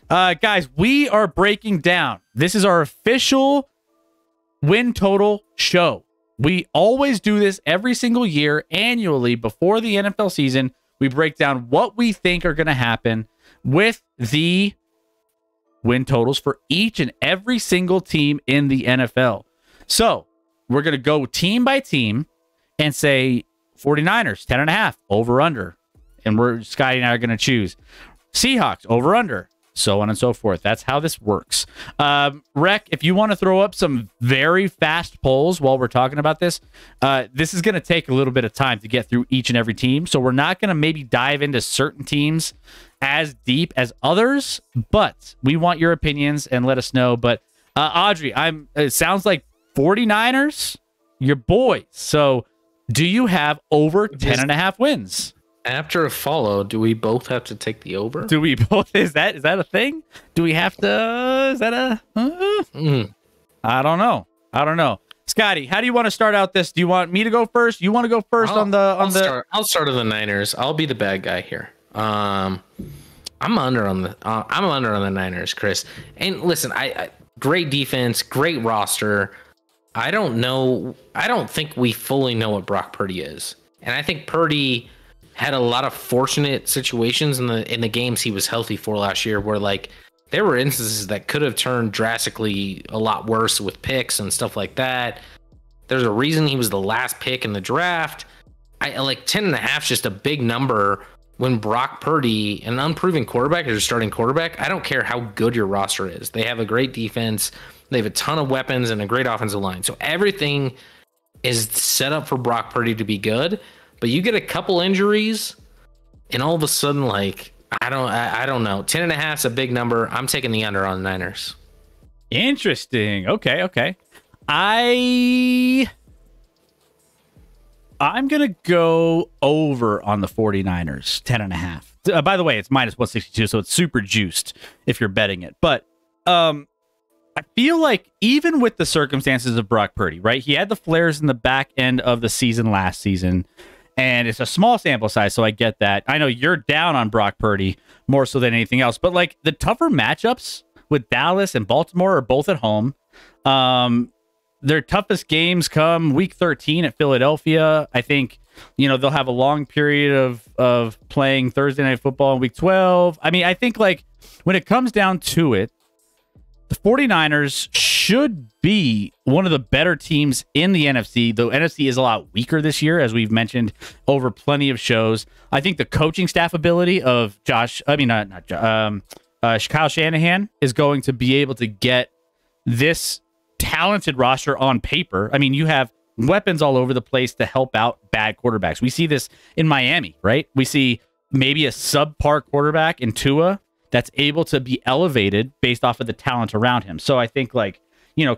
Guys, we are breaking down. This is our official win total show. We always do this every single year, annually, before the NFL season. We break down what we think are going to happen with the win totals for each and every single team in the NFL. So we're going to go team by team and say 49ers, 10.5, over, under. And Scotty and I are going to choose Seahawks, over, under, so on and so forth. That's how this works. Rec, if you want to throw up some very fast polls while we're talking about this, this is going to take a little bit of time to get through each and every team. So we're not going to maybe dive into certain teams as deep as others, but we want your opinions and let us know. But Audrey, it sounds like 49ers, your boys. So do you have over 10.5 wins? After a follow, do we both have to take the over? Do we both? Is that a thing? Do we have to? Is that a? I don't know. Scotty, how do you want to start out this? Do you want me to go first? You want to go first on the? I'll start with the Niners. I'll be the bad guy here. I'm under on the Niners, Chris. And listen, I great defense, great roster. I don't think we fully know what Brock Purdy is, and I think Purdy had a lot of fortunate situations in the games he was healthy for last year, where like there were instances that could have turned drastically a lot worse with picks and stuff like that. There's a reason he was the last pick in the draft. I like 10.5 is just a big number when Brock Purdy, an unproven quarterback, is a starting quarterback. I don't care how good your roster is. They have a great defense. They have a ton of weapons and a great offensive line. So everything is set up for Brock Purdy to be good. But you get a couple injuries, and all of a sudden, like, I don't know. 10.5 is a big number. I'm taking the under on the Niners. Interesting. Okay. I'm going to go over on the 49ers, 10.5. By the way, it's minus 162, so it's super juiced if you're betting it. But I feel like even with the circumstances of Brock Purdy, right? He had the flares in the back end of the season last season. And it's a small sample size, so I get that. I know you're down on Brock Purdy more so than anything else. But, like, the tougher matchups with Dallas and Baltimore are both at home. Their toughest games come week 13 at Philadelphia. I think, they'll have a long period of playing Thursday Night Football in week 12. I mean, I think, like, when it comes down to it, the 49ers should be one of the better teams in the NFC. The NFC is a lot weaker this year, as we've mentioned over plenty of shows. I think the coaching staff ability of Kyle Shanahan is going to be able to get this talented roster on paper. I mean, you have weapons all over the place to help out bad quarterbacks. We see this in Miami, right? We see maybe a subpar quarterback in Tua that's able to be elevated based off of the talent around him. So I think, like,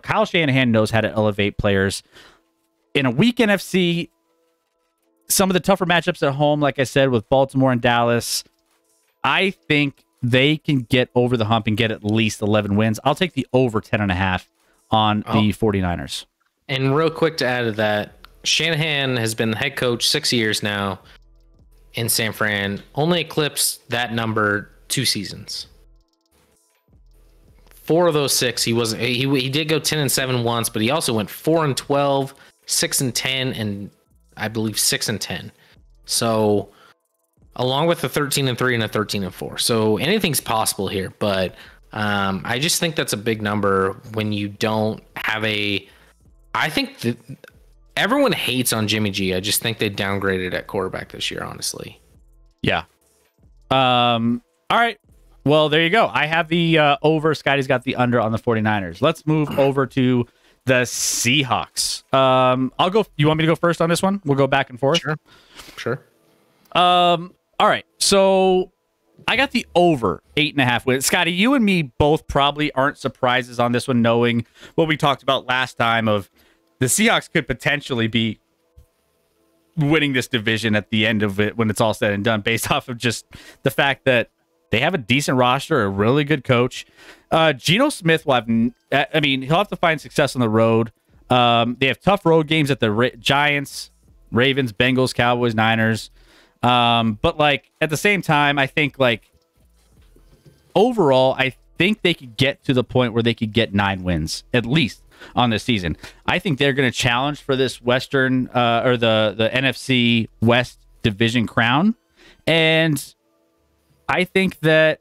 Kyle Shanahan knows how to elevate players. In a weak NFC, some of the tougher matchups at home, like I said, with Baltimore and Dallas, I think they can get over the hump and get at least 11 wins. I'll take the over 10.5 on the 49ers. And real quick to add to that, Shanahan has been the head coach 6 years now in San Fran, only eclipsed that number 2 seasons. 4 of those 6, he did go 10-7 once, but he also went 4-12, 6-10, and I believe 6-10. So, along with the 13-3 and a 13-4. So anything's possible here, but I just think that's a big number when you don't have I think that everyone hates on Jimmy G. I just think they downgraded at quarterback this year, honestly. Yeah. All right. Well, there you go. I have the over. Scotty's got the under on the 49ers. Let's move over to the Seahawks. I'll go. You want me to go first on this one? We'll go back and forth. Sure. All right. So I got the over 8.5 wins. Scotty, you and me both probably aren't surprises on this one, knowing what we talked about last time of the Seahawks could potentially be winning this division at the end of it when it's all said and done, based off of just the fact that they have a decent roster, a really good coach. Geno Smith will have, he'll have to find success on the road. They have tough road games at the Giants, Ravens, Bengals, Cowboys, Niners. But like at the same time, I think like overall, I think they could get to the point where they could get 9 wins at least on this season. I think they're going to challenge for this Western or the NFC West division crown, and I think that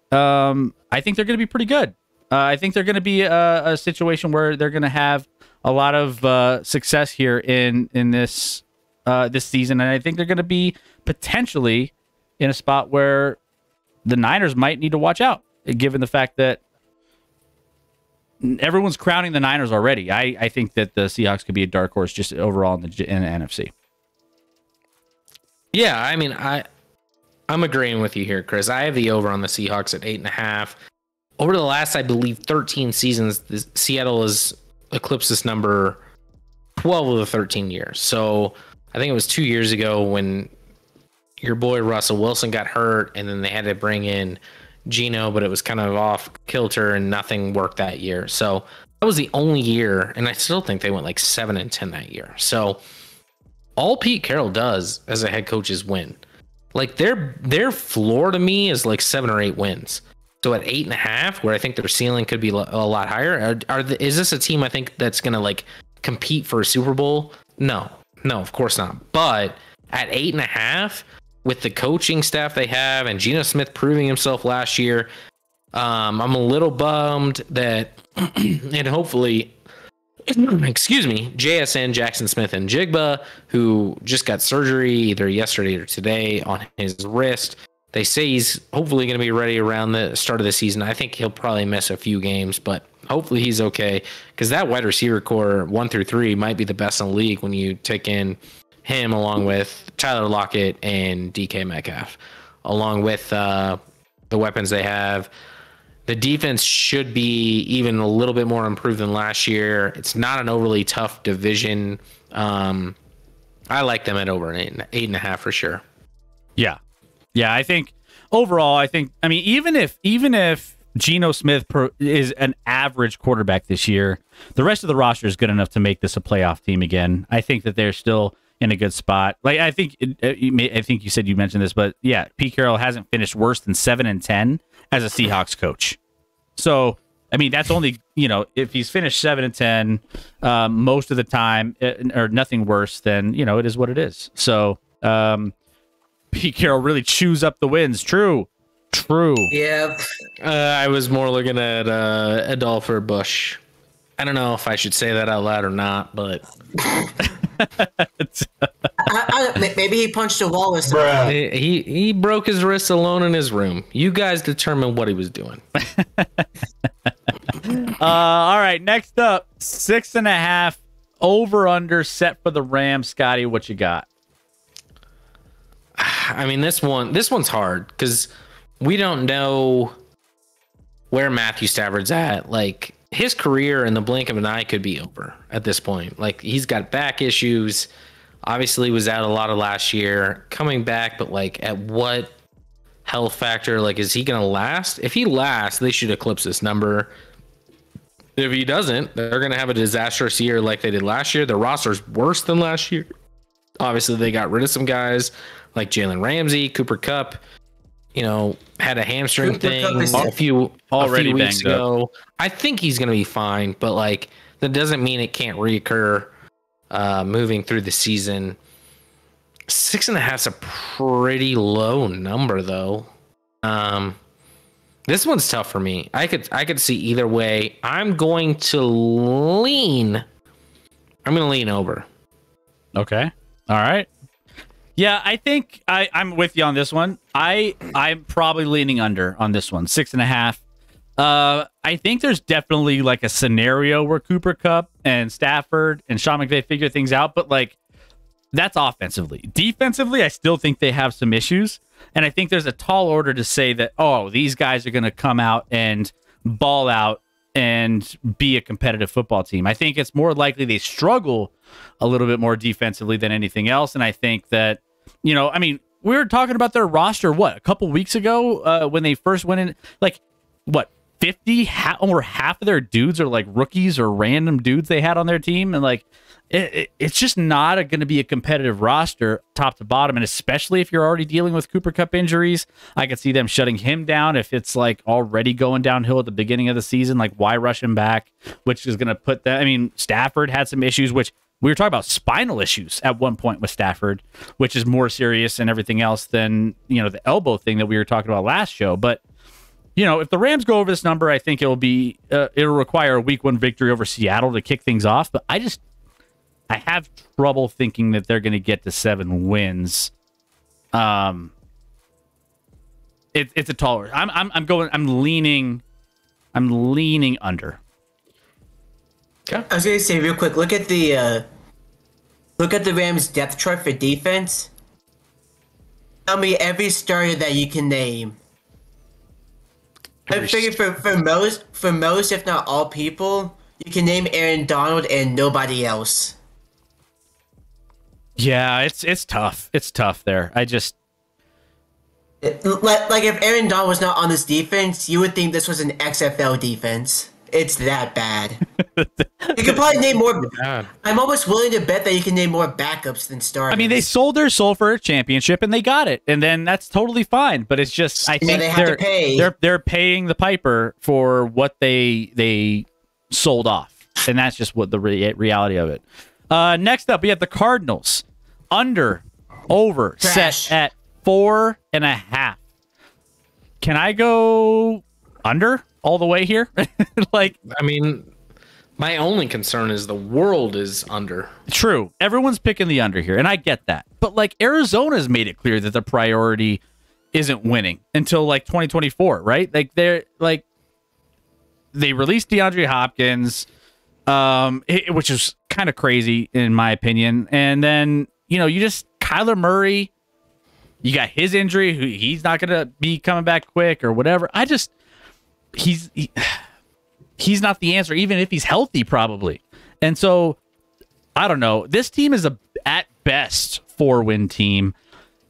they're going to be pretty good. I think they're going to be a situation where they're going to have a lot of success here in this this season, and I think they're going to be potentially in a spot where the Niners might need to watch out, given the fact that everyone's crowning the Niners already. I think that the Seahawks could be a dark horse just overall in the NFC. Yeah, I mean, I'm agreeing with you here, Chris. I have the over on the Seahawks at 8.5. Over the last, I believe, 13 seasons, Seattle has eclipsed this number 12 of the 13 years. So I think it was 2 years ago when your boy Russell Wilson got hurt, and then they had to bring in Geno, but it was kind of off kilter and nothing worked that year. So that was the only year, and I still think they went like 7-10 that year. So all Pete Carroll does as a head coach is win. Like their floor to me is like 7 or 8 wins. So at 8.5, where I think their ceiling could be a lot higher, is this a team I think that's going to like compete for a Super Bowl? No, of course not. But at 8.5, with the coaching staff they have and Geno Smith proving himself last year, I'm a little bummed that, and hopefully, excuse me, JSN, Jackson Smith and Jigba, who just got surgery either yesterday or today on his wrist. They say he's hopefully going to be ready around the start of the season. I think he'll probably miss a few games, but hopefully he's okay, because that wide receiver core 1 through 3 might be the best in the league when you take in him along with Tyler Lockett and DK Metcalf, along with the weapons they have. The defense should be even a little bit more improved than last year. It's not an overly tough division. I like them at over an 8.5 for sure. Yeah. I think overall, I mean, even if Geno Smith is an average quarterback this year, the rest of the roster is good enough to make this a playoff team again. I think that they're still in a good spot. Like I think you said, you mentioned this, but yeah, Pete Carroll hasn't finished worse than 7-10 as a Seahawks coach. So I mean, that's only, if he's finished 7-10 most of the time, or nothing worse, then it is what it is. So Pete Carroll really chews up the wins. True. Yeah. I was more looking at Adolpher Bush. I don't know if I should say that out loud or not, but maybe he punched a wall or something. He broke his wrist alone in his room. You guys determine what he was doing. All right, next up, 6.5 over under set for the Rams. Scotty, what you got? I mean, this one's hard because we don't know where Matthew Stafford's at. Like, his career in the blink of an eye could be over at this point. Like, he's got back issues. Obviously was out a lot of last year, coming back, but like at what health factor? Like, is he going to last? If he lasts, they should eclipse this number. If he doesn't, they're going to have a disastrous year like they did last year. Their roster's worse than last year. Obviously, they got rid of some guys like Jalen Ramsey, Cooper Kupp, had a hamstring thing a few weeks ago. I think he's going to be fine, but like that doesn't mean it can't reoccur moving through the season. 6.5 is a pretty low number, though. This one's tough for me. I could see either way. I'm going to lean over. Okay. All right. Yeah, I think I'm with you on this one. I'm probably leaning under on this one, 6.5. I think there's definitely like a scenario where Cooper Kupp and Stafford and Sean McVay figure things out, but like that's offensively. Defensively, I still think they have some issues, and I think there's a tall order to say that, these guys are going to come out and ball out and be a competitive football team. I think it's more likely they struggle a little bit more defensively than anything else, and I think that, I mean, we were talking about their roster, a couple weeks ago when they first went in, like, or half of their dudes are like rookies or random dudes they had on their team, and like it's just not going to be a competitive roster top to bottom. And especially if you're already dealing with Cooper Kupp injuries, I could see them shutting him down if it's like already going downhill at the beginning of the season. Like, why rush him back? Which is going to put that. I mean, Stafford had some issues, which we were talking about spinal issues at one point with Stafford, which is more serious and everything else than, you know, the elbow thing that we were talking about last show. But, you know, if the Rams go over this number, I think it'll require a week 1 victory over Seattle to kick things off. But I have trouble thinking that they're going to get to 7 wins. It's a taller. I'm leaning under. Okay. I was gonna say real quick. Look at the Rams depth chart for defense. Tell me every starter that you can name. I figure for most, if not all people, you can name Aaron Donald and nobody else. Yeah, it's tough. It's tough there. like if Aaron Donald was not on this defense, you would think this was an XFL defense. It's that bad. You could probably name more. I'm almost willing to bet that you can name more backups than starters. I mean, they sold their soul for a championship and they got it, and then that's totally fine. But it's just, I think they have to pay. They're paying the piper for what they sold off, and that's just what the reality of it. Next up, we have the Cardinals. Over set at 4.5. Can I go under all the way here? Like, I mean, my only concern is the world is under. True. Everyone's picking the under here, and I get that. But like, Arizona's made it clear that the priority isn't winning until like 2024, right? Like they released DeAndre Hopkins, which is kind of crazy in my opinion. And then, you know, you just Kyler Murray, you got his injury. He's not going to be coming back quick or whatever. He's not the answer, even if he's healthy, probably. And so, I don't know. This team is at best 4-win team.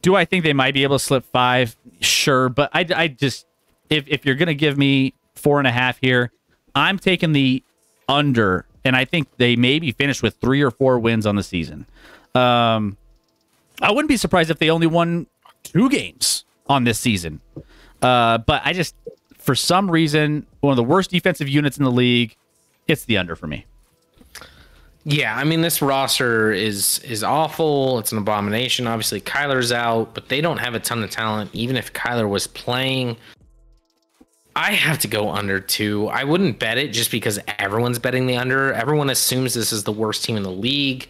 Do I think they might be able to slip 5? Sure, but I just if you're going to give me 4.5 here, I'm taking the under, and I think they maybe finish with 3 or 4 wins on the season. I wouldn't be surprised if they only won 2 games on this season. But I just, for some reason, one of the worst defensive units in the league, it's the under for me. Yeah, I mean, this roster is awful. It's an abomination. Obviously, Kyler's out, but they don't have a ton of talent. Even if Kyler was playing, I have to go under 2. I wouldn't bet it just because everyone's betting the under. Everyone assumes this is the worst team in the league.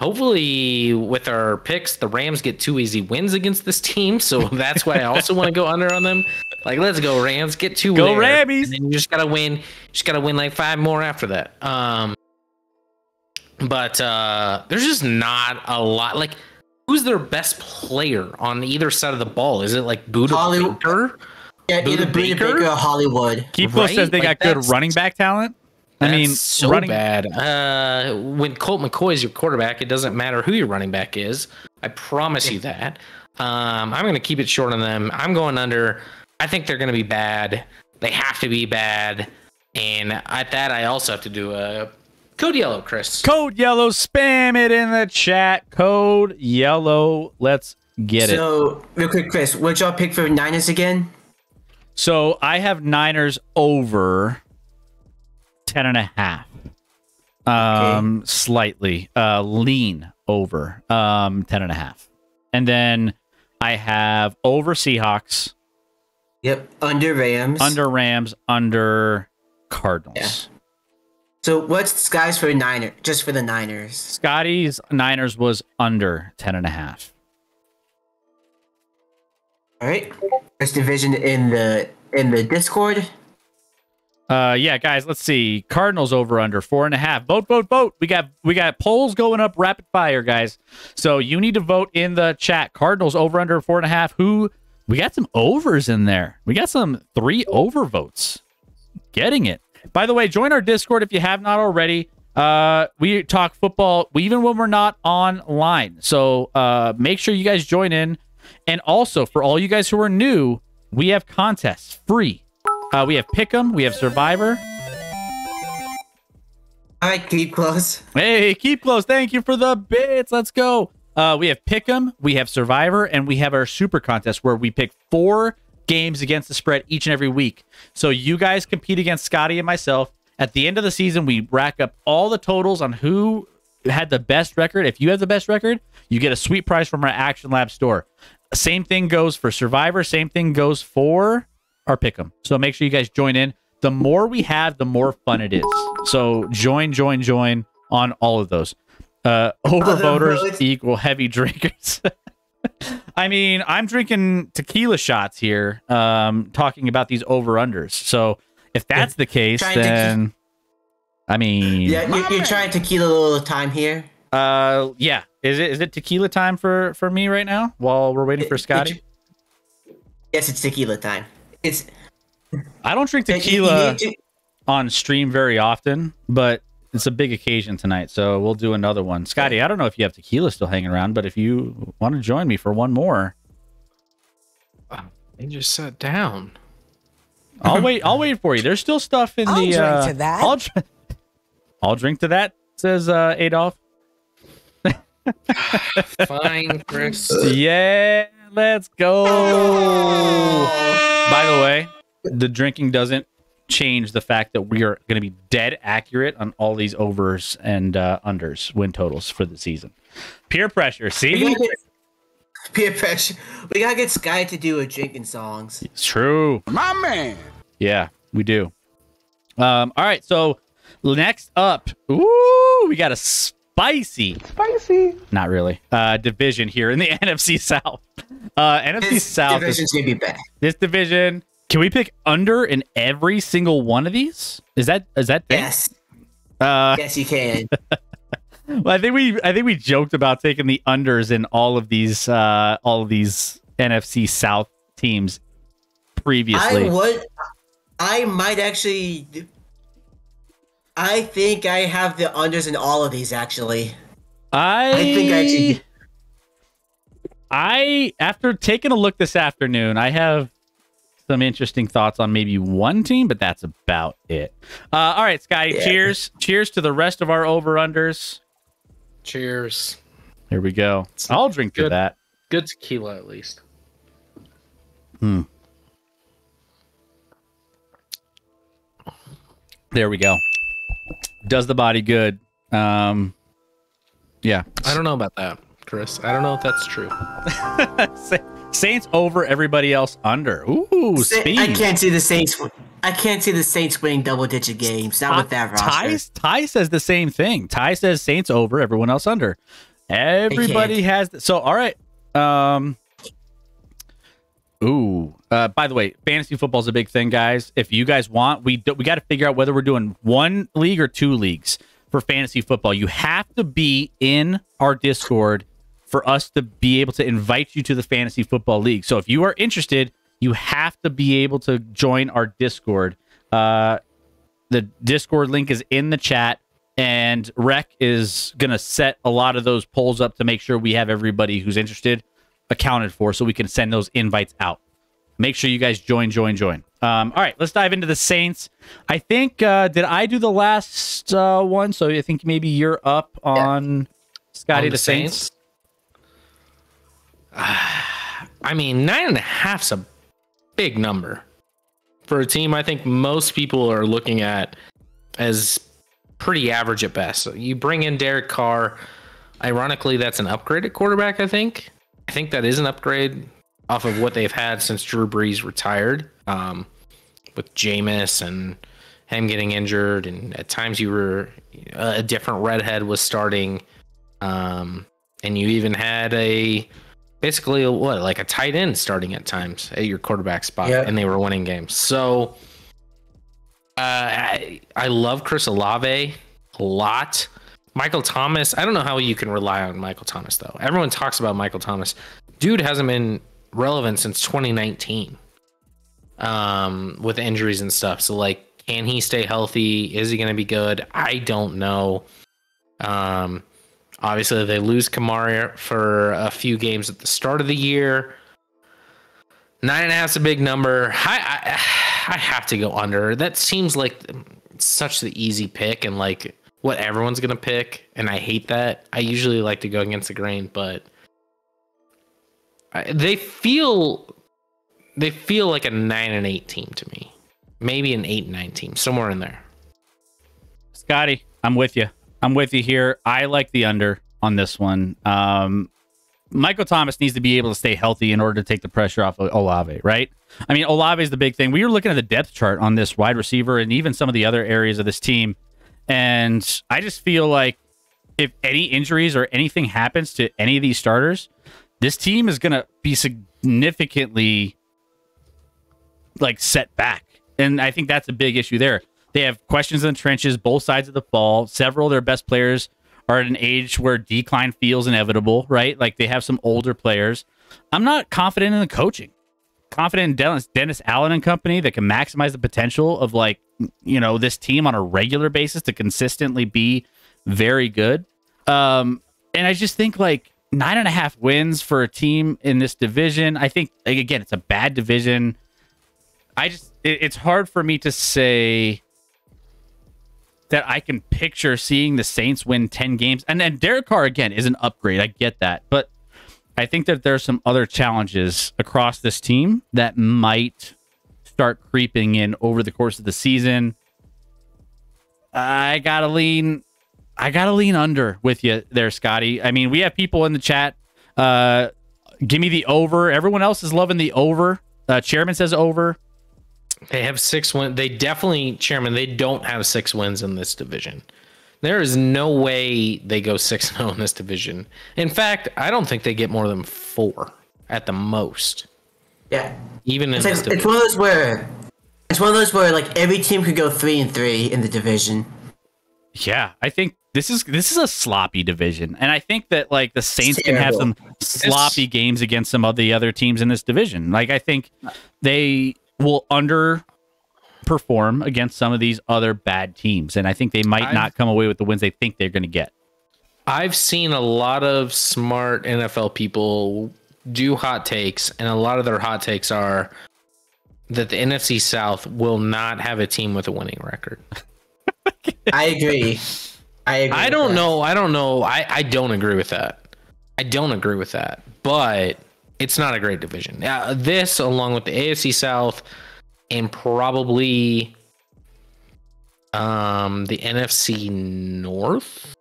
Hopefully, with our picks, the Rams get 2 easy wins against this team, so that's why I also want to go under on them. Like, let's go Rams, get 2. Go Rammies! And then you just gotta win. You just gotta win like 5 more after that. But there's just not a lot. Like, who's their best player on either side of the ball? Is it like Buda Baker? Yeah, either Buda Baker or Hollywood. Keepo says they got good running back talent. I mean, so bad. When Colt McCoy is your quarterback, it doesn't matter who your running back is. I promise you that. I'm going to keep it short on them. I'm going under. I think they're going to be bad. They have to be bad. And at that, I also have to do a code yellow, Chris. Code yellow. Spam it in the chat. Code yellow. Let's get it. So, real quick, Chris, what'd y'all pick for Niners again? So, I have Niners over 10.5. Okay. Slightly lean over 10.5. And then I have over Seahawks. Yep, under Rams. Under Cardinals. Yeah. So what's Sky's for Niners? Just for the Niners. Scotty's Niners was under 10.5. All right. There's division in the Discord. Yeah, guys, let's see. Cardinals over under 4.5. Vote. We got polls going up rapid fire, guys. So you need to vote in the chat. Cardinals over under 4.5. We got some overs in there. We got some 3 over votes. Getting it. By the way, join our Discord if you have not already. We talk football even when we're not online. So make sure you guys join in. And also, for all you guys who are new, we have contests free. We have Pick'em. We have Survivor. All right, keep close. Hey, keep close. Thank you for the bits. Let's go. We have Pick'em. We have Survivor, and we have our Super Contest where we pick 4 games against the spread each and every week. So you guys compete against Scotty and myself. At the end of the season, we rack up all the totals on who had the best record. If you have the best record, you get a sweet prize from our ActionLab store. Same thing goes for Survivor. Same thing goes for our Pick'em. So make sure you guys join in. The more we have, the more fun it is. So join on all of those. Overvoters equal heavy drinkers. I mean, I'm drinking tequila shots here, talking about these over-unders. So if that's the case, then I mean, yeah, you're trying tequila a little time here. Yeah. Is it tequila time for me right now while we're waiting for Scotty? Yes, it's tequila time. I don't drink tequila on stream very often, but it's a big occasion tonight, so we'll do another one. Scotty, I don't know if you have tequila still hanging around, but if you want to join me for one more, They just sat down. I'll wait for you. There's still stuff in the. I'll drink to that. I'll drink to that. Says Adolf. Fine, Chris. Yeah, let's go. By the way, the drinking doesn't change the fact that we are going to be dead accurate on all these overs and unders win totals for the season. Peer pressure, see? Peer pressure. We gotta get Sky to do a drinking songs. It's true. My man. Yeah, we do. All right, so next up, ooh, we got a spicy, not really, division here in the NFC South. NFC South Division's gonna be bad. This division. Can we pick under in every single one of these? Is that thing? Yes. Yes, you can. Well, I think we joked about taking the unders in all of these NFC South teams previously. I might actually. I think I have the unders in all of these actually. After taking a look this afternoon, I have some interesting thoughts on maybe one team, but that's about it. All right, Scotty, yeah. Cheers to the rest of our over-unders. Cheers. Here we go. I'll drink to that. Good tequila, at least. There we go. Does the body good. Yeah. I don't know about that, Chris. I don't know if that's true. Saints over, everybody else under. Ooh, speed. I can't see the Saints. I can't see the Saints winning double-digit games. Not with that roster. Ty says the same thing. Ty says Saints over, everyone else under. Everybody has. So, all right. By the way, fantasy football is a big thing, guys. If you guys want, we got to figure out whether we're doing 1 league or 2 leagues for fantasy football. You have to be in our Discord for us to be able to invite you to the fantasy football league. So if you are interested, you have to be able to join our Discord. The Discord link is in the chat, and Rec is going to set a lot of those polls up to make sure we have everybody who's interested accounted for so we can send those invites out. Make sure you guys join. All right, let's dive into the Saints. I think, did I do the last one? So I think maybe you're up on Scotty, the Saints. I mean, 9.5's a big number for a team I think most people are looking at as pretty average at best. So you bring in Derek Carr. Ironically, that's an upgrade at quarterback, I think. I think that is an upgrade off of what they've had since Drew Brees retired, with Jameis and him getting injured. And at times you were a different redhead was starting. And you even had basically a tight end starting at times at your quarterback spot, and they were winning games. So I love Chris Olave a lot. Michael Thomas, I don't know how you can rely on Michael Thomas, though. Everyone talks about Michael Thomas. Dude hasn't been relevant since 2019 with injuries and stuff. So, can he stay healthy? Is he going to be good? I don't know. Obviously, they lose Kamara for a few games at the start of the year. 9.5 is a big number. I have to go under. That seems like such the easy pick and like what everyone's gonna pick, and I hate that. I usually like to go against the grain, but they feel like a 9-8 team to me. Maybe an 8-9 team, somewhere in there. Scotty, I'm with you. I'm with you here. I like the under on this one. Michael Thomas needs to be able to stay healthy in order to take the pressure off of Olave, right? I mean, Olave is the big thing. We were looking at the depth chart on this wide receiver and even some of the other areas of this team, and I just feel like if any injuries or anything happens to any of these starters, this team is going to be significantly like set back. And I think that's a big issue there. They have questions in the trenches, both sides of the ball. Several of their best players are at an age where decline feels inevitable, right? Like they have some older players. I'm not confident in the coaching. Confident in Dennis Allen and company that can maximize the potential of like, you know, this team on a regular basis to consistently be very good. And I just think like 9.5 wins for a team in this division. I think, like, again, it's a bad division. It's hard for me to say that I can picture seeing the Saints win 10 games. And then Derek Carr, again, is an upgrade. I get that. But I think that there's some other challenges across this team that might start creeping in over the course of the season. I gotta lean under with you there, Scotty. I mean, we have people in the chat. Give me the over. Everyone else is loving the over. Chairman says over. They have 6 wins. They definitely, Chairman, they don't have 6 wins in this division. There is no way they go 6-0 in this division. In fact, I don't think they get more than 4 at the most. Yeah. Even in it's this like, division. It's one of those where like every team could go 3-3 in the division. Yeah, I think this is a sloppy division, and I think that like the Saints can have some sloppy games against some of the other teams in this division. Like I think they will underperform against some of these other bad teams, and I think they might not come away with the wins they think they're going to get. I've seen a lot of smart NFL people do hot takes, and a lot of their hot takes are that the NFC South will not have a team with a winning record. I agree. I don't know. I don't agree with that. But it's not a great division. This, along with the AFC South and probably the NFC North,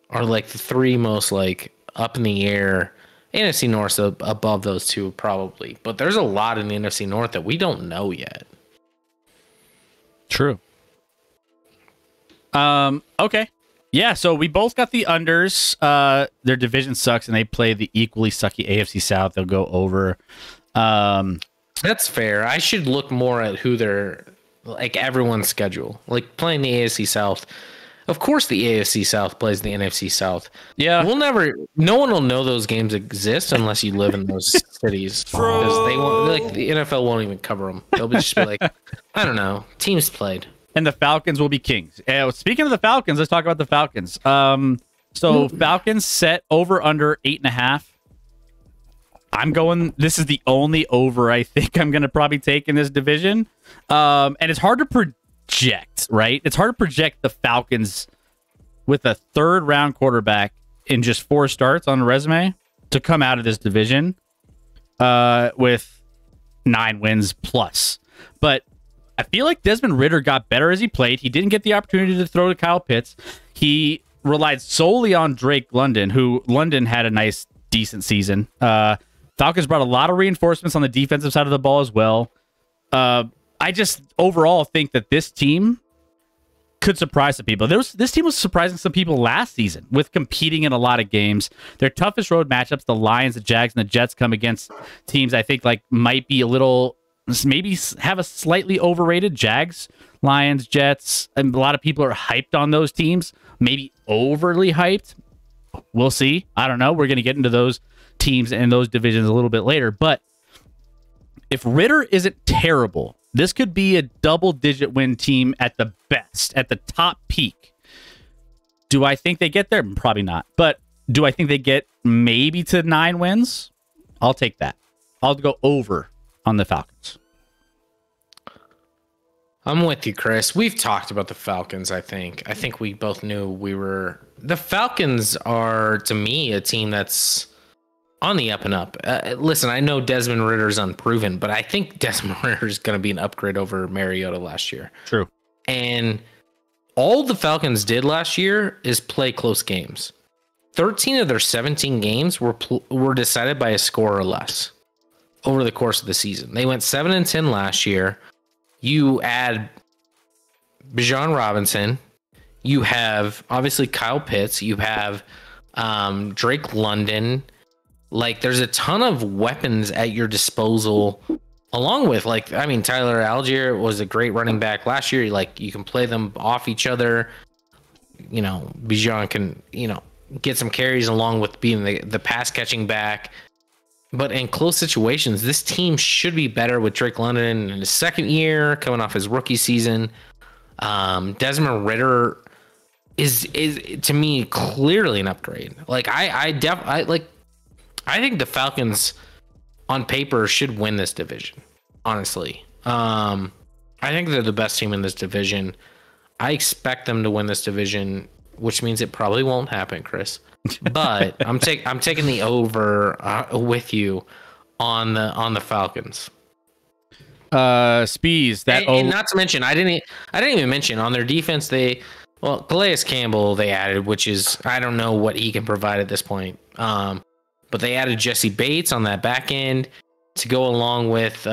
are like the 3 most like up in the air. NFC North above those 2 probably. But there's a lot in the NFC North that we don't know yet. True. Okay. Yeah, so we both got the unders. Their division sucks, and they play the equally sucky AFC South. They'll go over. That's fair. I should look more at who they're like everyone's schedule. Like playing the AFC South. Of course, the AFC South plays the NFC South. Yeah, no one will know those games exist unless you live in those cities, because they won't. Like the NFL won't even cover them. They'll just be like, I don't know, teams played. And the Falcons will be kings. Speaking of the Falcons, let's talk about the Falcons. So Falcons set over under 8.5. I'm going. This is the only over I think I'm going to probably take in this division. And it's hard to project, right? It's hard to project the Falcons with a 3rd-round quarterback in just 4 starts on the resume to come out of this division with 9 wins plus. But I feel like Desmond Ridder got better as he played. He didn't get the opportunity to throw to Kyle Pitts. He relied solely on Drake London, who London had a nice, decent season. Falcons brought a lot of reinforcements on the defensive side of the ball as well. I just overall think that this team could surprise some people. This team was surprising some people last season with competing in a lot of games. Their toughest road matchups, the Lions, the Jags, and the Jets, come against teams I think like might be a little... maybe have a slightly overrated Jags, Lions, Jets, and a lot of people are hyped on those teams. Maybe overly hyped. We'll see. I don't know. We're going to get into those teams and those divisions a little bit later. But if Ridder isn't terrible, this could be a double-digit win team at the best, at the top peak. Do I think they get there? Probably not. But do I think they get maybe to 9 wins? I'll take that. I'll go over on the Falcons. I'm with you, Chris. We've talked about the Falcons, I think we both knew the Falcons are, to me, a team that's on the up and up. Listen, I know Desmond Ritter's unproven, but I think Desmond Ritter is going to be an upgrade over Mariota last year. True. And all the Falcons did last year is play close games. 13 of their 17 games were decided by a score or less over the course of the season. They went 7-10 last year. You add Bijan Robinson. You have obviously Kyle Pitts. You have Drake London. Like, there's a ton of weapons at your disposal, along with, Tyler Algier was a great running back last year. Like, you can play them off each other. You know, Bijan can, get some carries along with being the pass catching back. But in close situations, this team should be better with Drake London in his second year, coming off his rookie season. Desmond Ridder is to me clearly an upgrade. Like, I think the Falcons on paper should win this division. Honestly, I think they're the best team in this division. I expect them to win this division, which means it probably won't happen, Chris. But I'm taking the over with you on the Falcons. Spees and not to mention, I didn't even mention on their defense. Calais Campbell they added, which is, I don't know what he can provide at this point. But they added Jesse Bates on that back end to go along with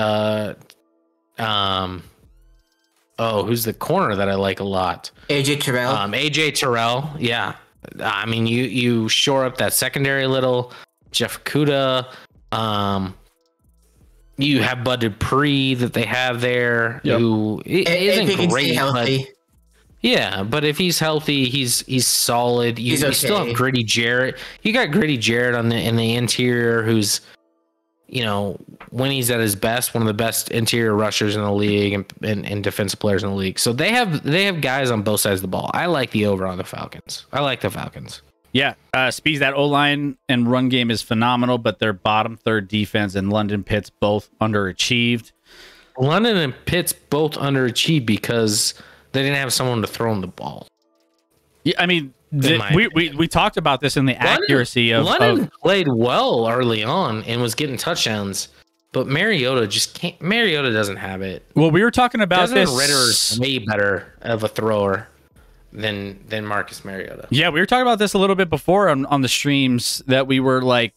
who's the corner that I like a lot? AJ Terrell. AJ Terrell, yeah. I mean, you shore up that secondary a little. Jeff Kuda. You have Bud Dupree that they have there, who isn't great, but yeah, but if he's healthy, he's solid. You still have Gritty Jarrett. You got Gritty Jarrett in the interior, who's, when he's at his best, one of the best interior rushers in the league and defensive players in the league. So they have guys on both sides of the ball. I like the over on the Falcons. I like the Falcons. Yeah, Speeds, that O-line and run game is phenomenal, but their bottom third defense and London Pitts both underachieved. London and Pitts both underachieved because they didn't have someone to throw them the ball. Yeah, I mean, we talked about this in the accuracy of London played well early on and was getting touchdowns, but Mariota just can't. Mariota doesn't have it. Well, we were talking about this. Ritter's way better of a thrower than Marcus Mariota. Yeah, we were talking about this a little bit before on the streams, that we were like,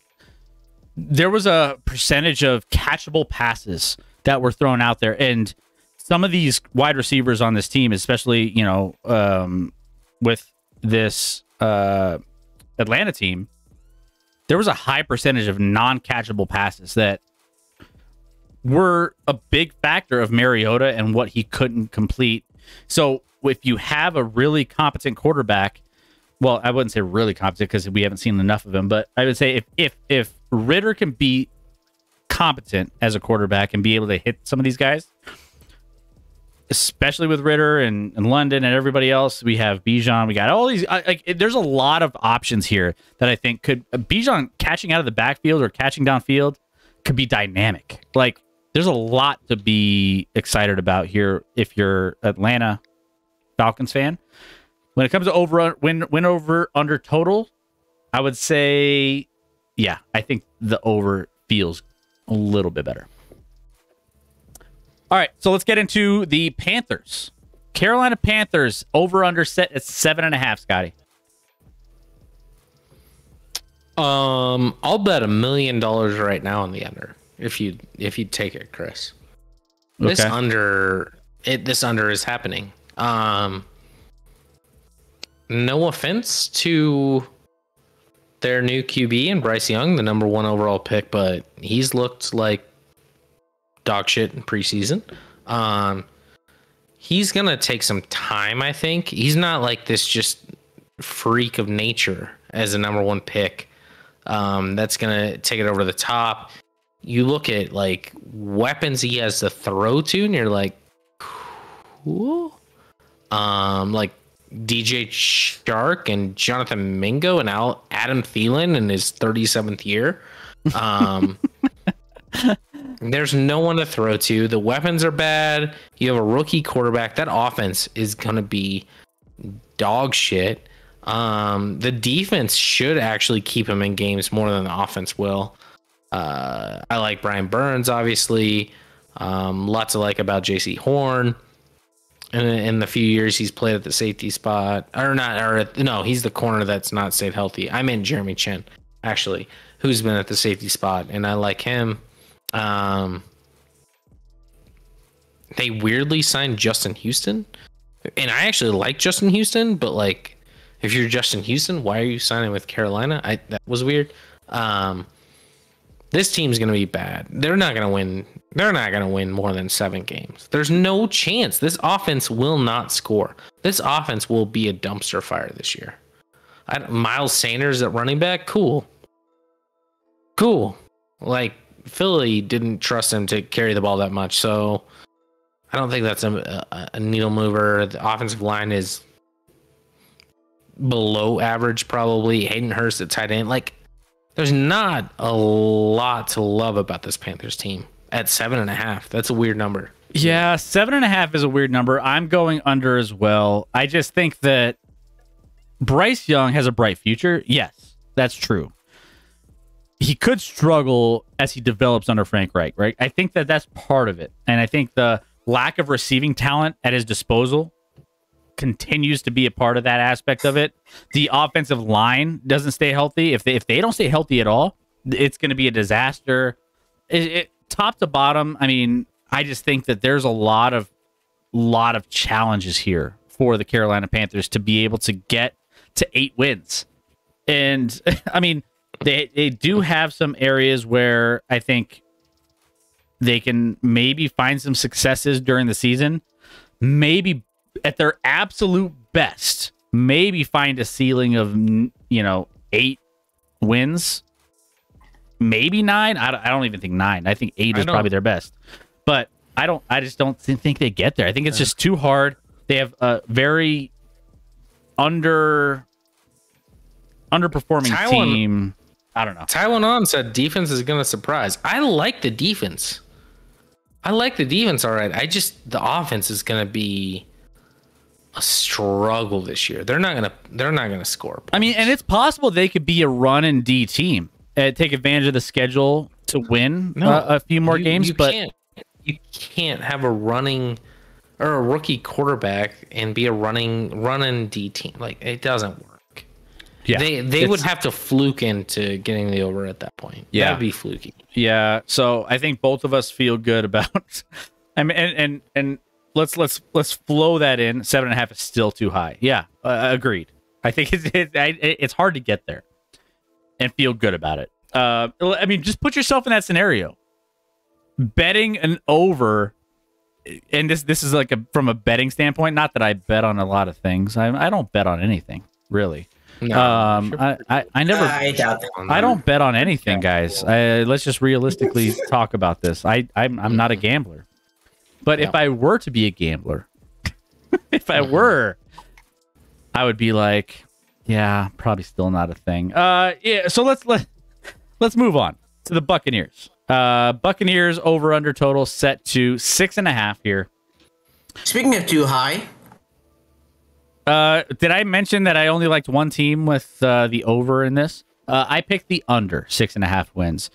there was a percentage of catchable passes that were thrown out there, and some of these wide receivers on this team, especially with this Atlanta team, there was a high percentage of non-catchable passes that were a big factor of Mariota and what he couldn't complete. So if you have a really competent quarterback, well, I wouldn't say really competent because we haven't seen enough of him, but I would say if Ridder can be competent as a quarterback and be able to hit some of these guys, especially with Ridder and London and everybody else, we have Bijan. We got all these. There's a lot of options here that I think could Bijan catching out of the backfield or catching downfield could be dynamic. Like, there's a lot to be excited about here if you're Atlanta Falcons fan. When it comes to win over under total, I would say, yeah, I think the over feels a little bit better. All right, so let's get into the Panthers. Carolina Panthers over under set at 7.5, Scotty. I'll bet $1 million right now on the under if you take it, Chris. Okay. This under is happening. No offense to their new QB and Bryce Young, the number 1 overall pick, but he's looked like dog shit in preseason. He's gonna take some time, I think. He's not like this just freak of nature as a number 1 pick. That's gonna take it over the top. You look at like weapons he has to throw to, and you're like, cool. Like DJ Chark and Jonathan Mingo and Adam Thielen in his 37th year. There's no one to throw to. The weapons are bad. You have a rookie quarterback. That offense is going to be dog shit. The defense should actually keep him in games more than the offense will. I like Brian Burns, obviously. Lots to like about JC Horn. And in the few years he's played at the safety spot, no, he's the corner that's not stayed healthy. I meant Jeremy Chin, actually, who's been at the safety spot, and I like him. They weirdly signed Justin Houston, and I actually like Justin Houston, but like, if you're Justin Houston, why are you signing with Carolina? That was weird. This team's going to be bad. They're not going to win. They're not going to win more than 7 games. There's no chance. This offense will not score. This offense will be a dumpster fire this year. Miles Sanders at running back, cool. Like, Philly didn't trust him to carry the ball that much, so I don't think that's a needle mover. The offensive line is below average, probably. Hayden Hurst at tight end. Like, there's not a lot to love about this Panthers team at 7.5. That's a weird number. Yeah, 7.5 is a weird number. I'm going under as well. I just think that Bryce Young has a bright future. Yes, that's true. He could struggle as he develops under Frank Reich, right? I think that that's part of it. And I think the lack of receiving talent at his disposal continues to be a part of that aspect of it. The offensive line doesn't stay healthy. If they don't stay healthy at all, it's going to be a disaster. Top to bottom, I mean, I just think that there's a lot of challenges here for the Carolina Panthers to be able to get to 8 wins. And I mean, they do have some areas where I think they can maybe find some successes during the season. Maybe at their absolute best, maybe find a ceiling of 8 wins, maybe 9. I don't even think 9. I think 8 is probably their best, but I just don't think they get there. I think it's just too hard. They have a very underperforming team. I don't know. Taiwan On said defense is going to surprise. I like the defense. All right. The offense is going to be a struggle this year. They're not gonna score points. I mean, and it's possible they could be a run and D team, take advantage of the schedule to win a few more games. You can't have a running or a rookie quarterback and be a run and D team. Like, it doesn't work. Yeah, they would have to fluke into getting the over at that point. Yeah, that'd be fluky. Yeah, so I think both of us feel good about. I mean, and let's flow that in. 7.5 is still too high. Yeah, agreed. I think it's hard to get there and feel good about it. I mean, just put yourself in that scenario. Betting an over, and this is like from a betting standpoint. Not that I bet on a lot of things. I don't bet on anything really. No, I never. I don't bet on anything, guys. Let's just realistically talk about this. I'm not a gambler. But if I were to be a gambler, I would be like, yeah, probably still not a thing. Yeah. So let's move on to the Buccaneers. Buccaneers over under total set to 6.5 here. Speaking of too high, did I mention that I only liked one team with the over in this? I picked the under 6.5 wins.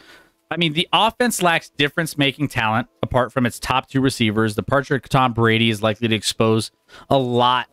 I mean, the offense lacks difference-making talent apart from its top 2 receivers. The departure of Tom Brady is likely to expose a lot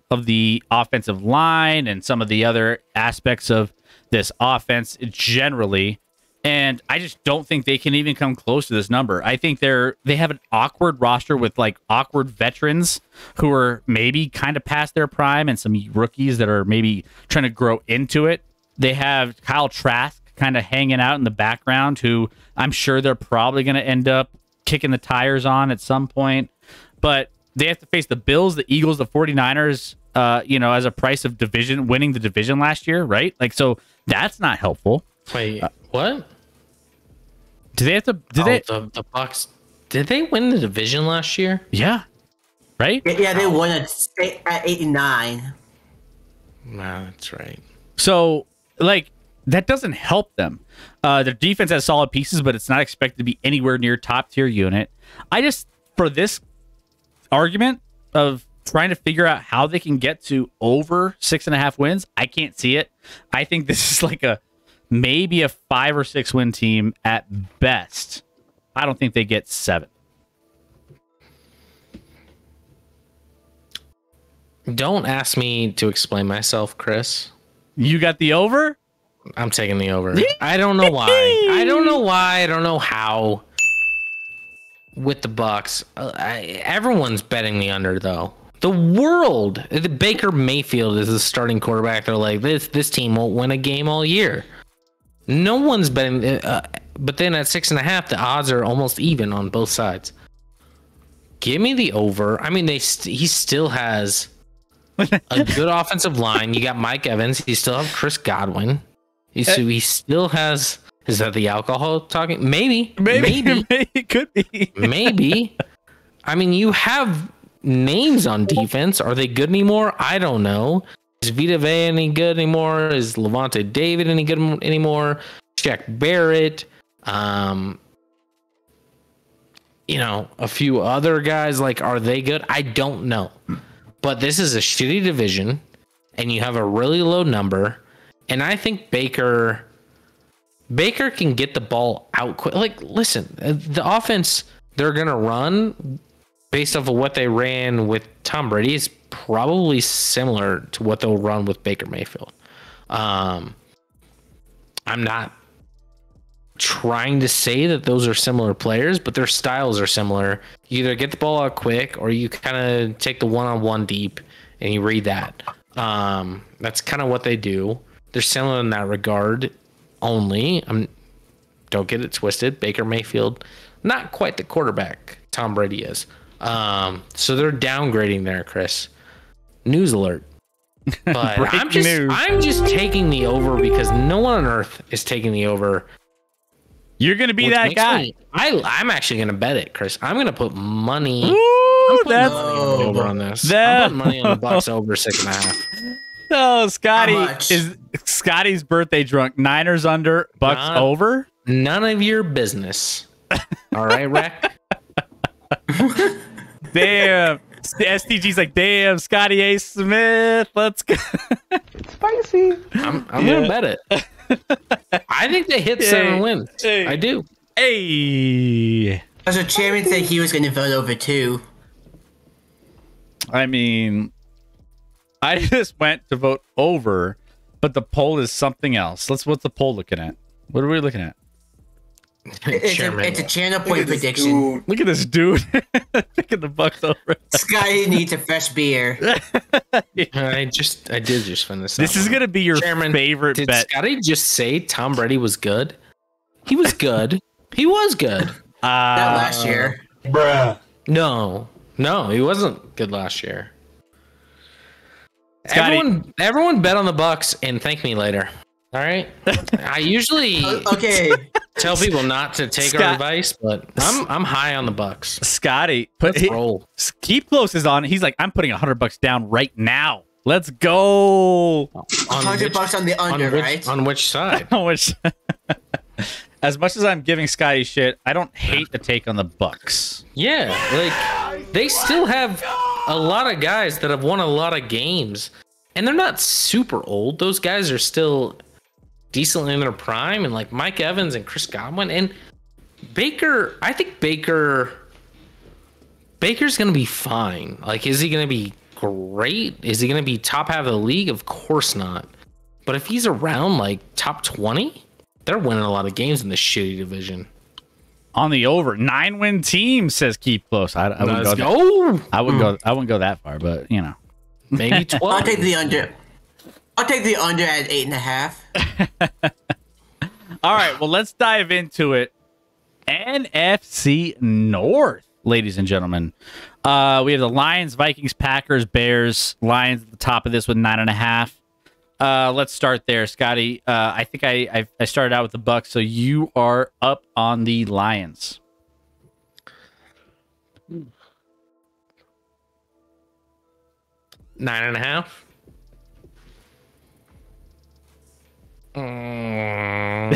of the offensive line and some of the other aspects of this offense generally. And I just don't think they can even come close to this number. I think they have an awkward roster with like awkward veterans who are maybe kind of past their prime and some rookies that are maybe trying to grow into it. They have Kyle Trask kind of hanging out in the background, who I'm sure they're probably going to end up kicking the tires on at some point. But they have to face the Bills, the Eagles, the 49ers, as a price of winning the division last year, right? Like, so that's not helpful. Wait, what? Do they have to? The Bucs? Did they win the division last year? Yeah, right. Yeah, they won at 8-9. No, that's right. So, like, that doesn't help them. Their defense has solid pieces, but it's not expected to be anywhere near top tier unit. I just, for this argument of trying to figure out how they can get to over 6.5 wins, I can't see it. I think this is like maybe a 5 or 6 win team at best. I don't think they get 7. Don't ask me to explain myself, Chris. You got the over? I'm taking the over. I don't know why. I don't know how. With the Bucks, everyone's betting the under though. The world, the Baker Mayfield is the starting quarterback. They're like, this team won't win a game all year. No one's betting. But then at 6.5, the odds are almost even on both sides. Give me the over. I mean, he still has a good offensive line. You got Mike Evans. You still have Chris Godwin. He still has. Is that the alcohol talking? Maybe. It could be. Maybe. I mean, you have names on defense. Are they good anymore? I don't know. Is Vita Vea any good anymore? Is Levante David any good anymore? Jack Barrett. A few other guys. Like, are they good? I don't know. But this is a shitty division, and you have a really low number. And I think Baker can get the ball out quick. Like, listen, the offense they're going to run based off of what they ran with Tom Brady is probably similar to what they'll run with Baker Mayfield. I'm not trying to say that those are similar players, but their styles are similar. You either get the ball out quick or you kind of take the one-on-one deep and you read that. That's kind of what they do. They're similar in that regard only. Don't get it twisted. Baker Mayfield, not quite the quarterback Tom Brady is. So they're downgrading there, Chris. News alert. But I'm just taking the over because no one on earth is taking the over. You're going to be that guy. I'm actually going to bet it, Chris. I'm going to put money. That's over on this. I'm putting money on the Bucks over 6.5. Oh, Scotty is Scotty's birthday drunk. Niners under, Bucks over. None of your business. All right, Rack. Damn. STG's like, damn, Scotty A. Smith. Let's go. Spicy. I'm gonna bet it. I think they hit 7 wins. Hey. I do. Hey. As a chairman said he was going to vote over 2. I mean, I just went to vote over, but the poll is something else. What's the poll looking at? What are we looking at? It's a channel point prediction. Look at this dude picking the Bucks over. Scotty needs a fresh beer. I did just finish. This is gonna be your favorite did bet. Scotty just say Tom Brady was good? He was good. He was good. Not last year. Bruh. No, he wasn't good last year. Scotty, Everyone bet on the Bucks and thank me later. All right. I usually tell people not to take our advice, but I'm high on the Bucks. Scotty, roll. Keep Close is on. He's like, I'm putting $100 down right now. Let's go. $100 on the under, right? On which side? As much as I'm giving Scotty shit, I don't hate the take on the Bucks. Yeah, like they still have a lot of guys that have won a lot of games, and they're not super old. Those guys are still decently in their prime, and like Mike Evans and Chris Godwin and Baker. I think Baker's gonna be fine. Like, is he gonna be great? Is he gonna be top half of the league? Of course not. But if he's around like top 20, they're winning a lot of games in this shitty division. On the over, 9-win team, says Keep Close. I wouldn't go that far, but you know, maybe 12. I'll take the under. I'll take the under at 8.5. All right, well, let's dive into it. NFC North, ladies and gentlemen. We have the Lions, Vikings, Packers, Bears. Lions at the top of this with 9.5. Let's start there, Scotty. I think I started out with the Bucks, so you are up on the Lions. 9.5. Very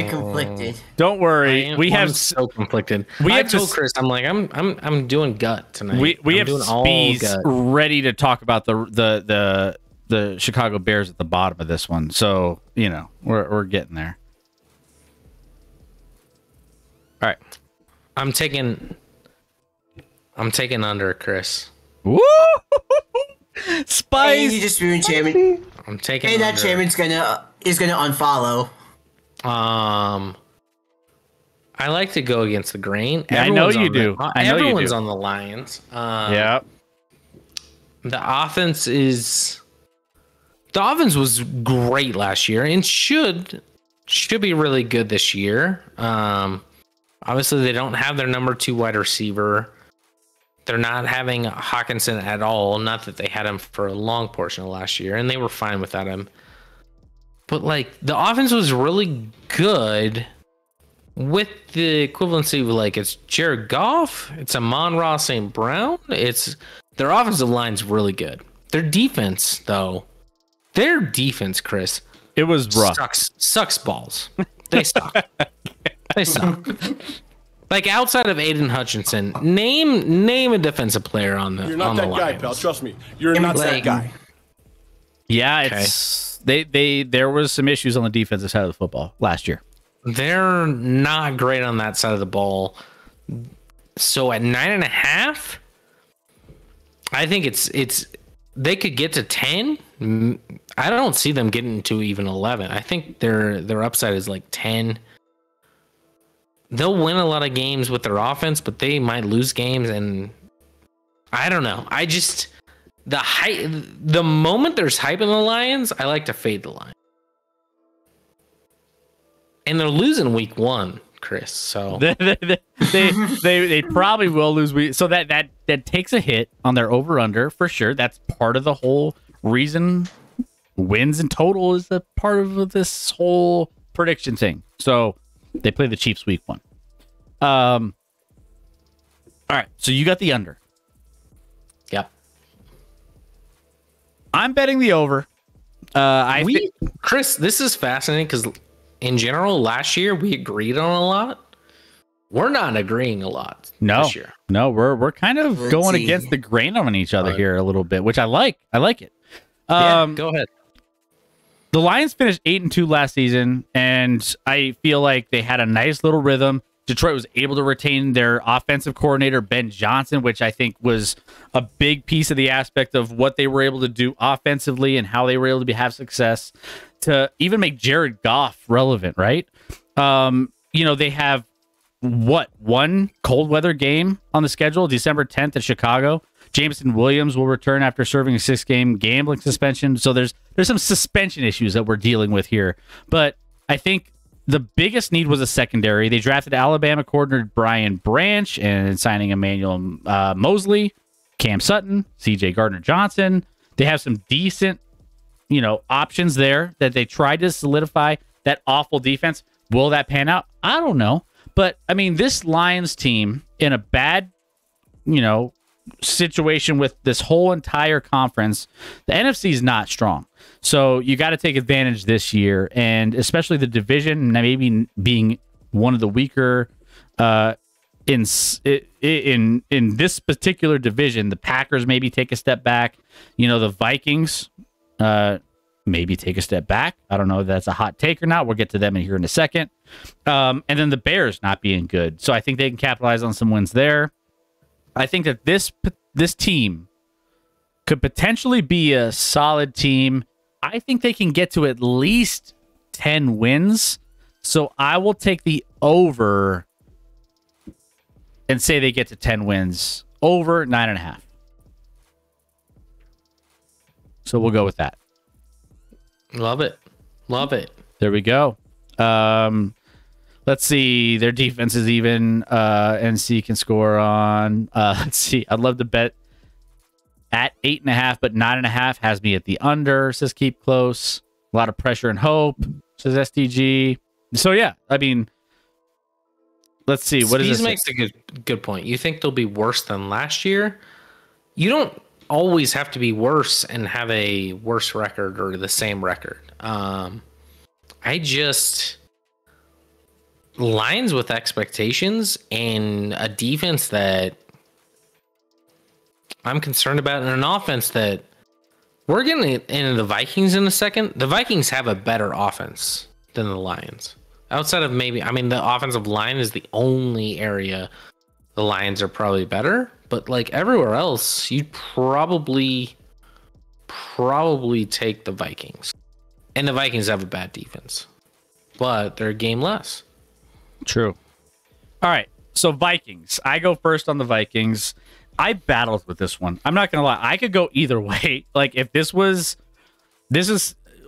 conflicted. Don't worry, I'm so conflicted. I told Chris, I'm like, I'm doing gut tonight. We I'm have doing all Spees gut. ready to talk about the Chicago Bears at the bottom of this one. So we're getting there. All right, I'm taking under, Chris. Woo! Spice. And you just ruined chairman. I'm taking. And that under. chairman's gonna unfollow. I like to go against the grain. Yeah, I know you do. Everyone's on the Lions. Yeah. The offense was great last year and should be really good this year. Obviously, they don't have their number 2 wide receiver. They're not having Hawkinson at all. Not that they had him for a long portion of last year, and they were fine without him. But the offense was really good with the equivalency of it's Jared Goff, it's Amon-Ra St. Brown. It's their offensive line's really good. Their defense, though, Chris, it was rough. Sucks balls. They suck. They suck. Outside of Aiden Hutchinson, name a defensive player on the. You're not that guy, pal. Trust me. You're not that guy. Yeah, it's there was some issues on the defensive side of the football last year. They're not great on that side of the ball. So at 9.5, I think it's they could get to 10. I don't see them getting to even 11. I think their upside is 10. They'll win a lot of games with their offense, but they might lose games, and I don't know. I just the moment there's hype in the Lions, I like to fade the Lions. And they're losing week 1, Chris. So they probably will lose. So that takes a hit on their over under for sure. That's part of the whole reason wins in total is a part of this whole prediction thing. So they play the Chiefs week 1. All right. So you got the under. Yep. I'm betting the over. Chris, this is fascinating because in general, last year we agreed on a lot. We're not agreeing a lot this year. No, we're kind of going against the grain on each other here a little bit, which I like. I like it. Go ahead. The Lions finished 8-2 last season, and I feel like they had a nice little rhythm. Detroit was able to retain their offensive coordinator, Ben Johnson, which I think was a big piece of the aspect of what they were able to do offensively and how they were able to have success to even make Jared Goff relevant, right? They have one cold weather game on the schedule, December 10th at Chicago. Jameson Williams will return after serving a 6-game gambling suspension. So there's some suspension issues that we're dealing with here. But I think the biggest need was a secondary. They drafted Alabama coordinator Brian Branch and signing Emmanuel Mosley, Cam Sutton, CJ Gardner-Johnson. They have some decent, options there that they tried to solidify that awful defense. Will that pan out? I don't know. But, this Lions team in a bad, situation with this whole entire conference, the NFC is not strong. So you got to take advantage this year, and especially the division maybe being one of the weaker in this particular division. The Packers maybe take a step back. The Vikings maybe take a step back. I don't know if that's a hot take or not. We'll get to them in here in a second. And then the Bears not being good. So I think they can capitalize on some wins there. I think that this team could potentially be a solid team. I think they can get to at least 10 wins. So I will take the over and say they get to 10 wins. Over 9.5. So we'll go with that. Love it. There we go. Let's see. Their defense is even. NC can score on. Let's see. I'd love to bet at 8.5, but 9.5 has me at the under. Says keep close. A lot of pressure and hope. Says SDG. So yeah, let's see. What is this? Makes a good point. You think they'll be worse than last year? You don't always have to be worse and have a worse record or the same record. Lions with expectations and a defense that I'm concerned about, and an offense that we're getting into the Vikings in a second. The Vikings have a better offense than the Lions. Outside of the offensive line is the only area the Lions are probably better, but like everywhere else, you'd probably take the Vikings. And the Vikings have a bad defense, but they're a game less. True. All right. So Vikings. I go first on the Vikings. I battled with this one. I'm not going to lie. I could go either way. Like if this is,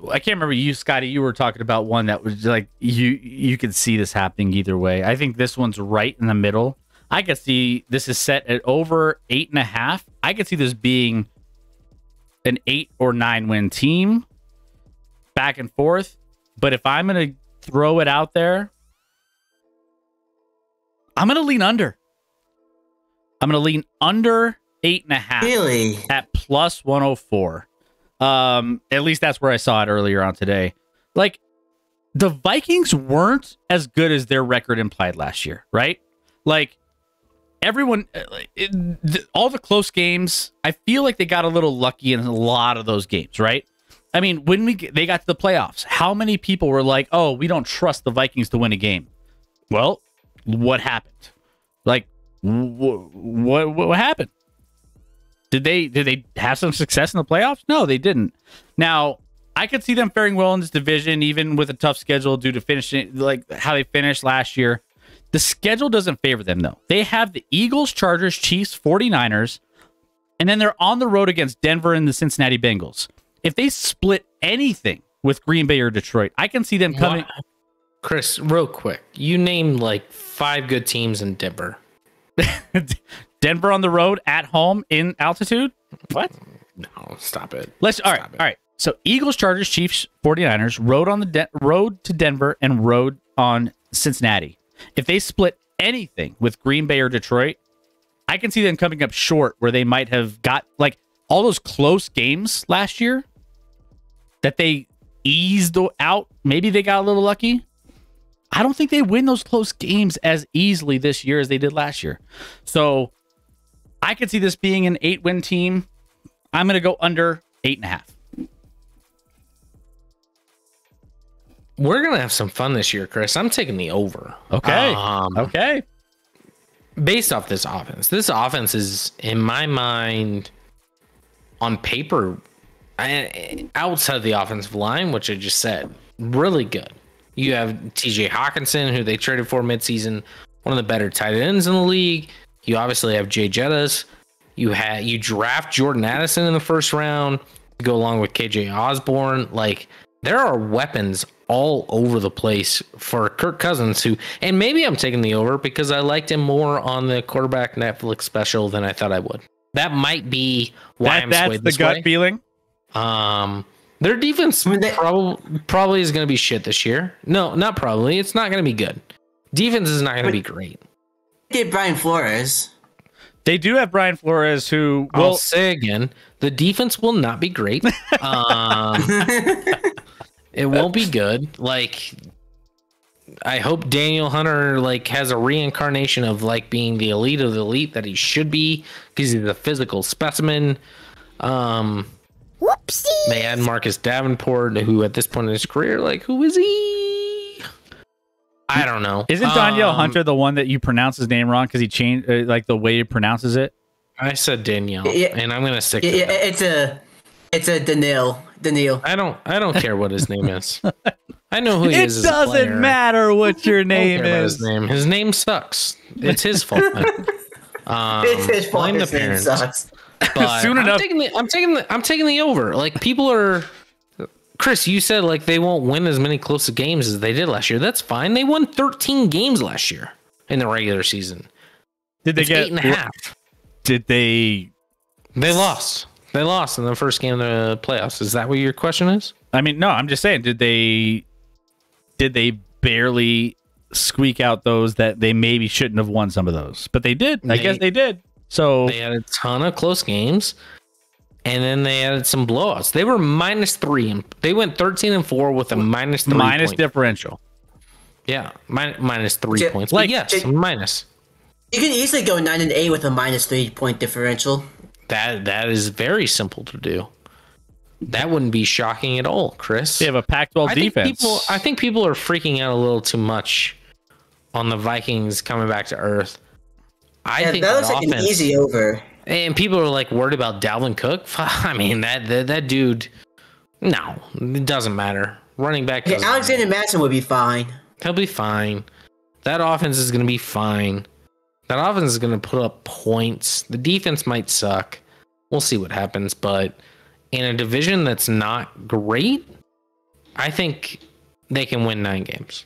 I can't remember you, Scotty, you were talking about one that was like, you could see this happening either way. I think this one's right in the middle. I could see this is set at over 8.5. I could see this being an 8 or 9 win team back and forth. But if I'm going to throw it out there, I'm going to lean under. I'm going to lean under 8.5. Really? At plus 104. At least that's where I saw it earlier on today. Like, the Vikings weren't as good as their record implied last year, right? Like, everyone, all the close games, I feel like they got a little lucky in a lot of those games, right? I mean, when they got to the playoffs, how many people were like, oh, we don't trust the Vikings to win a game? Well, what happened? Like, what happened? Did they have some success in the playoffs? No, they didn't. Now, I could see them faring well in this division, even with a tough schedule due to finishing like how they finished last year. The schedule doesn't favor them, though. They have the Eagles, Chargers, Chiefs, 49ers, and then they're on the road against Denver and the Cincinnati Bengals. If they split anything with Green Bay or Detroit, I can see them coming. Chris, real quick, you named like 5 good teams in Denver. Denver on the road, at home, in altitude? What? No, stop it. All right. So Eagles, Chargers, Chiefs, 49ers, road on the road to Denver and road on Cincinnati. If they split anything with Green Bay or Detroit, I can see them coming up short where they might have got like all those close games last year that they eased out. Maybe they got a little lucky. I don't think they win those close games as easily this year as they did last year. So I could see this being an 8-win team. I'm going to go under 8.5. We're going to have some fun this year, Chris. I'm taking the over. Okay. Okay. Based off this offense. This offense is, in my mind, on paper, outside of the offensive line, which I just said, really good. You have TJ Hawkinson, who they traded for midseason, one of the better tight ends in the league. You obviously have Jay Jettas. You draft Jordan Addison in the first round to go along with KJ Osborne. Like, there are weapons all over the place for Kirk Cousins, and maybe I'm taking the over because I liked him more on the quarterback Netflix special than I thought I would. That might be why I'm swayed this way. That's the gut feeling. Their defense probably is going to be shit this year. No, not probably. It's not going to be good. Defense is not going to be great. They get Brian Flores. They do have Brian Flores, who I'll say again, the defense will not be great. It won't be good. Like, I hope Daniel Hunter has a reincarnation of being the elite of the elite that he should be, because he's a physical specimen. Whoopsie. They add Marcus Davenport, who at this point in his career, who is he? I don't know. Isn't Danielle Hunter the one that you pronounce his name wrong because he changed the way he pronounces it? I said Danielle, and I'm gonna stick to that. It's a Daniil. I don't care what his name is. I know who he is. It doesn't matter what your name is. His name sucks. It's his fault. It's his fault. His name sucks. But Soon enough, I'm taking the over. People are. Chris, you said they won't win as many close games as they did last year. That's fine. They won 13 games last year in the regular season. Did they get 8.5? Did they? They lost. They lost in the first game of the playoffs. Is that what your question is? I mean, no. I'm just saying. Did they barely squeak out those that they maybe shouldn't have won some of those? But they did. I guess they did. So they had a ton of close games. and then they added some blowouts. They were -3, and they went 13-4 with a -3 minus point. differential. Yeah, -3 points. Like, but yes, minus. You can easily go 9-8 with a -3 point differential. That is very simple to do. That wouldn't be shocking at all, Chris. They have a Pac-12 defense. I think people are freaking out a little too much on the Vikings coming back to earth. I think that looks like an easy over. And people are like worried about Dalvin Cook. I mean, that dude. No, it doesn't matter. Running back. Yeah, Alexander Madison would be fine. He'll be fine. That offense is going to be fine. That offense is going to put up points. The defense might suck. We'll see what happens. But in a division that's not great, I think they can win 9 games.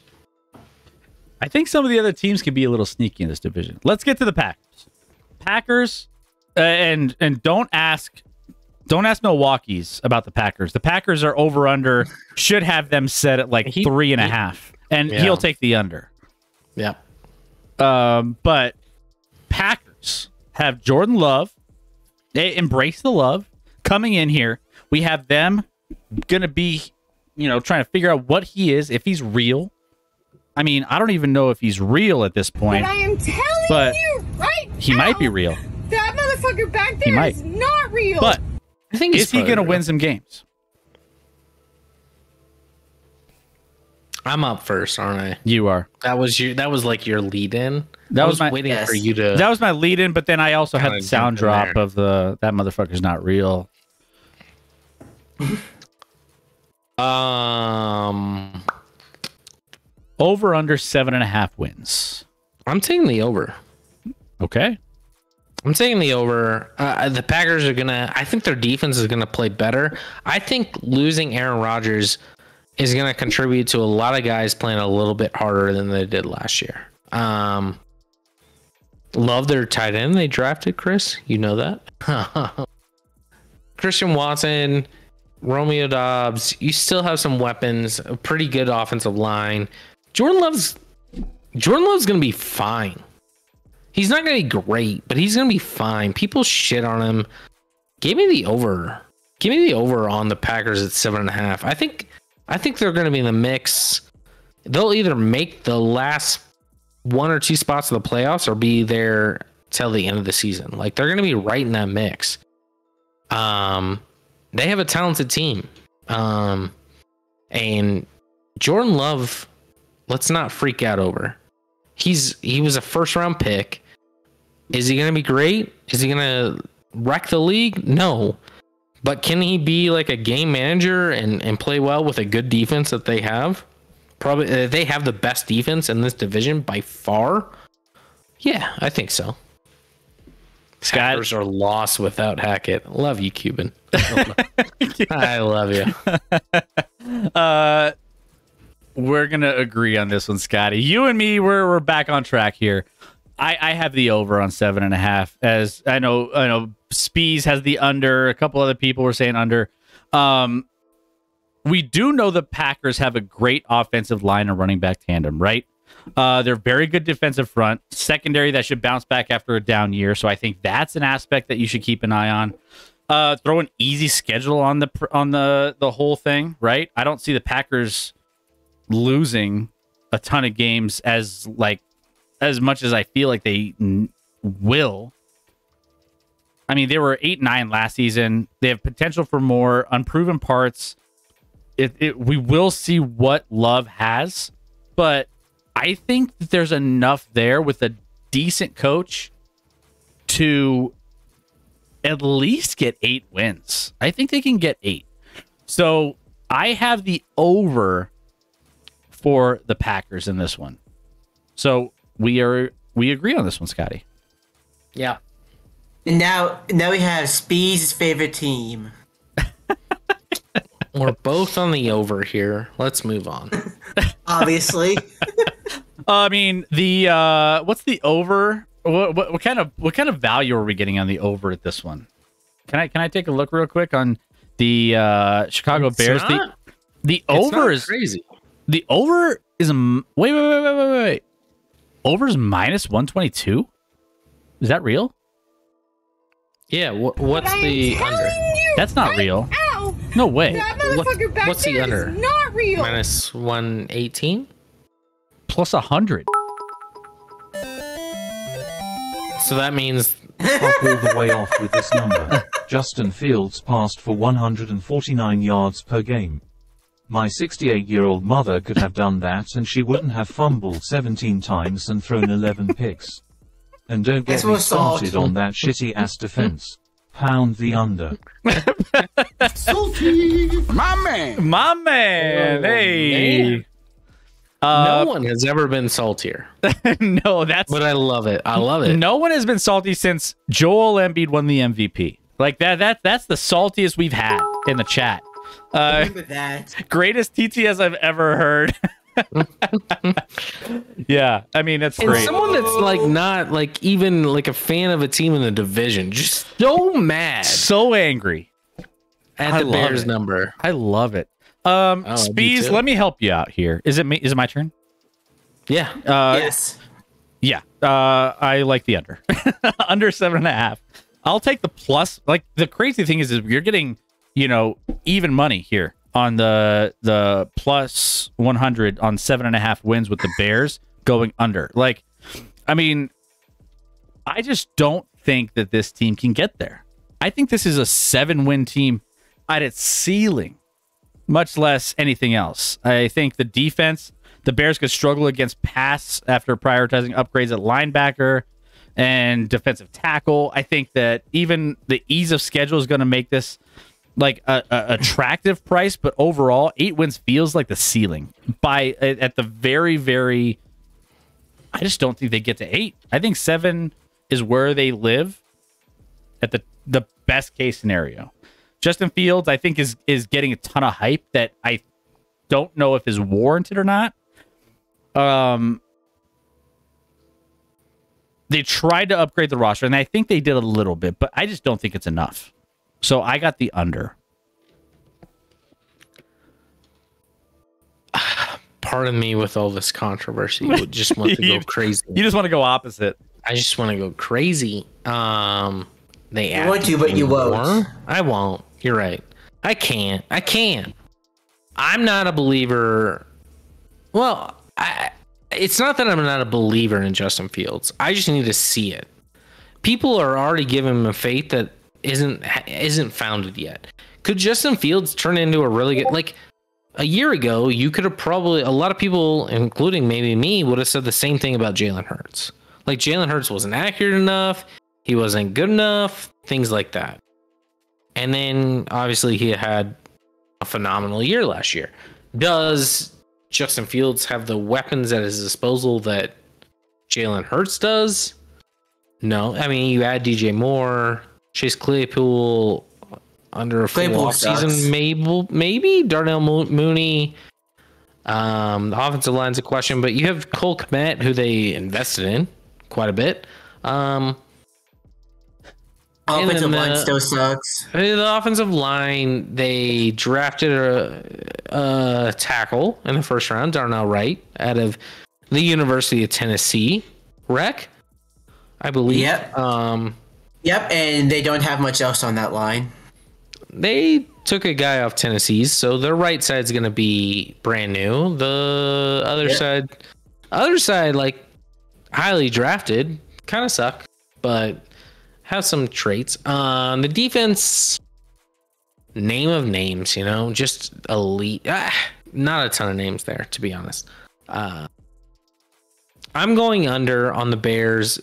I think some of the other teams can be a little sneaky in this division. Let's get to the Packers. Packers, and don't ask Milwaukee's about the Packers. The Packers are over under. Should have them set at like 3.5, and he'll take the under. Yeah. But Packers have Jordan Love. They embrace the love coming in here. We have them gonna be, trying to figure out what he is, if he's real. I mean, I don't even know if he's real at this point. But I am telling you right now, he might be real. That motherfucker back there is not real. But I think is he going to win some games? I'm up first, aren't I? You are. That was like your lead in. That was waiting for you to. That was my lead in, but then I also had the sound drop of that motherfucker's not real. Over under 7.5 wins. I'm taking the over. Okay. I'm taking the over. The Packers are gonna. I think their defense is gonna play better. I think losing Aaron Rodgers is gonna contribute to a lot of guys playing a little bit harder than they did last year. Love their tight end they drafted, Chris. You know that. Christian Watson, Romeo Doubs. You still have some weapons. A pretty good offensive line. Jordan Love's gonna be fine. He's not gonna be great, but he's gonna be fine. People shit on him. Give me the over. Give me the over on the Packers at 7.5. I think they're gonna be in the mix. They'll either make the last 1 or 2 spots of the playoffs or be there till the end of the season. Like, they're gonna be right in that mix. They have a talented team. And Jordan Love, let's not freak out over. He was a first round pick. Is he going to be great? Is he going to wreck the league? No. But can he be like a game manager and play well with a good defense that they have? Probably they have the best defense in this division by far. Yeah, I think so. Packers are lost without Hackett. Love you, Cuban. I love you. We're gonna agree on this one, Scotty. You and me, we're back on track here. I have the over on 7.5. As I know Spees has the under. A couple other people were saying under. We do know the Packers have a great offensive line and running back tandem, right? They're very good defensive front. Secondary that should bounce back after a down year. So I think that's an aspect that you should keep an eye on. Throw an easy schedule on the whole thing, right? I don't see the Packers losing a ton of games as much as I feel like they will. I mean, they were 8-9 last season. They have potential for more unproven parts. We will see what Love has, but I think that there's enough there with a decent coach to at least get 8 wins. I think they can get 8. So I have the over for the Packers in this one. So we agree on this one, Scotty. Yeah. And now we have Speed's favorite team. We're both on the over here. Let's move on. Obviously. I mean, the what's the over? What kind of value are we getting on the over at this one? Can I take a look real quick on the Chicago Bears? The over is crazy. The over is wait. Over is -122. Is that real? Yeah. What's the under? That's not right? real. Ow! No way. That motherfucker back what's the there under? is not real. Minus 118. Plus 100. So that means Fuck all the way off with this number. Justin Fields passed for 149 yards per game. My 68-year-old mother could have done that and she wouldn't have fumbled 17 times and thrown 11 picks. And don't get me started on that shitty-ass defense. Pound the under. My man. My man. Oh, Hey. man. No one has ever been saltier. No, that's. But I love it. I love it. No one has been salty since Joel Embiid won the MVP. Like that's the saltiest we've had in the chat. Remember that. Greatest TTS I've ever heard. Yeah, I mean that's And great. someone that's like not like even like a fan of a team in the division, just so mad So angry. at the love Bears it. number. I love it. I do Spees, too. let me help you out here. Is it me? Is it my turn? Yeah. Yes. Yeah. I like the under. Under 7.5. I'll take the plus. Like the crazy thing is you're getting, even money here on the plus 100 on 7.5 wins with the Bears going under. Like, I mean, I just don't think that this team can get there. I think this is a 7-win team at its ceiling, much less anything else. I think the defense, the Bears could struggle against pass after prioritizing upgrades at linebacker and defensive tackle. I think that even the ease of schedule is going to make this like a attractive price, but overall 8 wins feels like the ceiling at the very, very, I just don't think they get to 8. I think 7 is where they live at the best case scenario. Justin Fields, I think, is getting a ton of hype that I don't know if is warranted or not. They tried to upgrade the roster, and I think they did a little bit, but I just don't think it's enough. So I got the under. Pardon me with all this controversy. You just want to go crazy. You just want to go opposite. I just want to go crazy. They You want to, but you won't. I won't. You're right. I can't. I'm not a believer. Well, it's not that I'm not a believer in Justin Fields. I just need to see it. People are already giving him a faith that isn't founded yet. Could Justin Fields turn into a really good, like a year ago, you could have probably, a lot of people, including maybe me, would have said the same thing about Jalen Hurts. Like Jalen Hurts wasn't accurate enough. He wasn't good enough. Things like that. And then obviously he had a phenomenal year last year. Does Justin Fields have the weapons at his disposal that Jalen Hurts does? No. I mean, you add DJ Moore, Chase Claypool under a full offseason, maybe Darnell Mooney. The offensive line's a question, but you have Cole Kmet, who they invested in quite a bit. Offensive line still sucks. The offensive line, they drafted a tackle in the first round, Darnell Wright, out of the University of Tennessee, Rec, I believe. Yep. Yep, and they don't have much else on that line. They took a guy off Tennessee's, so their right side's going to be brand new. The other side, like highly drafted, kind of suck, but have some traits. The defense, name of names, just elite. Not a ton of names there, to be honest. I'm going under on the Bears,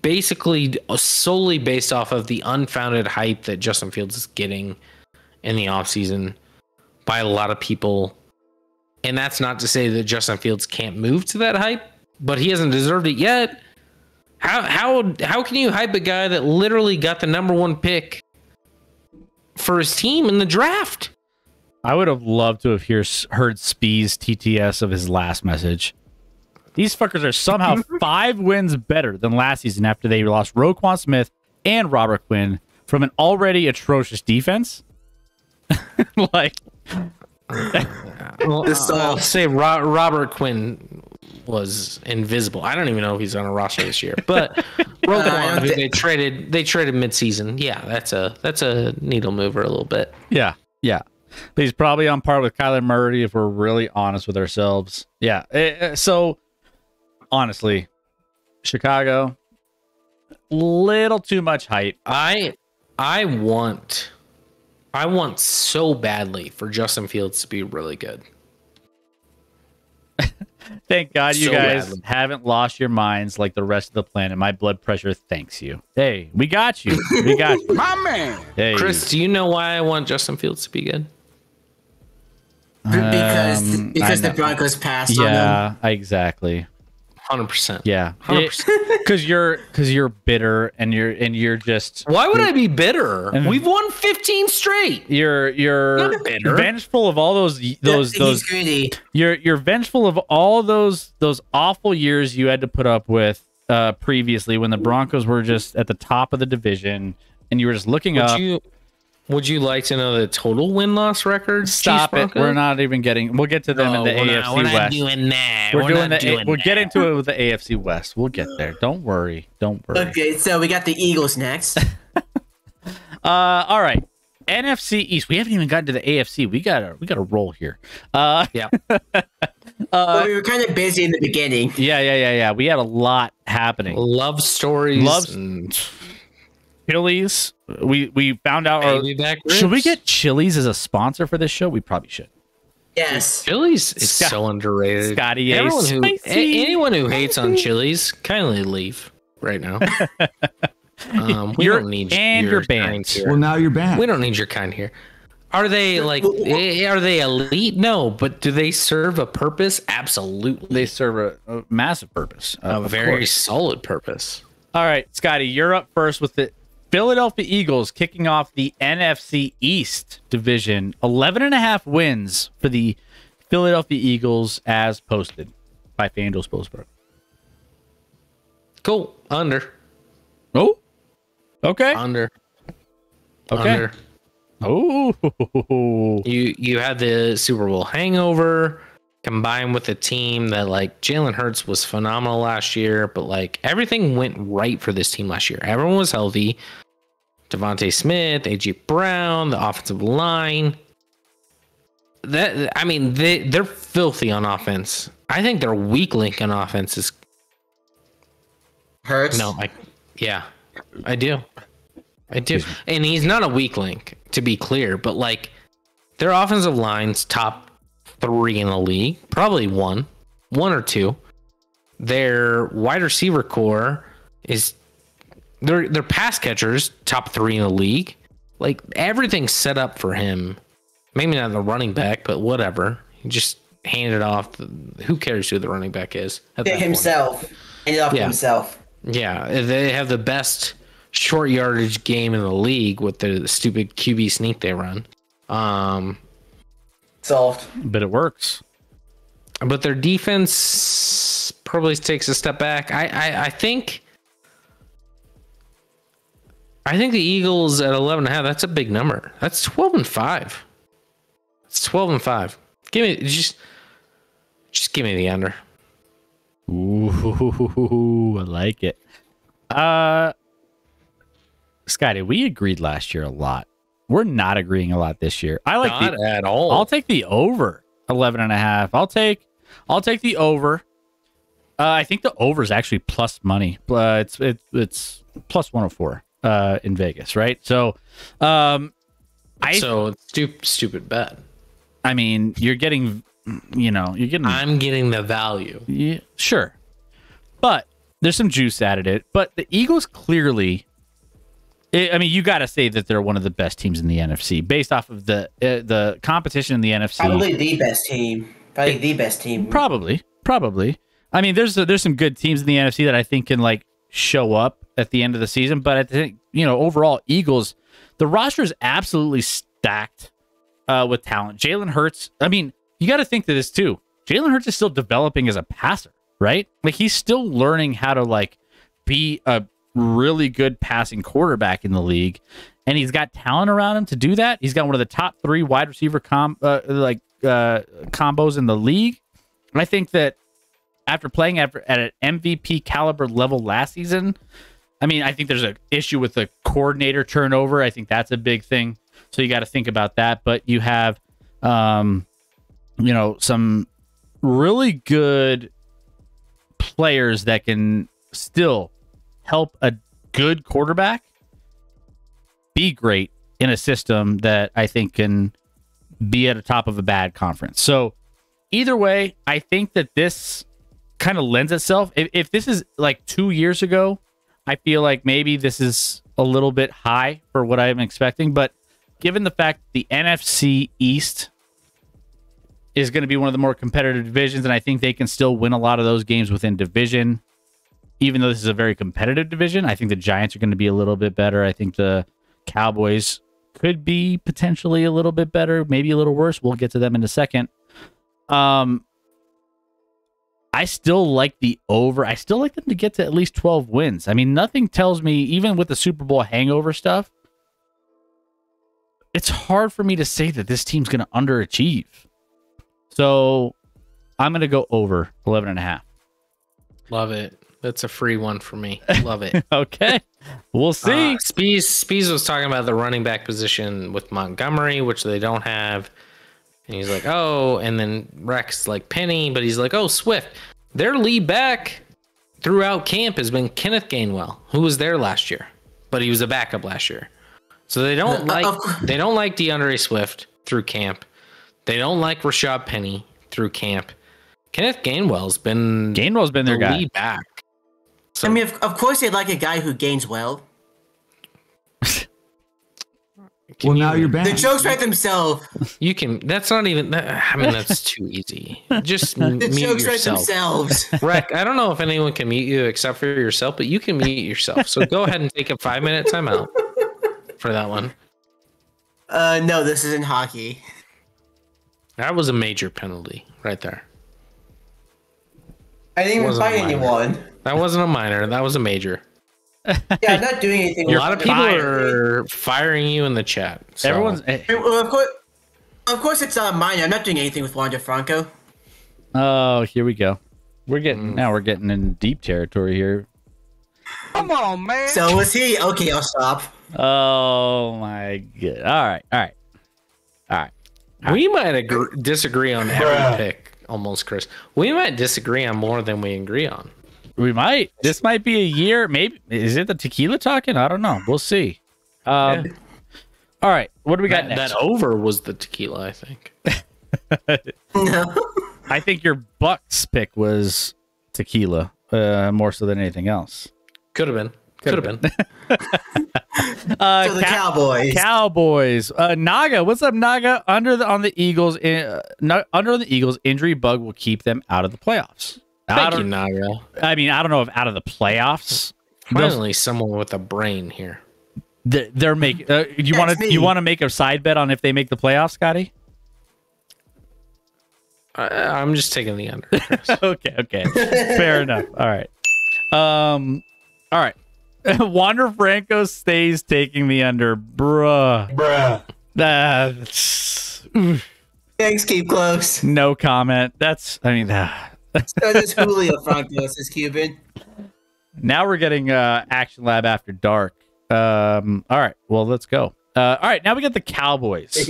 basically solely based off of the unfounded hype that Justin Fields is getting in the offseason by a lot of people. And that's not to say that Justin Fields can't move to that hype, but he hasn't deserved it yet. How can you hype a guy that literally got the number 1 pick for his team in the draft? I would have loved to have heard Spee's TTS of his last message. These fuckers are somehow 5 wins better than last season after they lost Roquan Smith and Robert Quinn from an already atrocious defense. Like, well, I'll say Robert Quinn was invisible. I don't even know if he's on a roster this year, but Roquan, who they traded midseason. Yeah, that's a needle mover a little bit. Yeah. But he's probably on par with Kyler Murray if we're really honest with ourselves. Yeah. So honestly, Chicago, little too much hype. I want so badly for Justin Fields to be really good. Thank God you guys haven't lost your minds like the rest of the planet. My blood pressure thanks you. Hey, we got you. My man. Hey. Chris, do you know why I want Justin Fields to be good? Because the Broncos passed on him. Yeah, exactly. 100%. Yeah, 100%. Because you're bitter and you're just. Why would I be bitter? We've won 15 straight. You're vengeful of all those. He's greedy. You're vengeful of all those awful years you had to put up with previously when the Broncos were just at the top of the division and you were just looking up. Would you like to know the total win-loss record? Stop it. We're not even getting. We'll get to them in the AFC West. Not doing that. We'll get into it with the AFC West. We'll get there. Don't worry. Okay, so we got the Eagles next. All right. NFC East. We haven't even gotten to the AFC. We gotta roll here. Yeah. Well, we were kind of busy in the beginning. Yeah. We had a lot happening. Love stories. Chili's. We found out. Should we get Chili's as a sponsor for this show? We probably should. Yes. Chili's is so underrated. Scotty, anyone who hates on Chili's, kindly leave right now. We don't need your banned here. Well, now you're banned. We don't need your kind here. Are they are they elite? No, but do they serve a purpose? Absolutely. They serve a massive purpose. A very solid purpose. All right, Scotty, you're up first with the Philadelphia Eagles kicking off the NFC East division. 11.5 wins for the Philadelphia Eagles as posted by FanDuel Sportsbook. Cool. Under. Oh, okay. Under. Okay. Under. Oh, you had the Super Bowl hangover combined with a team that like Jalen Hurts was phenomenal last year, but like everything went right for this team last year. Everyone was healthy. Devontae Smith, AJ Brown, the offensive line. They're filthy on offense. I think their weak link on offense is Hurts. No, I do. And he's not a weak link, to be clear, but like their offensive line's top 3 in the league, probably one or two. Their wide receiver core is their pass catchers top 3 in the league. Like everything's set up for him. Maybe not the running back, but whatever. He just handed it off. Who cares who the running back is? Himself. Handed off to himself. Yeah, they have the best short yardage game in the league with the stupid QB sneak they run. Solved. but it works. But their defense probably takes a step back. I think the Eagles at 11.5. That's a big number. That's 12-5. It's 12-5. Give me just give me the under. Ooh, I like it. Scotty, we agreed last year a lot. We're not agreeing a lot this year. I like not at all. I'll take the over 11.5. I'll take the over. I think the over is actually plus money. It's plus 104 in Vegas, right? So, stupid bet. I mean, you're getting. I'm getting the value. Yeah, sure, but there's some juice added it. But the Eagles clearly. I mean, you got to say that they're one of the best teams in the NFC based off of the competition in the NFC. Probably the best team. Probably. I mean, there's some good teams in the NFC that I think can like show up at the end of the season. But I think overall, Eagles, the roster is absolutely stacked with talent. Jalen Hurts. I mean, you got to think that this too. Jalen Hurts is still developing as a passer, right? Like he's still learning how to like be a really good passing quarterback in the league, and he's got talent around him to do that. He's got one of the top 3 wide receiver combos in the league. I think that after playing at an MVP caliber level last season, I mean, I think there's an issue with the coordinator turnover. I think that's a big thing. So you got to think about that. But you have, some really good players that can still help a good quarterback be great in a system that I think can be at the top of a bad conference. So either way, I think that this kind of lends itself. If this is like 2 years ago, I feel like maybe this is a little bit high for what I'm expecting. But given the fact the NFC East is going to be one of the more competitive divisions, and I think they can still win a lot of those games within division, even though this is a very competitive division. I think the Giants are going to be a little bit better. I think the Cowboys could be potentially a little bit better, maybe a little worse. We'll get to them in a second. I still like the over. I still like them to get to at least 12 wins. I mean, nothing tells me, even with the Super Bowl hangover stuff, it's hard for me to say that this team's going to underachieve. So I'm going to go over 11.5. Love it. That's a free one for me. Love it. Okay. We'll see. Spees was talking about the running back position with Montgomery, which they don't have. And he's like, oh, and then Rex like Penny, but he's like, oh, Swift. Their lead back throughout camp has been Kenneth Gainwell, who was there last year, but he was a backup last year. So they don't like DeAndre Swift through camp. They don't like Rashad Penny through camp. Kenneth Gainwell's been their guy. Lead back. So, I mean, of course they'd like a guy who gains well. Now you're back. The jokes write themselves. You can. That's not even. I mean, that's too easy. Just The mute jokes write yourself. themselves. Rec, I don't know if anyone can mute you except for yourself, but you can mute yourself. So go ahead and take a 5-minute timeout for that one. No, this isn't hockey. That was a major penalty right there. I didn't even fight anyone. That wasn't a minor. That was a major. Yeah, I'm not doing anything. A lot of people are firing you in the chat. So. Everyone's. Well, of course, it's not minor. I'm not doing anything with Wander Franco. Oh, here we go. We're getting in deep territory here. Come on, man. So was he? Okay, I'll stop. Oh my god! All right. We might disagree on every pick, almost, Chris. We might disagree on more than we agree on. We might. This might be a year. Maybe is it the tequila talking? I don't know. We'll see. All right. What do we got next? That over was the tequila, I think. No. I think your Bucks pick was tequila, more so than anything else. Could have been. So the Cowboys. Cowboys. Naga, what's up, Naga? Under the Eagles, injury bug will keep them out of the playoffs. Thank you, Naga. I mean, I don't know if out of the playoffs. Finally, someone with a brain here. They're making. You want to make a side bet on if they make the playoffs, Scotty? I'm just taking the under. Okay. Fair enough. All right. Wander Franco stays taking the under, bruh. Thanks, keep close. No comment. So does Julio Franco, says Cuban. Now we're getting ActionLab After Dark. All right. Well, let's go. All right. Now we got the Cowboys.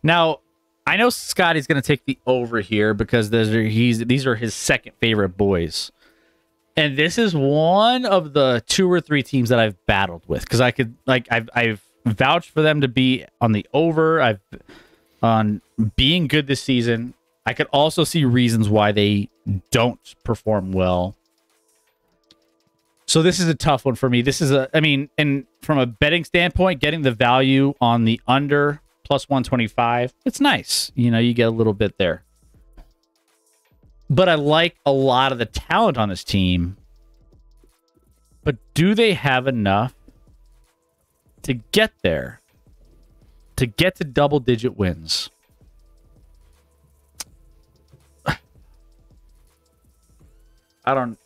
Now, I know Scotty's going to take the over here because these are his second favorite boys. And this is one of the 2 or 3 teams that I've battled with because I've vouched for them to be on the over. I've on being good this season. I could also see reasons why they don't perform well. So this is a tough one for me. And from a betting standpoint, getting the value on the under plus 125, it's nice. You get a little bit there. But I like a lot of the talent on this team. But do they have enough to get there? To get to double-digit wins? I don't...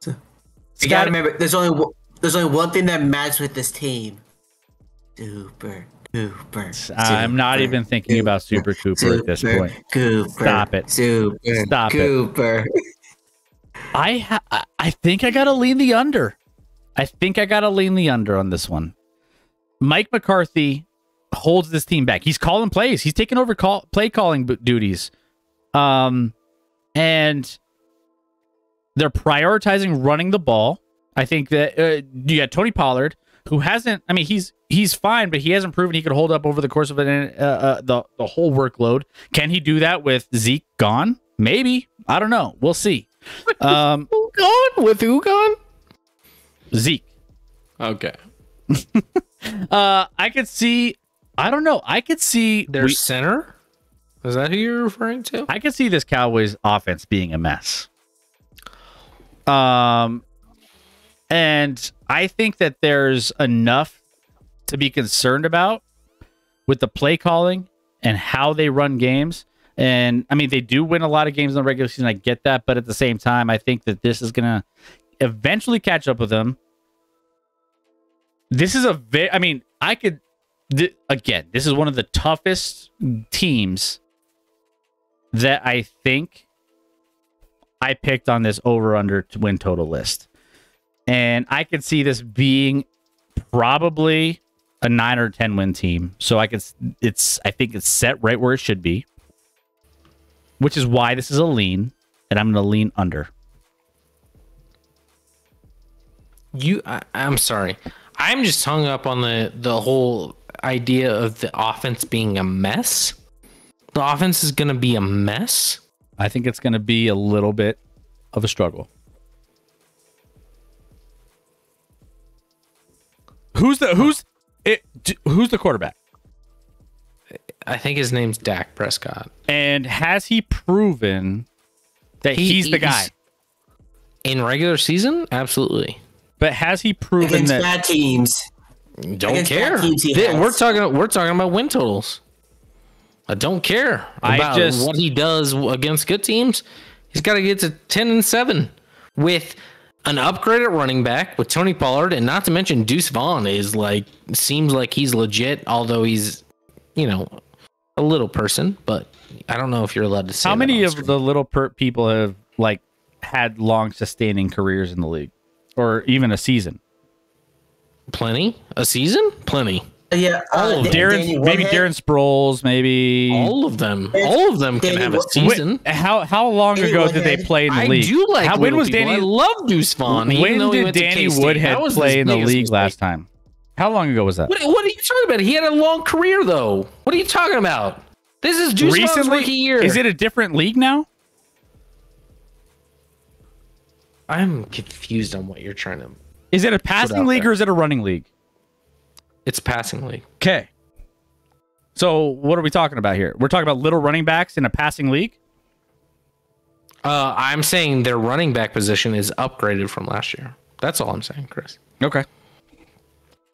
You gotta remember, there's only one thing that matters with this team. Super Cooper. I'm not even thinking about Super Cooper at this point. Cooper. Stop it. Super. Stop Cooper. I think I gotta lean the under. I think I gotta lean the under on this one. Mike McCarthy holds this team back. He's calling plays. He's taking over play calling duties. And they're prioritizing running the ball. I think that you got Tony Pollard, who hasn't. I mean, he's fine, but he hasn't proven he could hold up over the course of the whole workload. Can he do that with Zeke gone? Maybe. I don't know. We'll see. Who gone? With who gone? Zeke. Okay. I could see. I don't know. I could see their center. Is that who you're referring to? I could see this Cowboys offense being a mess. And I think that there's enough to be concerned about with the play calling and how they run games. And I mean, they do win a lot of games in the regular season. I get that. But at the same time, I think that this is going to eventually catch up with them. This is again, this is one of the toughest teams that I think I picked on this over-under to win total list. And I could see this being probably a 9 or 10 win team. So I think it's set right where it should be, which is why this is a lean, and I'm going to lean under. I'm sorry. I'm just hung up on the whole idea of the offense being a mess. The offense is going to be a mess. I think it's going to be a little bit of a struggle. Who's the quarterback? I think his name's Dak Prescott. And has he proven that he's the guy? In regular season? Absolutely. But has he proven against that bad teams? Don't care. We're talking about win totals. I don't care about what he does against good teams. He's got to get to 10-7 with an upgraded running back with Tony Pollard, and not to mention Deuce Vaughn seems like he's legit, although he's, a little person, but I don't know if you're allowed to say. How many of the little people have had long sustaining careers in the league, or even a season? Plenty. A season? Plenty. Yeah, Darren Sproles, maybe all of them. All of them can have a season. How long ago did they play in the league? I do like. When was Danny? I love Deuce Vaughn. When did Danny Woodhead play in the league last time? How long ago was that? What are you talking about? He had a long career, though. What are you talking about? This is Deuce Vaughn's rookie year. Is it a different league now? I'm confused on what you're trying to. Is it a passing league or is it a running league? It's passing league. Okay. So what are we talking about here? We're talking about little running backs in a passing league? I'm saying their running back position is upgraded from last year. That's all I'm saying, Chris. Okay.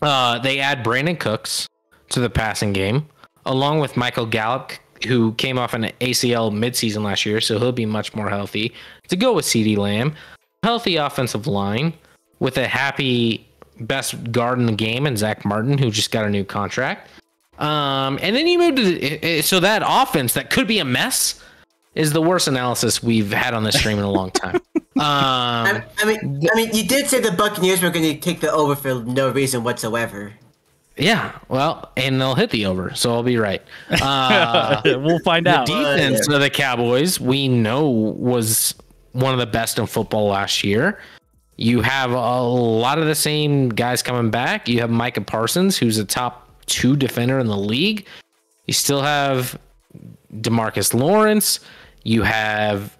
They add Brandon Cooks to the passing game, along with Michael Gallup, who came off an ACL midseason last year, so he'll be much more healthy. To go with CeeDee Lamb, healthy offensive line with a happy best guard in the game and Zach Martin, who just got a new contract. And then you move to so that offense that could be a mess is the worst analysis we've had on this stream in a long time. I mean, you did say the Buccaneers were going to take the over for no reason whatsoever. Yeah, well, and they'll hit the over, so I'll be right. We'll find out. The defense of the Cowboys, we know, was one of the best in football last year. You have a lot of the same guys coming back. You have Micah Parsons, who's a top 2 defender in the league. You still have DeMarcus Lawrence. You have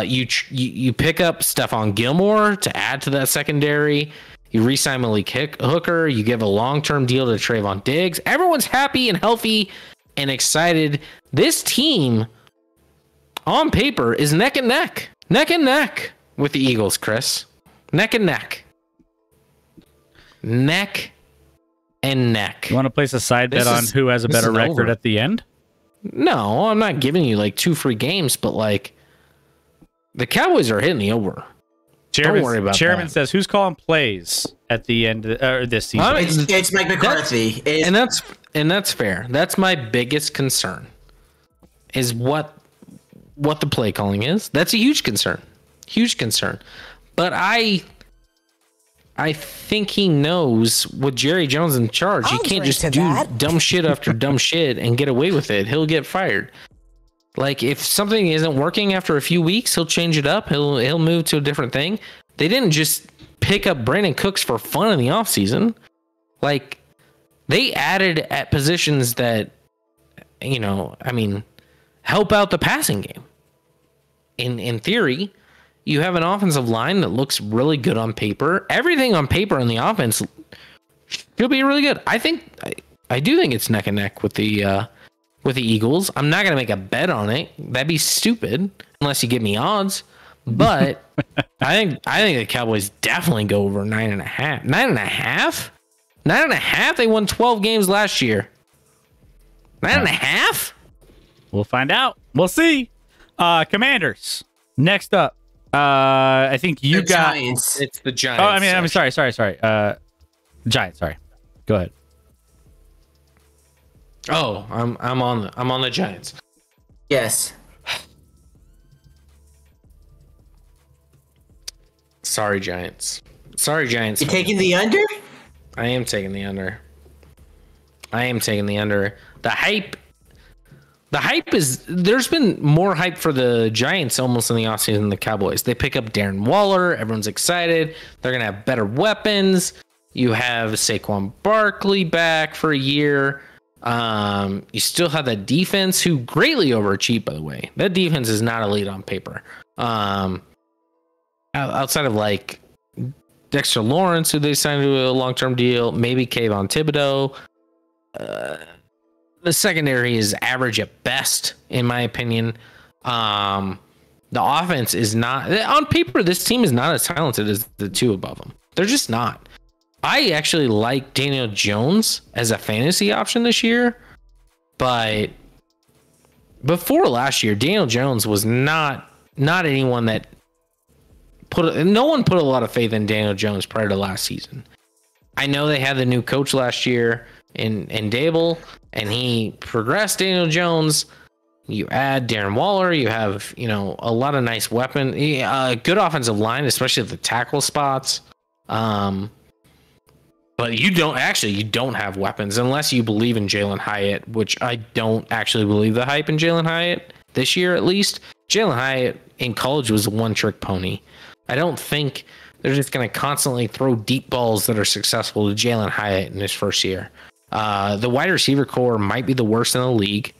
you pick up Stephon Gilmore to add to that secondary. You re-sign Malik Hooker. You give a long-term deal to Trayvon Diggs. Everyone's happy and healthy and excited. This team, on paper, is neck and neck with the Eagles, Chris. Neck and neck. Neck and neck. You want to place a side bet on who has a better record at the end? No, I'm not giving you 2 free games, but the Cowboys are hitting the over. Don't worry about Chairman that. says, who's calling plays at the end of this season? It's Mike McCarthy. and that's fair. That's my biggest concern. Is what the play calling is. That's a huge concern. Huge concern. But I think he knows with Jerry Jones in charge, he can't just do dumb shit after dumb shit and get away with it. He'll get fired. Like if something isn't working after a few weeks, he'll change it up. He'll move to a different thing. They didn't just pick up Brandon Cooks for fun in the offseason. Like they added at positions that, help out the passing game. In theory, you have an offensive line that looks really good on paper. Everything on paper on the offense should be really good. I do think it's neck and neck with the Eagles. I'm not gonna make a bet on it. That'd be stupid unless you give me odds. But I think the Cowboys definitely go over 9.5. 9.5? 9.5? They won 12 games last year. 9.5? We'll find out. We'll see. Commanders. Next up. I think you got Giants. It's the Giants. Oh, I'm sorry. Giants, sorry. Go ahead. Oh, I'm on the Giants. Yes. Sorry, Giants. You taking the under? I am taking the under. The hype is, there's been more hype for the Giants almost in the offseason than the Cowboys. They pick up Darren Waller. Everyone's excited. They're going to have better weapons. You have Saquon Barkley back for a year. You still have that defense who greatly overachieved, by the way. That defense is not elite on paper. Outside of like Dexter Lawrence, who they signed to a long-term deal, maybe Kayvon Thibodeau. The secondary is average at best, in my opinion. The offense is not, on paper, this team is not as talented as the two above them. They're just not. I actually like Daniel Jones as a fantasy option this year, but before last year, Daniel Jones was not anyone that no one put a lot of faith in Daniel Jones prior to last season. I know they had the new coach last year in Dable, and he progressed Daniel Jones. You add Darren Waller, you have, a lot of nice weapon, good offensive line, especially at the tackle spots. But you don't have weapons unless you believe in Jalen Hyatt, which I don't actually believe the hype in Jalen Hyatt this year, at least. Jalen Hyatt in college was a one-trick pony. I don't think they're just going to constantly throw deep balls that are successful to Jalen Hyatt in his first year. The wide receiver core might be the worst in the league.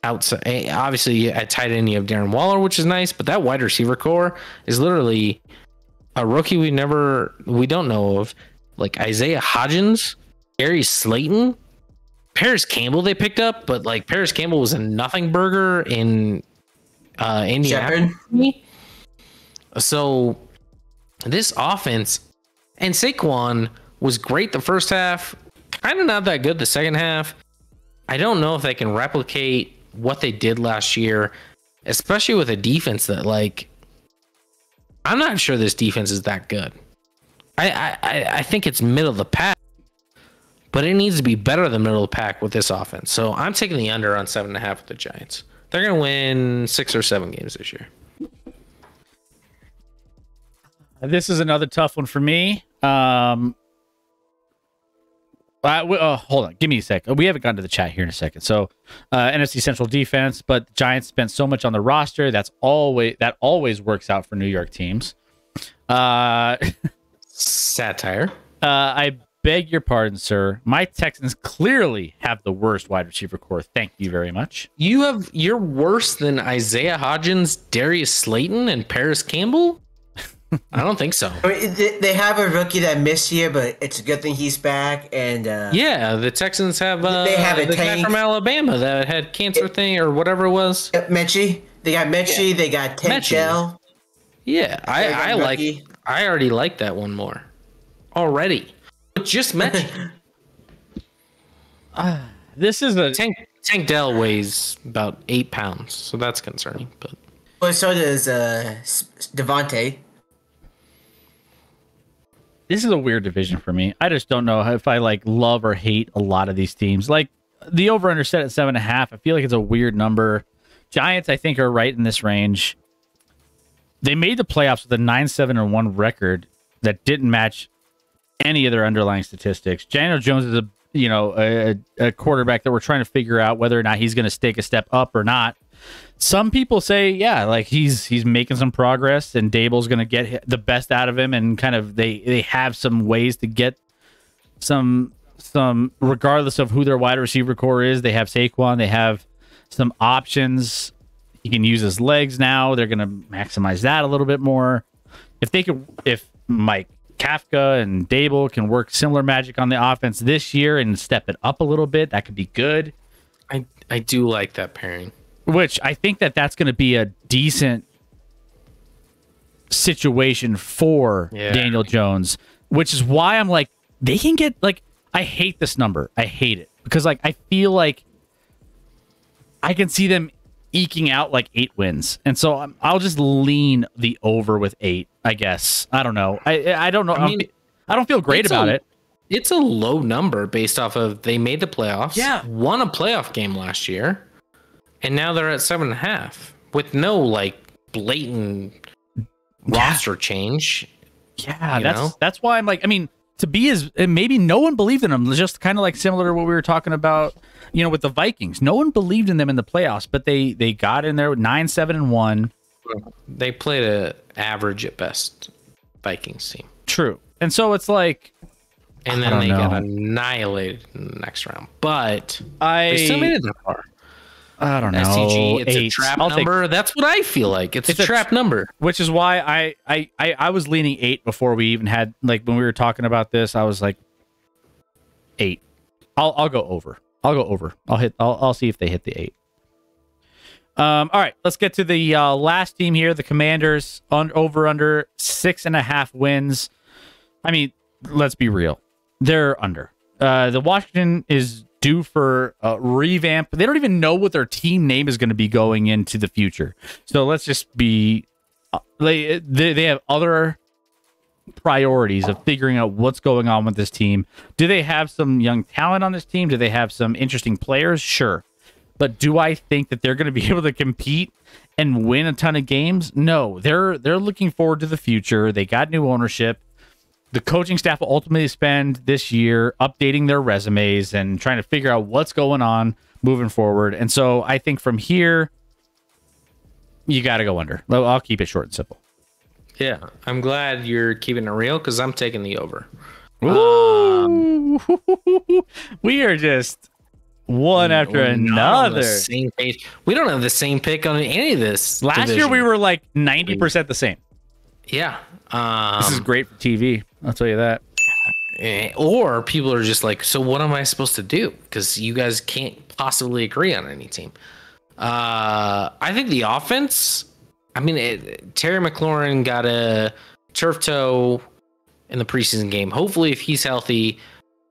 Outside, obviously, at tight end, you have Darren Waller, which is nice, but that wide receiver core is literally a rookie we don't know of. Like Isaiah Hodgins, Darius Slayton, Paris Campbell they picked up, but like Paris Campbell was a nothing burger in Indiana. So this offense, and Saquon was great the first half, kind of not that good the second half. I don't know if they can replicate what they did last year, especially with a defense that, like, I'm not sure this defense is that good. I think it's middle of the pack, but it needs to be better than middle of the pack with this offense. So I'm taking the under on 7.5 with the Giants. They're going to win 6 or 7 games this year. This is another tough one for me. Hold on. Give me a sec. We haven't gotten to the chat here in a second. So NFC Central defense, but the Giants spent so much on the roster. That always works out for New York teams. Satire. I beg your pardon, sir. My Texans clearly have the worst wide receiver core. Thank you very much. You're worse than Isaiah Hodgins, Darius Slayton, and Paris Campbell? I don't think so. I mean, they have a rookie that missed here, but it's a good thing he's back. And yeah, the Texans have they have a guy from Alabama that had cancer thing or whatever it was. Mechie. They got Mechie. Yeah. They got Tank Dell. Yeah, I already like that one more. Already. But just Mechie. This is a Tank Dell weighs about 8 pounds, so that's concerning. But well, so does Devontae. this is a weird division for me. I just don't know if I like love or hate a lot of these teams. Like the over/under set at 7.5. I feel like it's a weird number. Giants, I think, are right in this range. They made the playoffs with a 9-7-1 record that didn't match any of their underlying statistics. Daniel Jones is a quarterback that we're trying to figure out whether or not he's going to take a step up or not. Some people say, yeah, like he's making some progress, and Dable's going to get the best out of him, and kind of they have some ways to get some regardless of who their wide receiver core is. They have Saquon, they have some options. He can use his legs now. They're going to maximize that a little bit more. If Mike Kafka and Dable can work similar magic on the offense this year and step it up a little bit, that could be good. I do like that pairing. Which I think that's going to be a decent situation for Daniel Jones, which is why I'm like, they can get, like, I hate this number. I hate it because, like, I feel like I can see them eking out like 8 wins. And so I'll just lean the over with 8, I guess. I don't know. I don't know. I mean, I don't feel great about it. It's a low number based off of they made the playoffs, won a playoff game last year. And now they're at 7.5 with no like blatant roster change. Yeah, that's why I'm like, I mean, to be as maybe no one believed in them, just kind of like similar to what we were talking about, with the Vikings. No one believed in them in the playoffs, but they got in there with 9-7-1. They played a average at best Vikings team. True. And so it's like, and then they got annihilated in the next round. But they still made it that far. I don't know. STG, it's a trap number. That's what I feel like. It's a trap number. Which is why I was leaning 8 before we even had, like, when we were talking about this, I was like 8. I'll go over. I'll see if they hit the 8. All right, let's get to the last team here, the Commanders, over under 6.5 wins. I mean, let's be real. They're under. The Washington is due for a revamp. They don't even know what their team name is going to be going into the future. So let's just be they have other priorities of figuring out what's going on with this team. Do they have some young talent on this team? Do they have some interesting players? Sure. But do I think that they're going to be able to compete and win a ton of games? No. They're looking forward to the future. They got new ownership. The coaching staff will ultimately spend this year updating their resumes and trying to figure out what's going on moving forward. And so I think from here, you got to go under. I'll keep it short and simple. Yeah, I'm glad you're keeping it real because I'm taking the over. We are just one after another. Same page. We don't have the same pick on any of this. Last year we were like 90% the same. Yeah. This is great for TV. I'll tell you that. Or people are just like, so what am I supposed to do? Because you guys can't possibly agree on any team. I think the offense, I mean, Terry McLaurin got a turf toe in the preseason game. Hopefully, if he's healthy,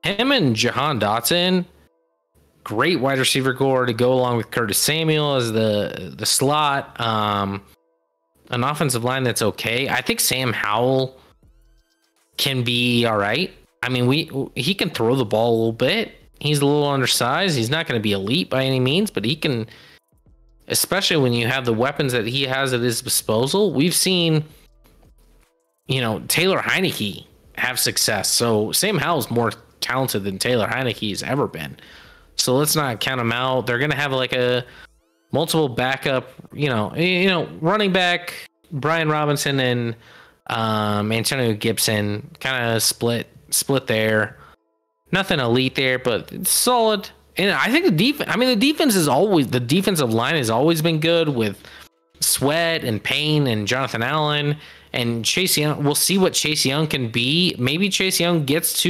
him and Jahan Dotson, great wide receiver core to go along with Curtis Samuel as the slot. An offensive line that's okay. I think Sam Howell can be all right. I mean, he can throw the ball a little bit. He's a little undersized. He's not going to be elite by any means, but he can, especially when you have the weapons that he has at his disposal. We've seen, Taylor Heineke have success. So Sam Howell's more talented than Taylor Heineke's ever been. So let's not count him out. They're going to have like a multiple backup, running back, Brian Robinson and Antonio Gibson, kind of split there. Nothing elite there, but it's solid. And I think the defensive line has always been good with Sweat and Payne and Jonathan Allen and Chase Young. We'll see what Chase Young can be. Maybe Chase Young gets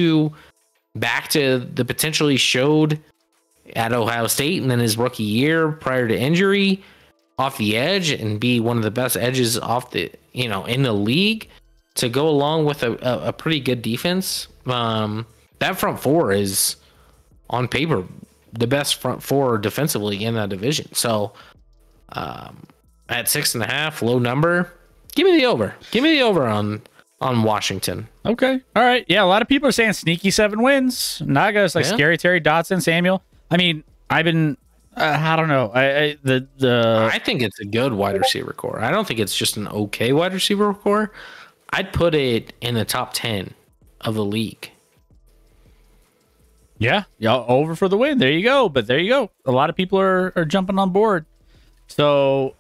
back to the potential he showed at Ohio State and then his rookie year prior to injury off the edge and be one of the best edges off the, in the league to go along with a pretty good defense. That front four is on paper the best front four defensively in that division. So at 6.5, low number, give me the over on on Washington. Okay. All right. Yeah, a lot of people are saying sneaky 7 wins. Naga's like Scary Terry, Dotson, Samuel. I mean, I've been I don't know. I think it's a good wide receiver core. I don't think it's just an okay wide receiver core. I'd put it in the top 10 of the league. Yeah, over for the win. There you go. But there you go. A lot of people are jumping on board. So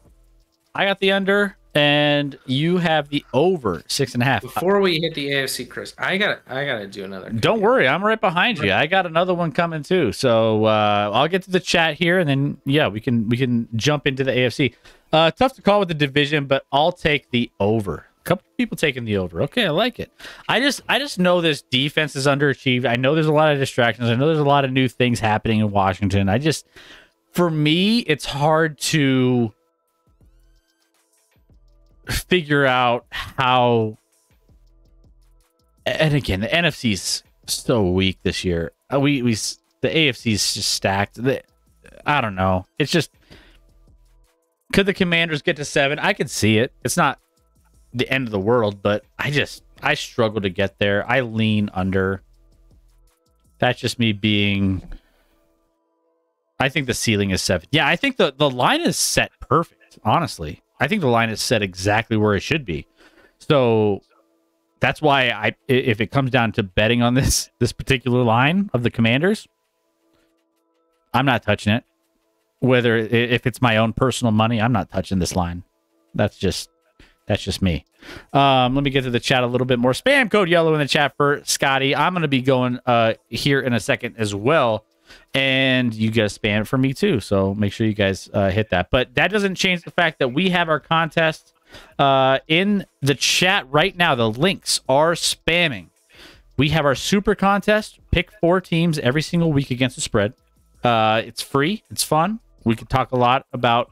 I got the under, and you have the over 6.5. Before we hit the AFC, Chris, I gotta do another. Don't worry, I'm right behind you. I got another one coming too. So I'll get to the chat here, and then we can jump into the AFC. Tough to call with the division, but I'll take the over. Couple people taking the over. Okay, I like it. I just know this defense is underachieved. I know there's a lot of distractions. I know there's a lot of new things happening in Washington. For me, it's hard to figure out how. And again, the NFC's so weak this year. The AFC's just stacked. I don't know. It's just, could the Commanders get to 7? I could see it. It's not the end of the world, but I struggle to get there. I lean under. That's just me being. I think the ceiling is 7. Yeah, I think the line is set perfect. Honestly, I think the line is set exactly where it should be. So that's why if it comes down to betting on this particular line of the Commanders, I'm not touching it. Whether if it's my own personal money, I'm not touching this line. That's just me. Let me get to the chat a little bit more. Spam code yellow in the chat for Scotty. I'm going to be going here in a second as well. And you guys spam it for me too. So make sure you guys hit that. But that doesn't change the fact that we have our contest in the chat right now. The links are spamming. We have our super contest. Pick 4 teams every single week against the spread. It's free. It's fun. We could talk a lot about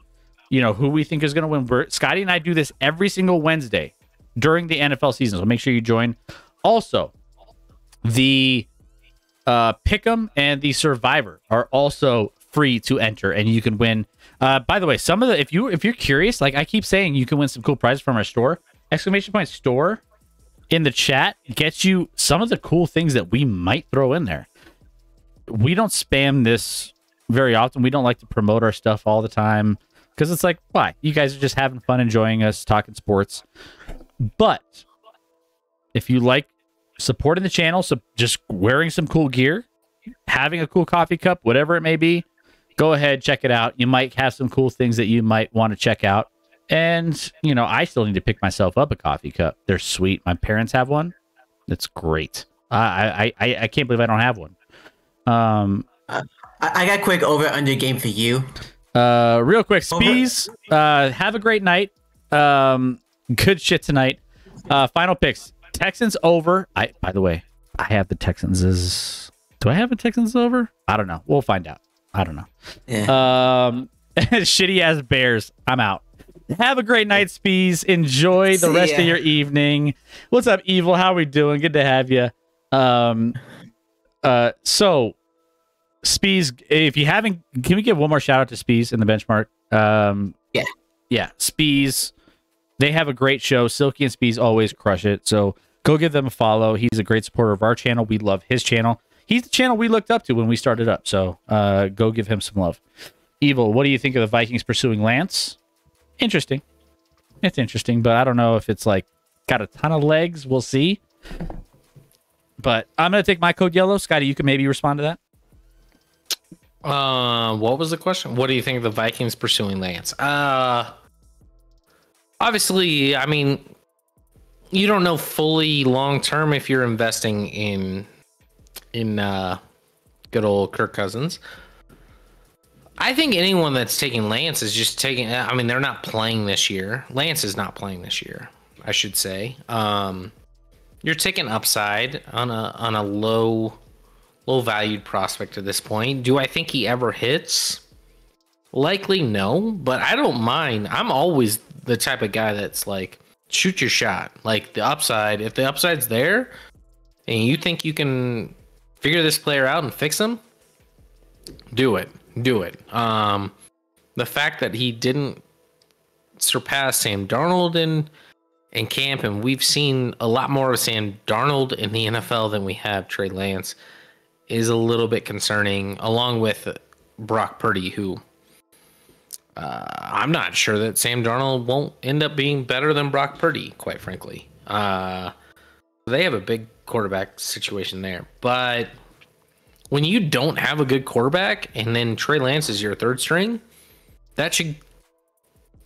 who we think is going to win. Scotty and I do this every single Wednesday during the NFL season, so make sure you join. Also, the Pick'em and the Survivor are also free to enter, and you can win. By the way, some of the if you're curious, like I keep saying, you can win some cool prizes from our store. !store in the chat gets you some of the cool things that we might throw in there. We don't spam this very often. We don't like to promote our stuff all the time. Because it's like, why? You guys are just having fun, enjoying us, talking sports. But if you like supporting the channel, so just wearing some cool gear, having a cool coffee cup, whatever it may be, go ahead, check it out. You might have some cool things that you might want to check out. And, I still need to pick myself up a coffee cup. They're sweet. My parents have one. It's great. I can't believe I don't have one. I got a quick over-under game for you. Real quick, Spees, have a great night. Good shit tonight. Final picks. Texans over. By the way, I have the Texans do I have the Texans over? I don't know. We'll find out. I don't know. Yeah. Shitty ass Bears. I'm out. Have a great night, Spees. Enjoy the rest of your evening. What's up, Evil? How we doing? Good to have you. So Spees, if you haven't, can we give one more shout out to Spees in the benchmark? Yeah, Spees. They have a great show. Silky and Spees always crush it. So go give them a follow. He's a great supporter of our channel. We love his channel. He's the channel we looked up to when we started up. So go give him some love. Evil, what do you think of the Vikings pursuing Lance? Interesting. It's interesting, but I don't know if it's like got a ton of legs. We'll see. But I'm going to take my code yellow. Scotty, you can maybe respond to that. What was the question? What do you think of the Vikings pursuing Lance? Obviously, I mean, you don't know fully long term if you're investing in good old Kirk Cousins. I think anyone that's taking Lance is just taking. I mean, they're not playing this year. Lance is not playing this year, I should say. You're taking upside on a low valued prospect at this point. Do I think he ever hits? Likely no, but I don't mind. I'm always the type of guy that's like, shoot your shot. Like the upside, if the upside's there and you think you can figure this player out and fix him, do it. The fact that he didn't surpass Sam Darnold in camp, and we've seen a lot more of Sam Darnold in the NFL than we have Trey Lance, is a little bit concerning, along with Brock Purdy, who I'm not sure that Sam Darnold won't end up being better than Brock Purdy, quite frankly. They have a big quarterback situation there. But when you don't have a good quarterback and then Trey Lance is your third string, that should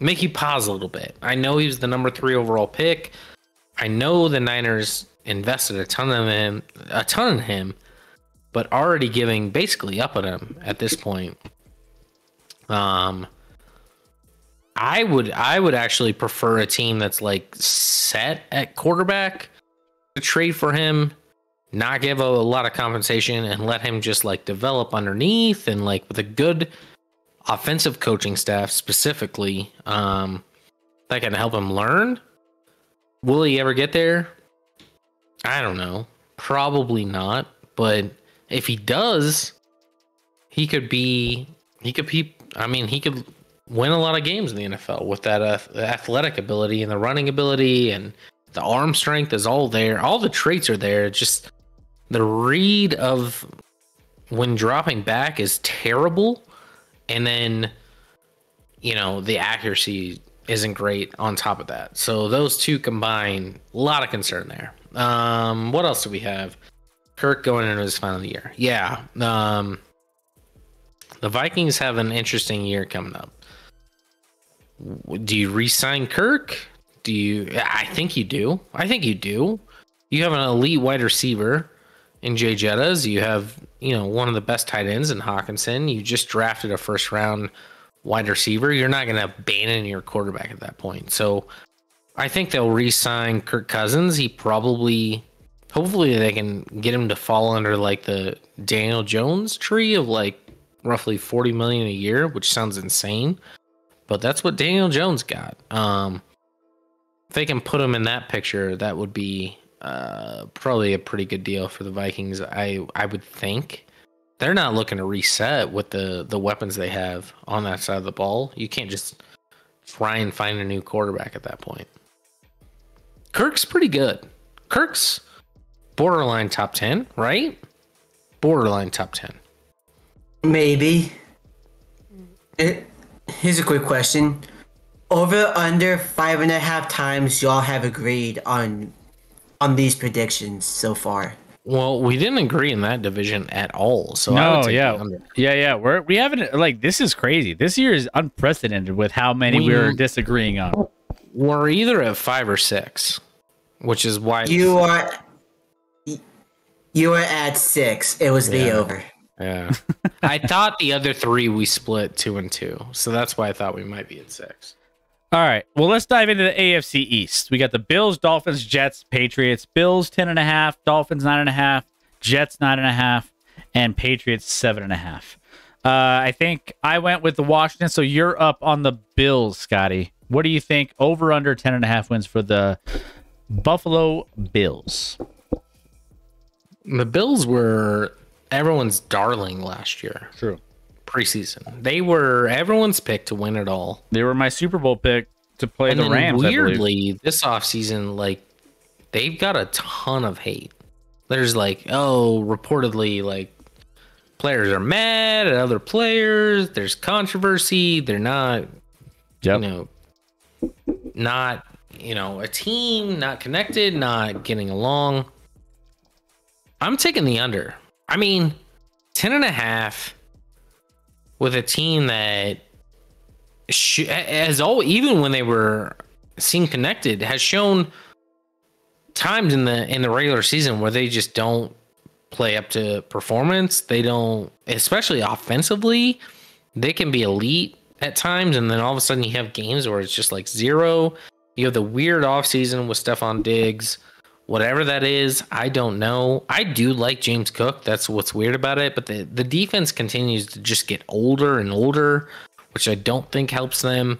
make you pause a little bit. I know he was the number 3 overall pick. I know the Niners invested a ton in him, but already giving basically up on him at this point. I would actually prefer a team that's like set at quarterback to trade for him, not give a lot of compensation, and let him just like develop underneath, and like with a good offensive coaching staff specifically, that can help him learn. Will he ever get there? I don't know. Probably not. But if he does, he could win a lot of games in the NFL with that athletic ability and the running ability, and the arm strength is all there. All the traits are there. Just the read of when dropping back is terrible. And then, the accuracy isn't great on top of that. So those two combined, a lot of concern there. What else do we have? Kirk going into his final year. Yeah. The Vikings have an interesting year coming up. Do you re-sign Kirk? I think you do. You have an elite wide receiver in Jay Jettas. You have, one of the best tight ends in Hawkinson. You just drafted a first round wide receiver. You're not going to abandon your quarterback at that point. So I think they'll re-sign Kirk Cousins. Hopefully they can get him to fall under like the Daniel Jones tree of like roughly $40 million a year, which sounds insane, but that's what Daniel Jones got. If they can put him in that picture, that would be probably a pretty good deal for the Vikings. I would think they're not looking to reset with the weapons they have on that side of the ball. You can't just try and find a new quarterback at that point. Kirk's pretty good. Kirk's borderline top 10, right? Borderline top 10. Maybe. Here's a quick question. Over under 5.5 times y'all have agreed on these predictions so far. Well, we didn't agree in that division at all. So no, yeah. We haven't, like, this is crazy. This year is unprecedented with how many we're disagreeing on. We're either at 5 or 6, which is why you are at 6. It was the over. Yeah. I thought the other 3 we split 2 and 2. So that's why I thought we might be at 6. All right. Well, let's dive into the AFC East. We got the Bills, Dolphins, Jets, Patriots. Bills 10.5, Dolphins 9.5, Jets 9.5, and Patriots 7.5. I think I went with the Washington, so you're up on the Bills, Scotty. What do you think? Over under 10.5 wins for the Buffalo Bills. The Bills were everyone's darling last year. True. Preseason. They were everyone's pick to win it all. They were my Super Bowl pick to play the Rams. Weirdly, this offseason, like, they've got a ton of hate. There's like, reportedly, like, players are mad at other players. There's controversy. They're not, not, a team, not connected, not getting along. I'm taking the under. I mean, 10.5 with a team that even when they were seen connected, has shown times in the regular season where they just don't play up to performance. They don't, especially offensively, they can be elite at times, and then all of a sudden you have games where it's just like 0. You have the weird offseason with Stephon Diggs. Whatever that is, I don't know. I do like James Cook. That's what's weird about it. But the defense continues to just get older and older, which I don't think helps them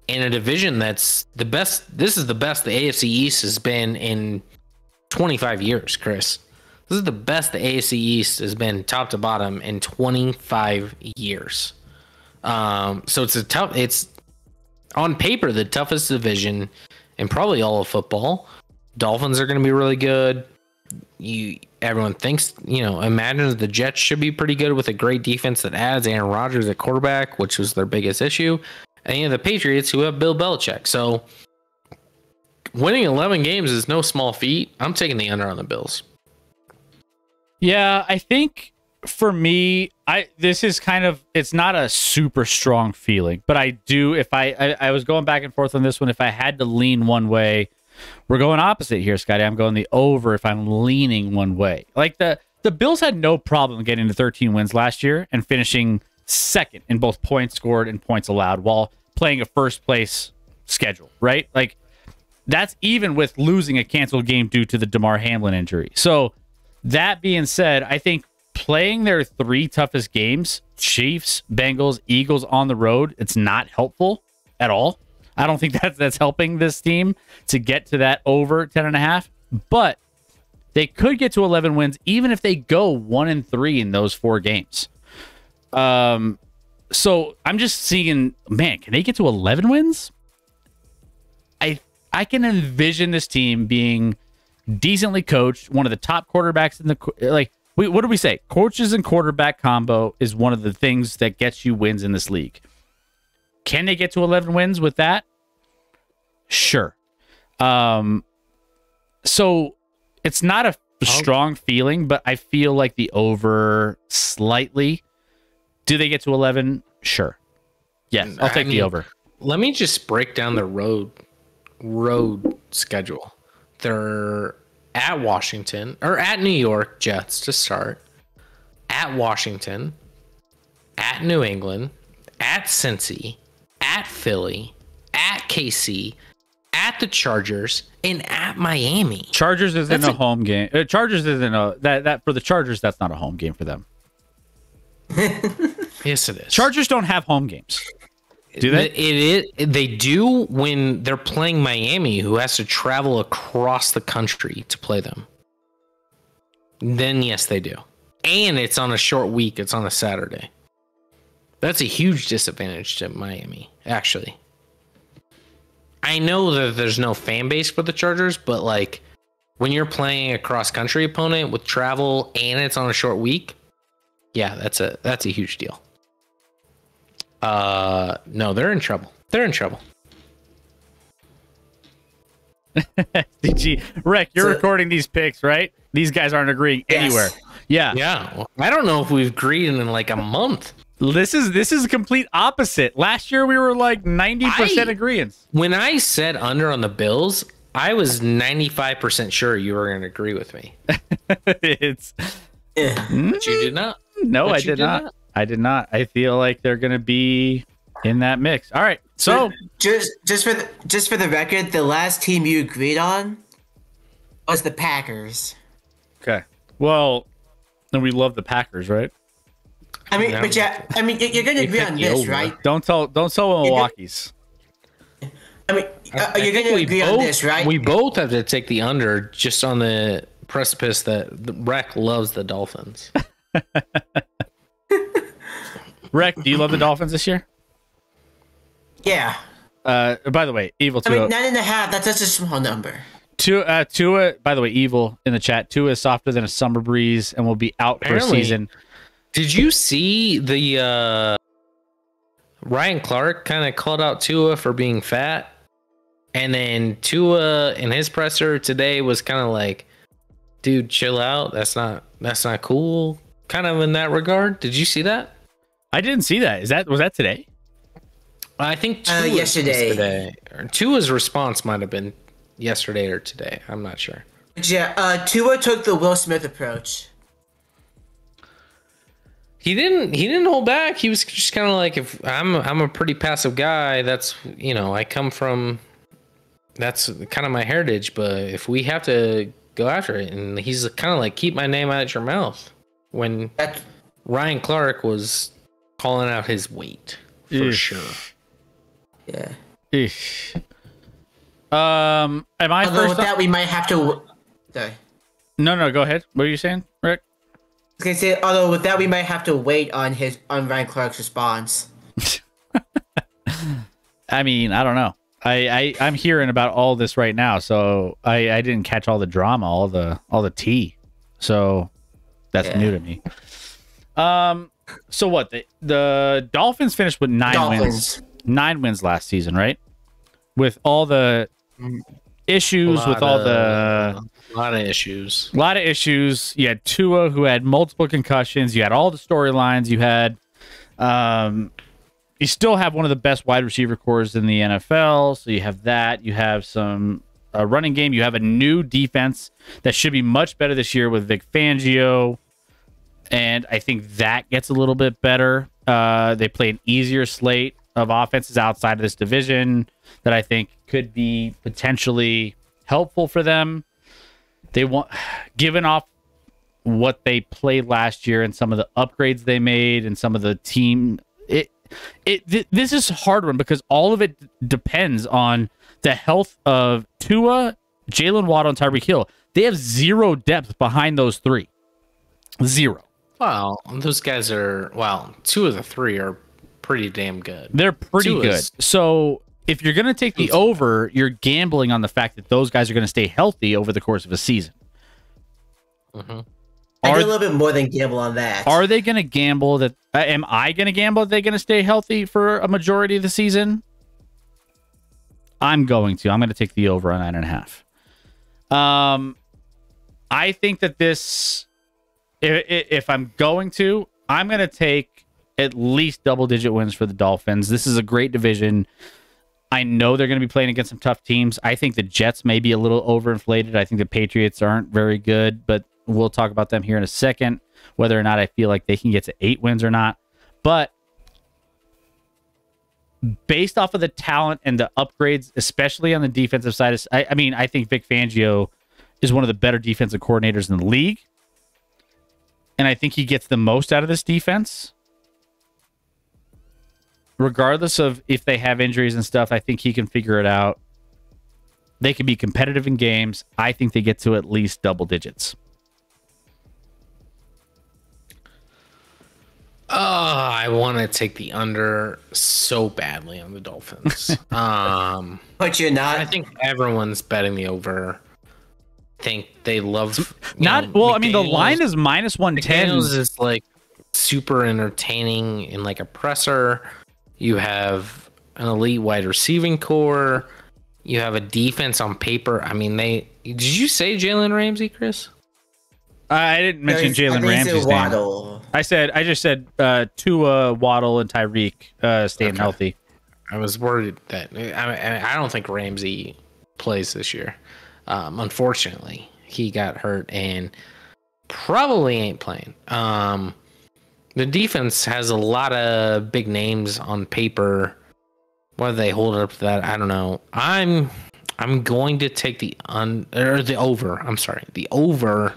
in a division that's the best. This is the best the AFC East has been in 25 years, Chris. This is the best the AFC East has been top to bottom in 25 years. So it's on paper, the toughest division and probably all of football. Dolphins are going to be really good. Everyone thinks, imagine the Jets should be pretty good with a great defense that adds Aaron Rodgers at quarterback, which was their biggest issue. And the Patriots, who have Bill Belichick. So winning 11 games is no small feat. I'm taking the under on the Bills. Yeah, I think for me, this is kind of, it's not a super strong feeling, but I do, if I was going back and forth on this one, if I had to lean one way, we're going opposite here, Scotty. I'm going the over if I'm leaning one way. Like the Bills had no problem getting to 13 wins last year and finishing second in both points scored and points allowed while playing a first place schedule, right? Like that's even with losing a canceled game due to the Damar Hamlin injury. So that being said, I think playing their 3 toughest games, Chiefs, Bengals, Eagles on the road, it's not helpful at all. I don't think that's helping this team to get to that over 10.5, but they could get to 11 wins even if they go 1-3 in those 4 games. So I'm just seeing, man, can they get to 11 wins? I can envision this team being decently coached, one of the top quarterbacks in the what do we say? Coaches and quarterback combo is one of the things that gets you wins in this league. Can they get to 11 wins with that? Sure. So it's not a strong feeling, but I feel like the over slightly. Do they get to 11? Sure. Yes, I'll take the over. Let me just break down the road schedule. They're at Washington, or at New York Jets to start, at Washington, at New England, at Cincy, at Philly, at KC, at the Chargers, and at Miami. Chargers isn't a home game. Chargers isn't that for the Chargers. That's not a home game for them. Yes, it is. Chargers don't have home games. Do they? It is. They do when they're playing Miami, who has to travel across the country to play them. Then yes, they do. And it's on a short week. It's on a Saturday. That's a huge disadvantage to Miami, actually. I know that there's no fan base for the Chargers, but like when you're playing a cross-country opponent with travel and it's on a short week, yeah, that's a huge deal. No, they're in trouble. They're in trouble. DG, Rick, you're recording these picks, right? These guys aren't agreeing anywhere. Yeah. Yeah. Well, I don't know if we've agreed in like a month. This is a complete opposite. Last year we were like 90% agreeant. When I said under on the Bills, I was 95% sure you were going to agree with me. But you did not. No, I did not. I did not. I feel like they're going to be in that mix. All right. So just for the record, the last team you agreed on was the Packers. Okay. Well, then we love the Packers, right? I mean, but yeah, I mean, you're going to agree on this, right? Don't tell Milwaukee's. I mean, you're going to agree on this, right? We both have to take the under just on the precipice that the Rec loves the Dolphins. Rec, do you love the Dolphins this year? Yeah. By the way, Evil Tua. I mean, 9.5. That's such a small number. Tua. By the way, Evil in the chat. Tua is softer than a summer breeze and will be out for a season. Did you see the Ryan Clark kind of called out Tua for being fat, and then Tua in his presser today was kind of like, "Dude, chill out. That's not cool." Kind of in that regard. Did you see that? I didn't see that. Was that today? I think yesterday. Tua's response might have been yesterday or today. I'm not sure. Yeah, Tua took the Will Smith approach. He didn't hold back. He was just kind of like, if I'm a pretty passive guy, that's, I come from, that's kind of my heritage, but if we have to go after it, and he's kind of like, keep my name out of your mouth, when Ryan Clark was calling out his weight for sure. Yeah. Am I Although first? With that, we might have to. Sorry. No, go ahead. What are you saying, Rick? I was gonna say, although with that, we might have to wait on Ryan Clark's response. I mean, I don't know. I'm hearing about all this right now, so I didn't catch all the drama, all the tea. So that's new to me. So what the Dolphins finished with 9 wins. 9 wins last season, right? With all the issues, a lot of issues. You had Tua, who had multiple concussions. You had all the storylines. You had you still have one of the best wide receiver cores in the NFL. So you have that. You have some running game. You have a new defense that should be much better this year with Vic Fangio. And I think that gets a little bit better. They play an easier slate of offenses outside of this division that I think could be potentially helpful for them. They want, given off what they played last year and some of the upgrades they made and some of the team, this is a hard one because all of it depends on the health of Tua, Jalen Waddle, and Tyreek Hill. They have zero depth behind those three. Zero. Well, those guys are, 2 of the 3 are pretty damn good. They're pretty good. So if you're going to take the over, you're gambling on the fact that those guys are going to stay healthy over the course of a season. Mm-hmm. I do a little bit more than gamble on that. Are they going to gamble that? Am I going to gamble that they're going to stay healthy for a majority of the season? I'm going to. I'm going to take the over on 9.5. I think that this, if I'm going to, I'm going to take at least double-digit wins for the Dolphins. This is a great division. I know they're going to be playing against some tough teams. I think the Jets may be a little overinflated. I think the Patriots aren't very good, but we'll talk about them here in a second, whether or not I feel like they can get to 8 wins or not. But based off of the talent and the upgrades, especially on the defensive side, I think Vic Fangio is one of the better defensive coordinators in the league. And I think he gets the most out of this defense. Regardless of if they have injuries and stuff, I think he can figure it out. They can be competitive in games. I think they get to at least double digits. I want to take the under so badly on the Dolphins. But you're not. I think everyone's betting the over. I think they love the line is minus 110. McDaniels is like super entertaining in like a presser. You have an elite wide receiving core. You have a defense on paper. I mean, did you say Jalen Ramsey, Chris? I didn't mention Jalen Ramsey's name. I just said Tua, Waddle, and Tyreek staying healthy. I was worried that I don't think Ramsey plays this year. Unfortunately, he got hurt and probably ain't playing. The defense has a lot of big names on paper. Whether they hold it up to that, I don't know. I'm going to take the over. I'm sorry, the over.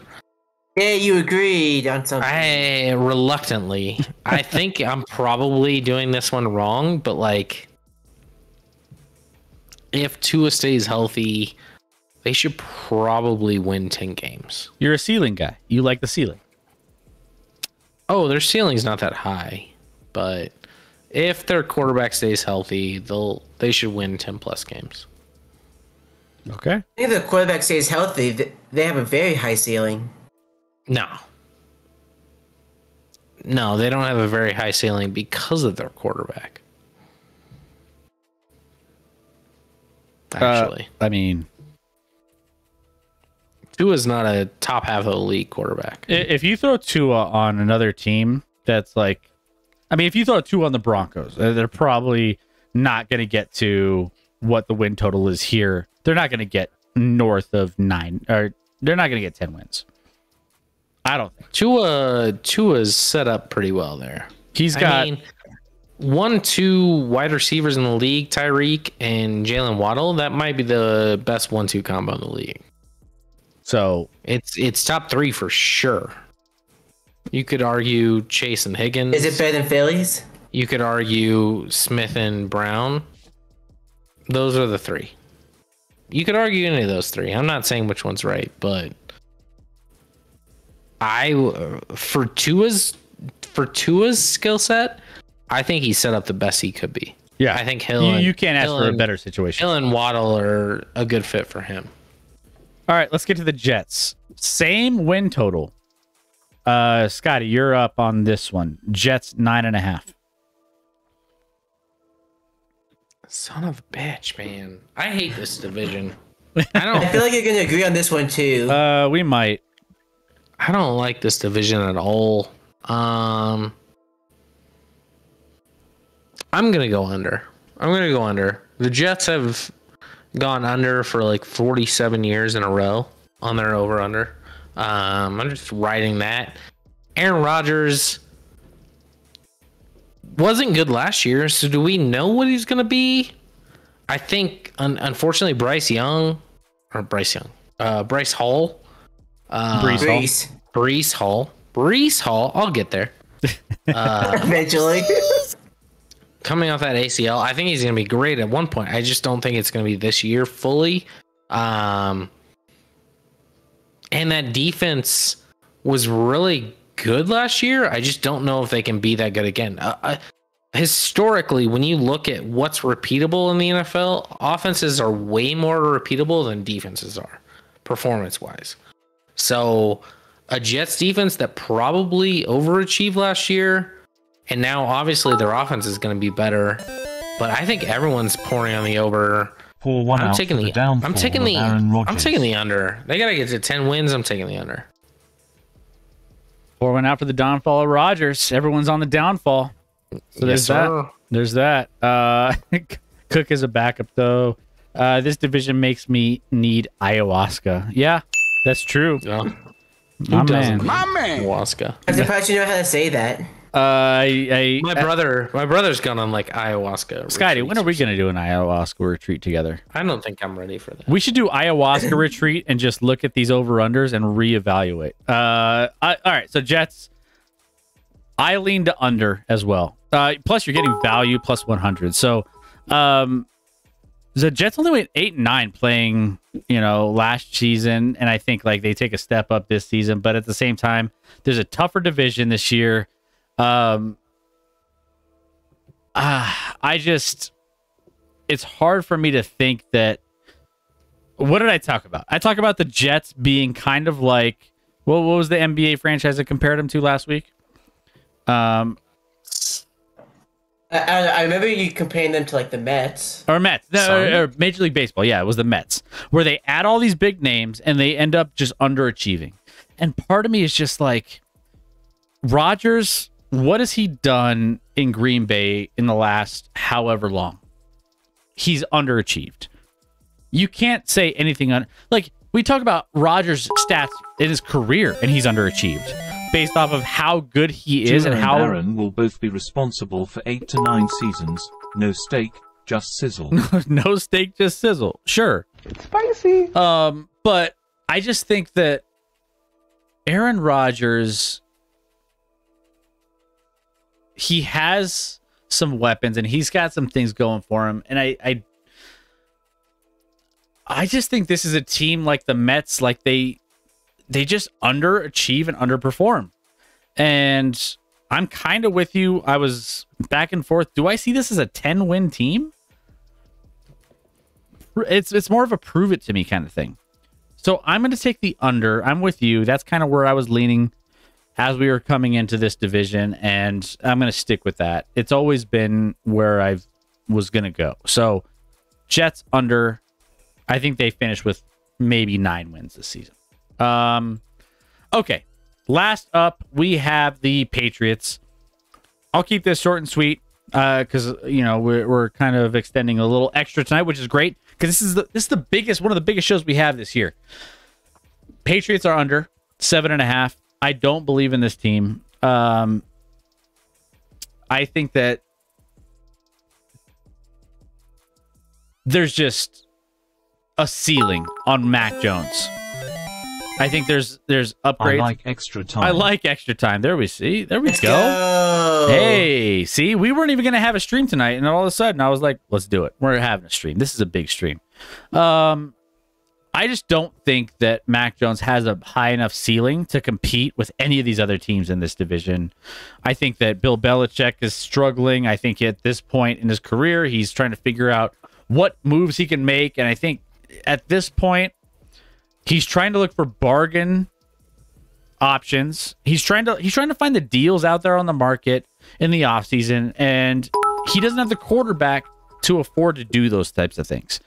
Yeah, you agreed on something. Reluctantly. I think I'm probably doing this one wrong, but like, if Tua stays healthy, they should probably win 10 games. You're a ceiling guy. You like the ceiling. Oh, their ceiling's not that high, but if their quarterback stays healthy, they should win 10 plus games. Okay. If the quarterback stays healthy, they have a very high ceiling. No, they don't have a very high ceiling because of their quarterback. Actually, Tua's not a top half of the league quarterback. If you throw Tua on another team that's like, if you throw Tua on the Broncos, they're probably not going to get to what the win total is here. They're not going to get north of 9, or they're not going to get 10 wins. I don't think Tua's set up pretty well there. He's got 1-2 wide receivers in the league, Tyreek and Jalen Waddle. That might be the best 1-2 combo in the league. So it's top 3 for sure. You could argue Chase and Higgins. Is it better than Phillies? You could argue Smith and Brown. Those are the 3. You could argue any of those 3. I'm not saying which one's right, but for Tua's skill set, I think he set up the best he could be. Yeah, I think Hill. You can't ask for a better situation. Hill and Waddle are a good fit for him. All right, let's get to the Jets. Same win total. Scotty, you're up on this one. Jets 9.5. Son of a bitch, man. I hate this division. I feel like you're gonna agree on this one too. We might. I don't like this division at all. I'm gonna go under. The Jets have gone under for like 47 years in a row on their over-under. I'm just riding that. Aaron Rodgers wasn't good last year, so do we know what he's gonna be? I think, unfortunately, Bryce Hall. Brees Hall. I'll get there. Eventually. Coming off that ACL, I think he's going to be great at one point. I just don't think it's going to be this year fully. And that defense was really good last year. I just don't know if they can be that good again. Historically, when you look at what's repeatable in the NFL, offenses are way more repeatable than defenses are, performance-wise. So a Jets defense that probably overachieved last year, and now obviously their offense is going to be better, but I think everyone's pouring on the over. I'm taking the under. They got to get to 10 wins. I'm taking the under. Pour one out for the downfall of Rodgers. Everyone's on the downfall. So there's that. There's that. Cook is a backup though. This division makes me need ayahuasca. Yeah, that's true. Yeah. My man. Ayahuasca. I'm surprised you know how to say that. My brother's gone on like ayahuasca. Scotty, when are we gonna do an ayahuasca retreat together? I don't think I'm ready for that. We should do ayahuasca retreat and just look at these over-unders and reevaluate. All right, so Jets, I lean to under as well. Plus, you're getting value plus 100. So, the Jets only went 8-9 playing, last season, and I think like they take a step up this season. But at the same time, there's a tougher division this year. It's hard for me to think that. What did I talk about? I talked about the Jets being kind of like, what was the NBA franchise I compared them to last week? I remember you comparing them to like the Mets. Or Mets. Or Major League Baseball. Yeah, it was the Mets. Where they add all these big names and they end up just underachieving. And part of me is just like, Rodgers, what has he done in Green Bay in the last however long? He's underachieved. You can't say anything like we talk about Rodgers' stats in his career and he's underachieved based off of how good he is and how Aaron will both be responsible for 8 to 9 seasons. No steak, just sizzle. No steak, just sizzle. Sure. It's spicy. But I just think that Aaron Rodgers, he has some weapons and he's got some things going for him. And I just think this is a team like the Mets, like they just underachieve and underperform. And I'm kind of with you. I was back and forth. Do I see this as a 10-win team? It's more of a prove it to me kind of thing. So I'm going to take the under. I'm with you. That's kind of where I was leaning as we were coming into this division, and I'm going to stick with that. It's always been where I was going to go. So Jets under. I think they finish with maybe 9 wins this season. Okay. Last up, we have the Patriots. I'll keep this short and sweet because we're kind of extending a little extra tonight, which is great because this is the biggest, one of the biggest shows we have this year. Patriots are under 7.5. I don't believe in this team. I think that there's just a ceiling on Mac Jones. I think there's upgrades. I like extra time. I like extra time. There we see. There we Let's go. Hey, see, we weren't even going to have a stream tonight, and all of a sudden I was like, let's do it. We're having a stream. This is a big stream. I just don't think that Mac Jones has a high enough ceiling to compete with any of these other teams in this division. I think that Bill Belichick is struggling. I think at this point in his career, he's trying to figure out what moves he can make. And I think at this point, he's trying to look for bargain options. He's trying to find the deals out there on the market in the offseason, and he doesn't have the quarterback to afford to do those types of things.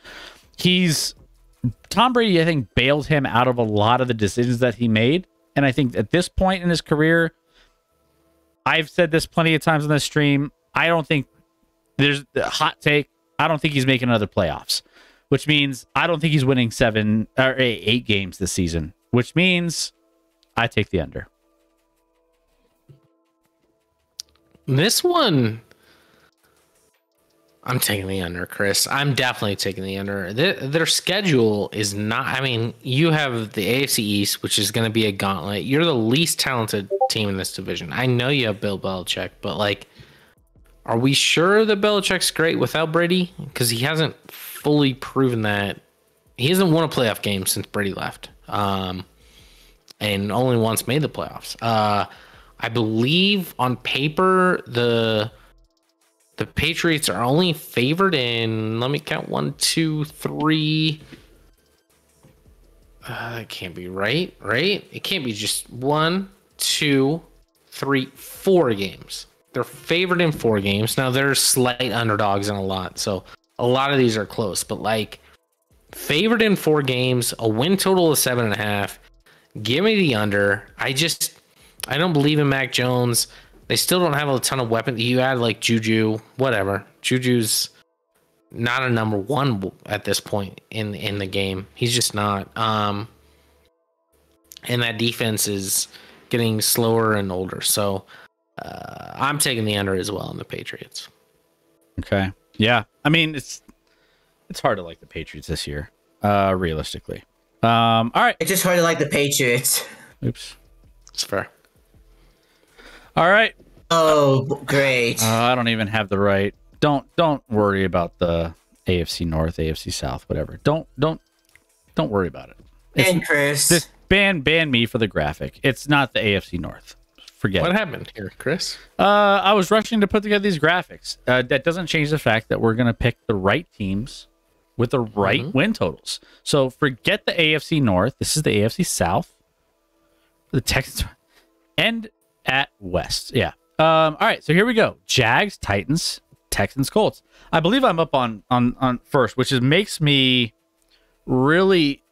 Tom Brady, I think, bailed him out of a lot of the decisions that he made. And I think at this point in his career, I've said this plenty of times on this stream, I don't think there's a hot take. I don't think he's making another playoffs, which means I don't think he's winning 7 or 8 games this season, which means I take the under. This one, I'm taking the under, Chris. I'm definitely taking the under. Their schedule is not... I mean, you have the AFC East, which is going to be a gauntlet. You're the least talented team in this division. I know you have Bill Belichick, but, like, are we sure that Belichick's great without Brady? Because he hasn't fully proven that. He hasn't won a playoff game since Brady left. And only once made the playoffs. I believe on paper, the Patriots are only favored in, let me count, 1, 2, 3. That can't be right? It can't be just 1, 2, 3, 4 games. They're favored in 4 games. Now, there's slight underdogs in a lot, so a lot of these are close. But, like, favored in 4 games, a win total of 7.5. Give me the under. I don't believe in Mac Jones. They still don't have a ton of weapons. You add like Juju, whatever. Juju's not a number 1 at this point in the game. He's just not. And that defense is getting slower and older. So I'm taking the under as well in the Patriots. Okay. Yeah. I mean, it's hard to like the Patriots this year, realistically. All right. It's just hard to like the Patriots. Oops. It's fair. All right. Oh, great. I don't even have the right. Don't worry about the AFC North, AFC South, whatever. Don't worry about it. And Chris. Just ban me for the graphic. It's not the AFC North. Forget What it. happened here, Chris? I was rushing to put together these graphics. That doesn't change the fact that we're going to pick the right teams with the right win totals. So forget the AFC North. This is the AFC South. The Texans and at West. Yeah. All right. So here we go. Jags, Titans, Texans, Colts. I believe I'm up on first, which makes me really.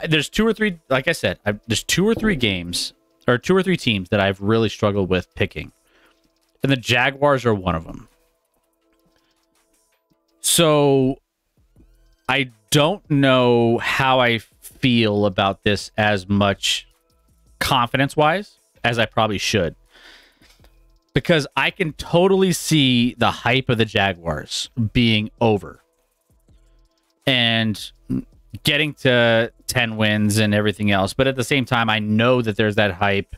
There's 2 or 3. Like I said, there's 2 or 3 games or 2 or 3 teams that I've really struggled with picking, and the Jaguars are one of them. So I don't know how I feel about this as much confidence-wise as I probably should, because I can totally see the hype of the Jaguars being over and getting to 10 wins and everything else. But at the same time, I know that there's that hype.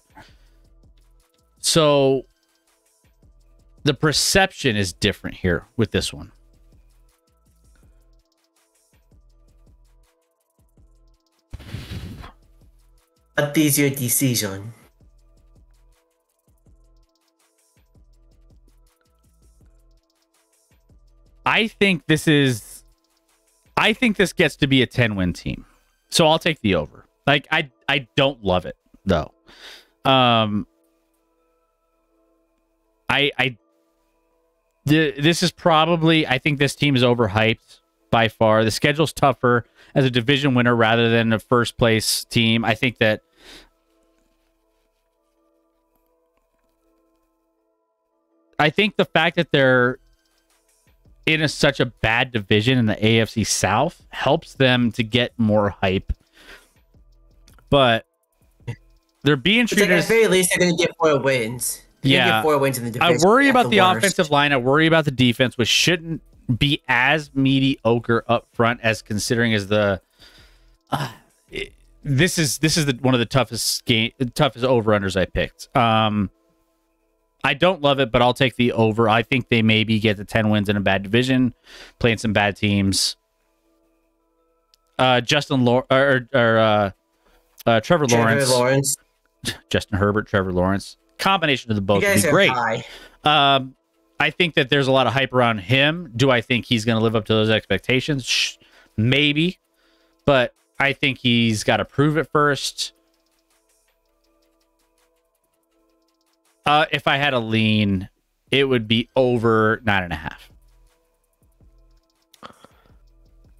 So the perception is different here with this one. What is your decision? I think this gets to be a 10-win team. So I'll take the over. Like, I don't love it, though. This is probably, I think this team is overhyped by far. The schedule's tougher as a division winner rather than a first place team. I think that the fact that they're in such a bad division in the AFC South helps them to get more hype. But they're being treated at the very least, they're going to get 4 wins. Get 4 wins in the division. I worry about the offensive line. I worry about the defense, which shouldn't be as mediocre up front as considering as the. This is one of the toughest over unders I picked. I don't love it, but I'll take the over. I think they maybe get to 10 wins in a bad division, playing some bad teams. Trevor Lawrence. Justin Herbert, Trevor Lawrence. Combination of the both would be great. I think that there's a lot of hype around him. Do I think he's going to live up to those expectations? Maybe. But I think he's got to prove it first. If I had a lean, it would be over 9.5.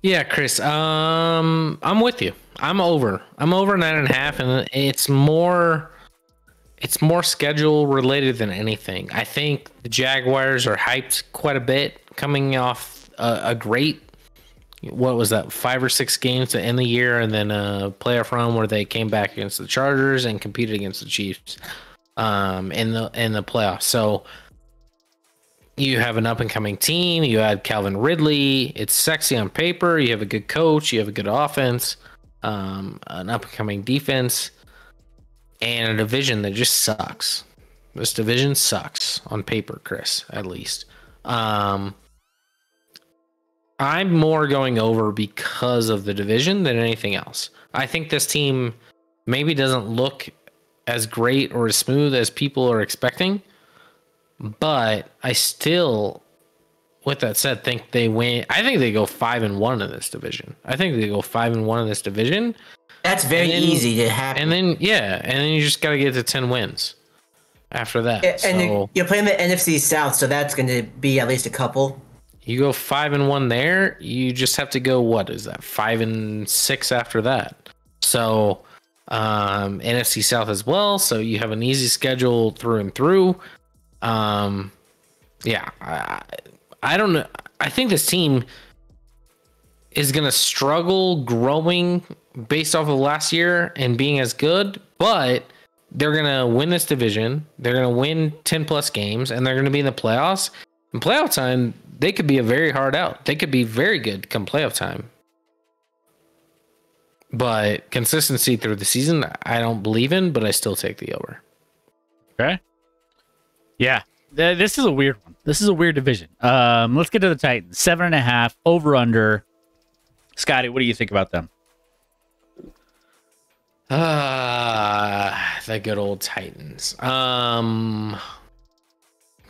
Yeah, Chris. I'm with you. I'm over 9.5, and it's more schedule related than anything. I think the Jaguars are hyped quite a bit, coming off a great, what was that, 5 or 6 games to end the year, and then a playoff run where they came back against the Chargers and competed against the Chiefs in the playoffs. So you have an up and coming team. You add Calvin Ridley. It's sexy on paper. You have a good coach. You have a good offense, an up and coming defense, and a division that just sucks. This division sucks on paper, Chris, at least. I'm more going over because of the division than anything else. I think this team maybe doesn't look as great or as smooth as people are expecting, but I still, with that said, think they win. I think they go 5-1 in this division. That's very easy to happen. And then you just got to get to 10 wins after that. Yeah, and you're playing the NFC South, so that's going to be at least a couple. You go 5-1 there. You just have to go, what is that, 5-6 after that. So NFC South as well. So you have an easy schedule through and through. I don't know. I think this team is going to struggle growing based off of last year and being as good, but they're going to win this division. They're going to win 10 plus games, and they're going to be in the playoffs. In playoff time, they could be a very hard out. They could be very good come playoff time. But consistency through the season, I don't believe in, but I still take the over. Okay. Yeah. This is a weird one. This is a weird division. Let's get to the Titans. 7.5 over under. Scotty, what do you think about them? The good old Titans. I'm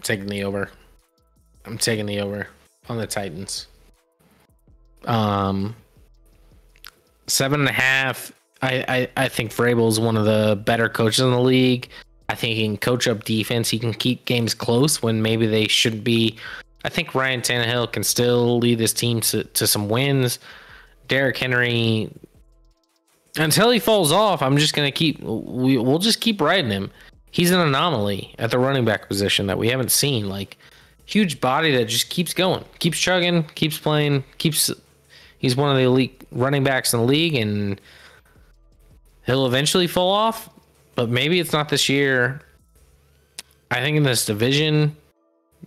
taking the over. I'm taking the over on the Titans. 7.5. I think Vrabel is one of the better coaches in the league. I think he can coach up defense. He can keep games close when maybe they shouldn't be. I think Ryan Tannehill can still lead this team to some wins. Derrick Henry, until he falls off, I'm just going to we'll just keep riding him. He's an anomaly at the running back position that we haven't seen. Like, huge body that just keeps going, keeps chugging, keeps playing, he's one of the elite running backs in the league, and he'll eventually fall off, but maybe it's not this year. I think in this division,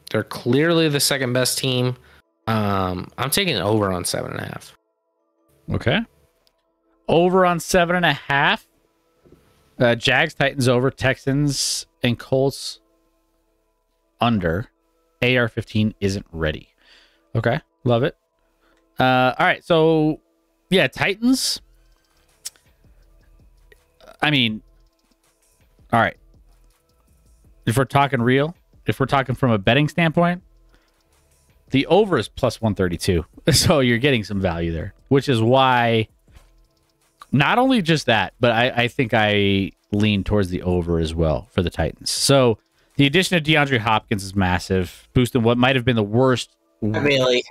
they're clearly the second best team. I'm taking it over on 7.5. Okay. Over on 7.5. Jags, Titans over, Texans and Colts under. AR-15 isn't ready. Okay, love it. All right, so yeah, Titans. I mean, all right. If we're talking real, if we're talking from a betting standpoint, the over is plus 132. So you're getting some value there, which is why not only just that, but I think I lean towards the over as well for the Titans. So the addition of DeAndre Hopkins is massive, boosting what might have been the worst. Really?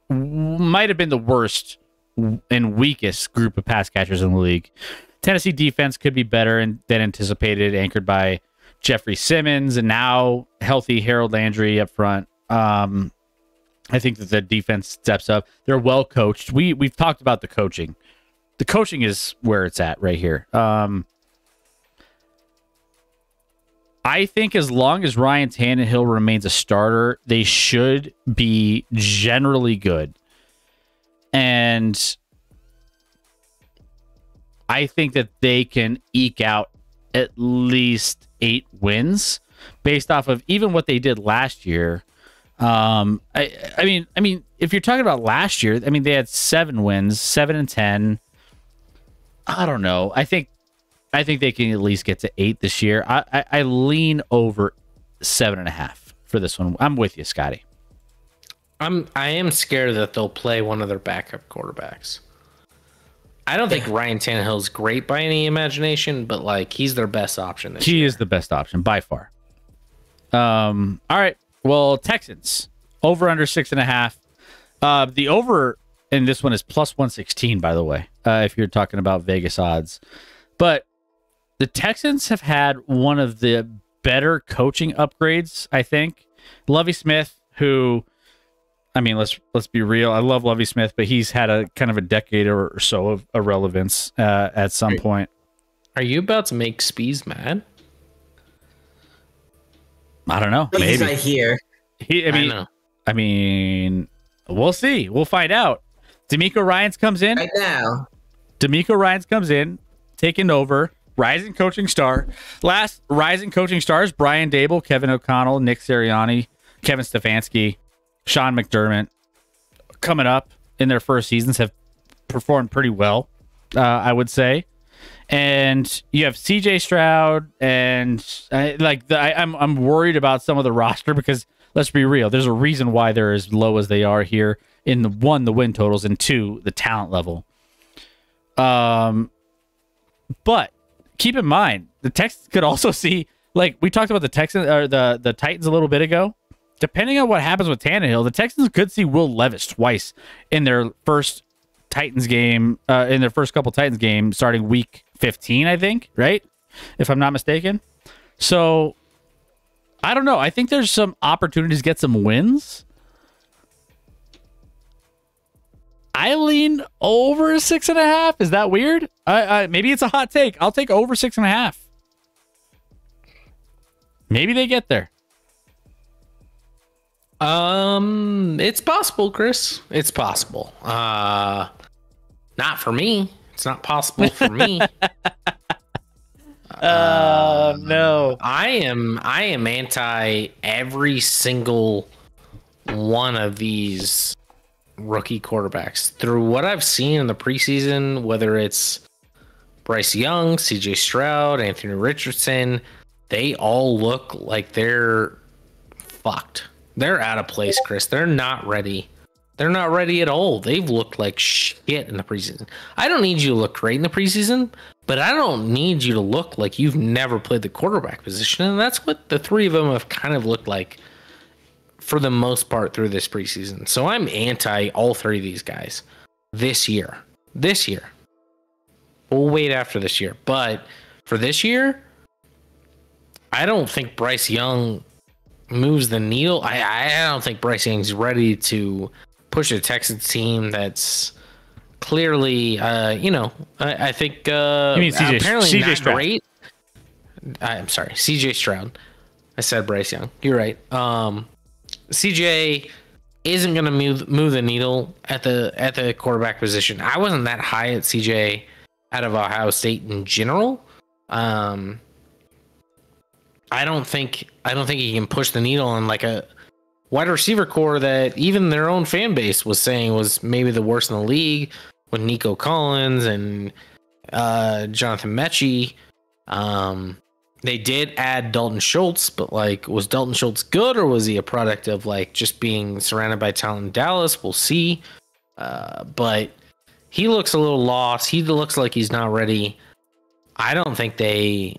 Might have been the worst and weakest group of pass catchers in the league. Tennessee defense could be better than anticipated, anchored by Jeffrey Simmons and now healthy Harold Landry up front. I think that the defense steps up. They're well coached. We've talked about the coaching. The coaching is where it's at right here. I think as long as Ryan Tannehill remains a starter, they should be generally good. And I think that they can eke out at least 8 wins. based off of even what they did last year. I mean, if you're talking about last year, I mean, they had 7 wins, 7-10. I don't know. I think they can at least get to 8 this year. I lean over 7.5 for this one. I'm with you, Scotty. I am scared that they'll play one of their backup quarterbacks. I don't think Ryan Tannehill's great by any imagination, but like he's their best option this year. He is the best option by far. All right. Well, Texans over under 6.5. The over in this one is plus 116, by the way, if you're talking about Vegas odds. But the Texans have had one of the better coaching upgrades, I think. Lovie Smith, who, I mean, let's be real. I love Lovie Smith, but he's had a kind of a decade or so of irrelevance at some point. Are you about to make Spees mad? I don't know. Maybe. He's right here. I mean, we'll see. We'll find out. D'Amico Ryans comes in. Right now. D'Amico Ryans comes in, taking over. Rising coaching star. Last rising coaching stars, Brian Dable, Kevin O'Connell, Nick Sirianni, Kevin Stefanski, Sean McDermott, coming up in their first seasons have performed pretty well, I would say. And you have CJ Stroud, and I'm worried about some of the roster because let's be real, there's a reason why they're as low as they are here in the win totals, and 2, the talent level. But keep in mind, the Texans could also see, like we talked about the Texans or the Titans a little bit ago. Depending on what happens with Tannehill, the Texans could see Will Levis twice in their first Titans game, in their first couple Titans games starting week 15, I think, right? If I'm not mistaken. So, I don't know. I think there's some opportunities to get some wins. I lean over 6.5. Is that weird? Maybe it's a hot take. I'll take over 6.5. Maybe they get there. It's possible, Chris. It's possible. Not for me. It's not possible for me. No. I am anti every single one of these rookie quarterbacks. Through what I've seen in the preseason, whether it's Bryce Young, CJ Stroud, Anthony Richardson, they all look like they're fucked. They're out of place, Chris. They're not ready. They're not ready at all. They've looked like shit in the preseason. I don't need you to look great in the preseason, but I don't need you to look like you've never played the quarterback position. And that's what the 3 of them have kind of looked like for the most part through this preseason. So I'm anti all 3 of these guys this year. This year. We'll wait after this year. But for this year, I don't think Bryce Young moves the needle. I don't think Bryce Young's ready to push a Texans team that's clearly, I think you mean CJ, apparently CJ not Stroud. great. I'm sorry, CJ Stroud. I said Bryce Young. You're right. CJ isn't going to move the needle at the quarterback position. I wasn't that high at CJ out of Ohio State in general. I don't think he can push the needle on like a wide receiver core that even their own fan base was saying was maybe the worst in the league with Nico Collins and Jonathan Mechie. They did add Dalton Schultz, but like, was Dalton Schultz good or was he a product of like just being surrounded by talent in Dallas? We'll see. But he looks a little lost. He looks like he's not ready. I don't think they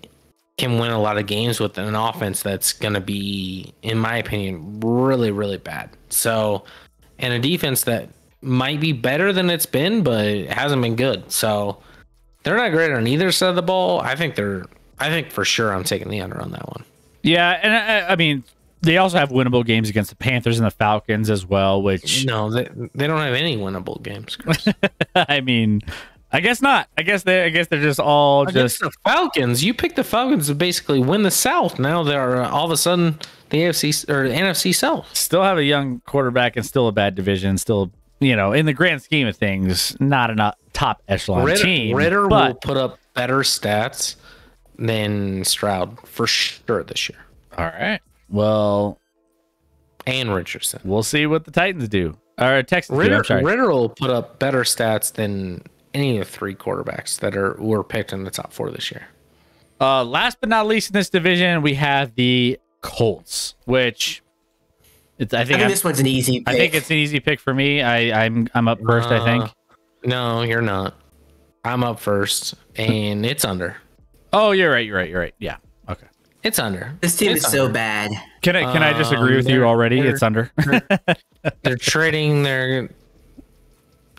can win a lot of games with an offense that's going to be, in my opinion, really, really bad. So, and a defense that might be better than it's been, but it hasn't been good. So they're not great on either side of the ball. I think for sure I'm taking the under on that one. Yeah, and I mean, they also have winnable games against the Panthers and the Falcons as well, which... No, they don't have any winnable games, Chris. I mean, I guess not. I guess they're just all against the Falcons. You picked the Falcons to basically win the South. Now they're all of a sudden the AFC or the NFC South. Still have a young quarterback and still a bad division. Still, in the grand scheme of things, not a top echelon team. Ritter will put up better stats than Stroud for sure this year. All right. Well, and Richardson. We'll see what the Titans do. Or Texans do. I'm sorry. Ritter will put up better stats than any of the 3 quarterbacks that were picked in the top 4 this year. Last but not least in this division, we have the Colts, which I think this one's an easy pick. I think it's an easy pick for me. I'm up first, I think. No, you're not. I'm up first, and it's under. Oh, you're right. Yeah. Okay. It's under. This team is so bad. Can I disagree with you already? It's under. They're trading their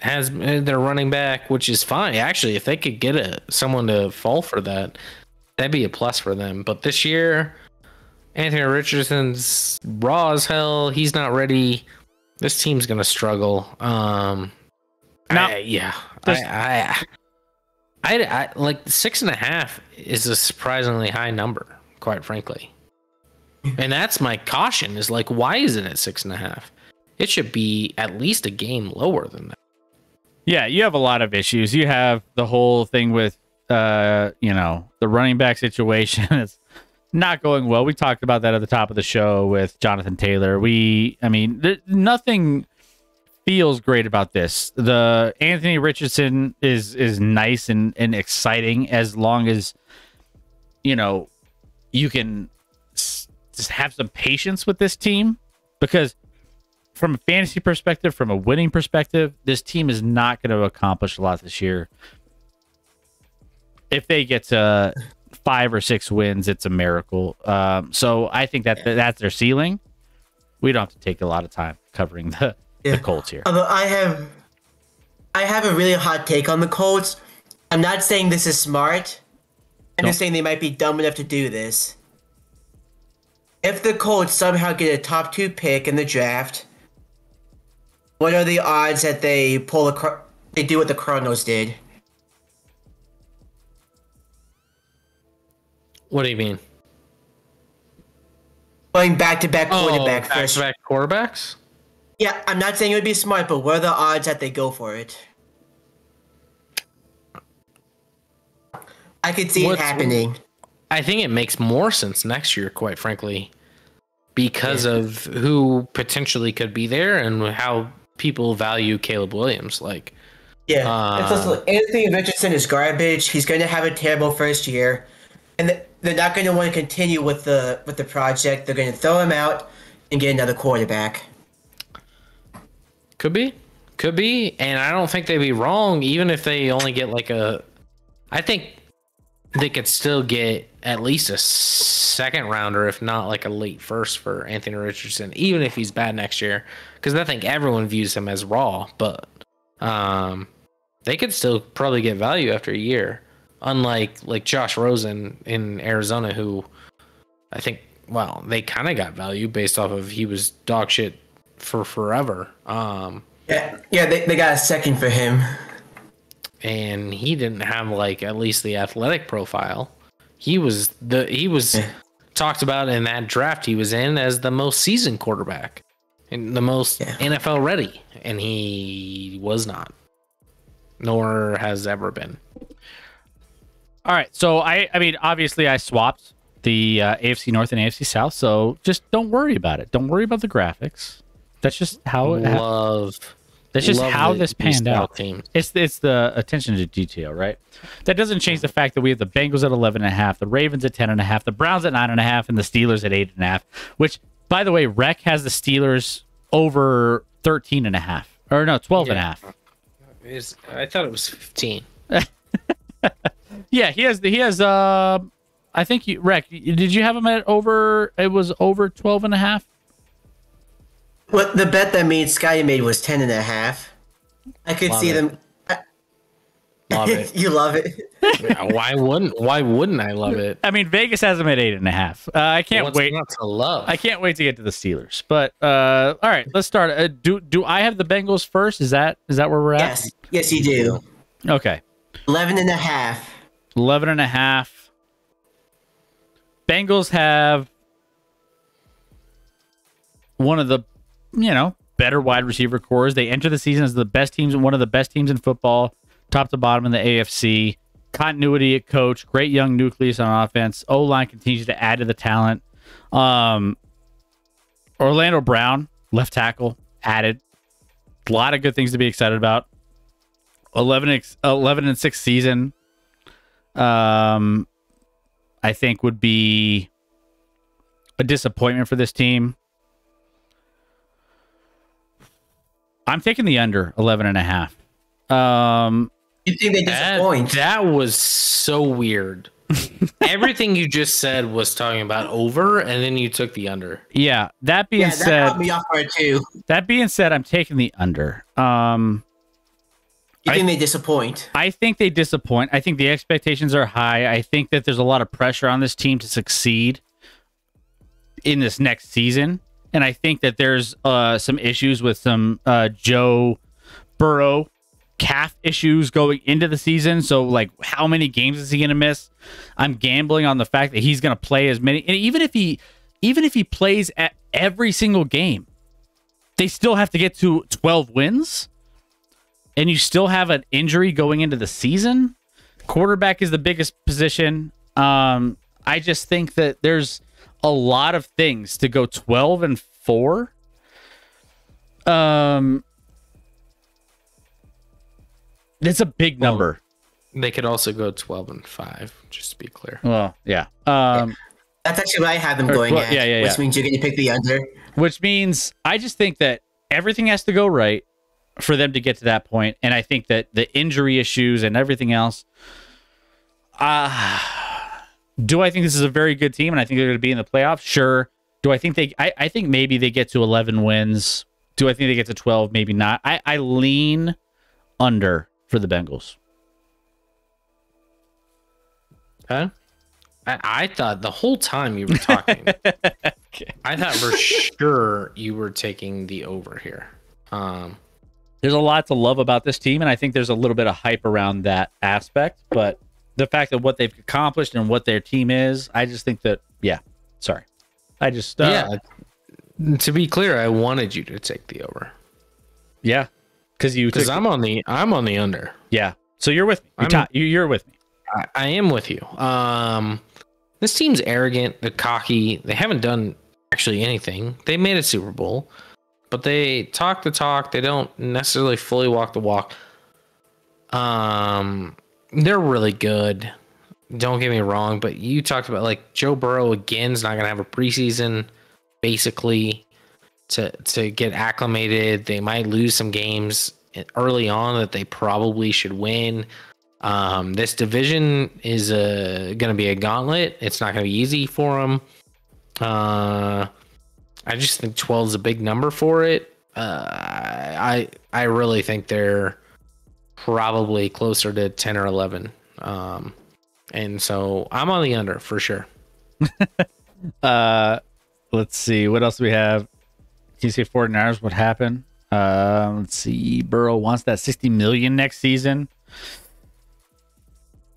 running back, which is fine. Actually, if they could get someone to fall for that, that'd be a plus for them. But this year, Anthony Richardson's raw as hell. He's not ready. This team's gonna struggle. I like 6.5 is a surprisingly high number, quite frankly. And that's my caution is like, why is it at 6.5? It should be at least a game lower than that. Yeah, you have a lot of issues. You have the whole thing with, the running back situation. It's not going well. We talked about that at the top of the show with Jonathan Taylor. Nothing feels great about this. The Anthony Richardson is nice and exciting as long as, you can just have some patience with this team, because from a fantasy perspective, from a winning perspective, this team is not going to accomplish a lot this year. If they get to 5 or 6 wins, it's a miracle. So I think that's their ceiling. We don't have to take a lot of time covering the Colts here. Although I have a really hot take on the Colts. I'm not saying this is smart. I'm just saying they might be dumb enough to do this. If the Colts somehow get a top 2 pick in the draft, what are the odds that they they do what the Cardinals did? What do you mean? Going back-to-back quarterback first. Back-to-back quarterbacks? Yeah, I'm not saying it would be smart, but what are the odds that they go for it? I could see it happening. I think it makes more sense next year, quite frankly, because of who potentially could be there and how people value Caleb Williams. It's also, Anthony Richardson is garbage. He's going to have a terrible first year, and they're not going to want to continue with the project. They're going to throw him out and get another quarterback. Could be, and I don't think they'd be wrong, even if they only get I think they could still get at least a second rounder, if not a late first for Anthony Richardson, even if he's bad next year, because I think everyone views him as raw, but they could still probably get value after a year, unlike Josh Rosen in Arizona, who I think, they kind of got value based off of he was dog shit for forever. They got a second for him, and he didn't have at least the athletic profile. He was talked about in that draft he was in as the most seasoned quarterback and the most NFL ready, and he was not, nor has ever been. All right, so I mean obviously I swapped the AFC North and AFC South, so just don't worry about it. Don't worry about the graphics. That's just how it That's just how this panned out. It's the attention to detail, right? That doesn't change the fact that we have the Bengals at 11.5, the Ravens at 10.5, the Browns at 9.5, and the Steelers at 8.5. Which, by the way, Rec has the Steelers over 13.5, or no, 12.5. I thought it was 15. Yeah, he has. I think Rec. Did you have him at over? It was over 12.5. Well, the bet that Scotty made was 10.5. I could see them. Love it. You love it. Yeah, why wouldn't I love it? I mean, Vegas has them at 8.5. I can't wait. Not to love. I can't wait to get to the Steelers. But all right, let's start. Do I have the Bengals first? Is that where we're at? Yes, you do. Okay. 11.5. 11.5. Bengals have one of the better wide receiver cores. They enter the season as the best teams, one of the best teams in football, top to bottom in the AFC. Continuity at coach, great young nucleus on offense. O-line continues to add to the talent. Orlando Brown, left tackle, added. A lot of good things to be excited about. 11-6 season, I think would be a disappointment for this team. I'm taking the under 11.5. You think they disappoint? That was so weird. Everything you just said was talking about over, and then you took the under. Yeah. That being said, that caught me off guard too. That being said, I'm taking the under. You think they disappoint? I think they disappoint. I think the expectations are high. I think that there's a lot of pressure on this team to succeed in this next season. And I think that there's some issues with some Joe Burrow calf issues going into the season. So, like, how many games is he going to miss? I'm gambling on the fact that he's going to play as many. And even if he plays at every single game, they still have to get to 12 wins. And you still have an injury going into the season. Quarterback is the biggest position. I just think that there's a lot of things to go 12-4. It's a big number. They could also go 12-5, just to be clear. Well, yeah. That's actually what I have them going at. Yeah. Which means you're going to pick the under. Which means I just think that everything has to go right for them to get to that point. And I think that the injury issues and everything else. Do I think this is a very good team and I think they're going to be in the playoffs? Sure. Do I think I think maybe they get to 11 wins. Do I think they get to 12? Maybe not. I lean under for the Bengals. Huh? I thought the whole time you were talking, okay. I thought for sure you were taking the over here. There's a lot to love about this team, and I think there's a little bit of hype around that aspect. But the fact that what they've accomplished and what their team is, I just think that, yeah. Sorry. I just... yeah. To be clear, I wanted you to take the over. Yeah. Because I'm on the under. Yeah. So you're with me. You're with me. I am with you. This team's arrogant. They're cocky. They haven't done actually anything. They made a Super Bowl, but they talk the talk. They don't necessarily fully walk the walk. They're really good. Don't get me wrong, but you talked about like Joe Burrow again is not going to have a preseason, basically, to get acclimated. They might lose some games early on that they probably should win. This division is going to be a gauntlet. It's not going to be easy for them. I just think 12 is a big number for it. I really think they're probably closer to 10 or 11. And so I'm on the under for sure. Let's see. What else do we have? Can you say 49ers? What happened? Let's see. Burrow wants that $60 million next season.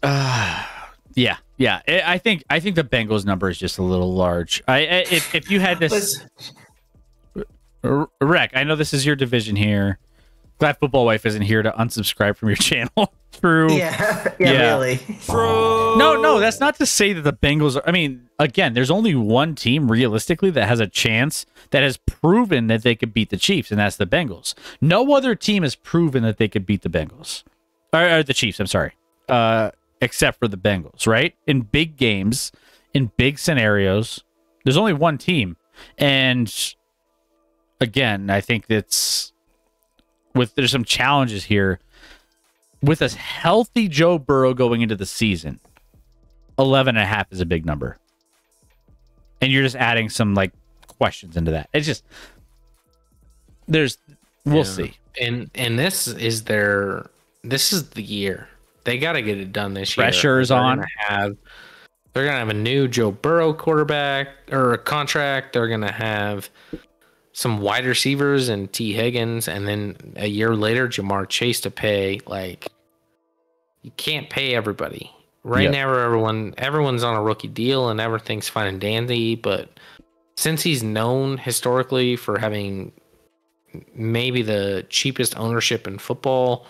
Yeah. I think the Bengals number is just a little large. If you had this, Rec, I know this is your division here. Glad Football Wife isn't here to unsubscribe from your channel. True. Yeah, really. True. No, that's not to say that the Bengals are. I mean, again, there's only one team realistically that has a chance that has proven that they could beat the Chiefs, and that's the Bengals. No other team has proven that they could beat the Bengals or the Chiefs. I'm sorry. Except for the Bengals, right? In big games, in big scenarios, there's only one team. And again, I think there's some challenges here. With a healthy Joe Burrow going into the season, 11.5 is a big number. And you're just adding some like questions into that. It's just we'll see. And this is the year. They got to get it done this year. Pressure's on. They're going to have a new Joe Burrow quarterback or a contract. They're going to have some wide receivers and T. Higgins. And then a year later, Jamar Chase to pay. Like, you can't pay everybody. Right now, everyone's on a rookie deal and everything's fine and dandy. But since he's known historically for having maybe the cheapest ownership in football,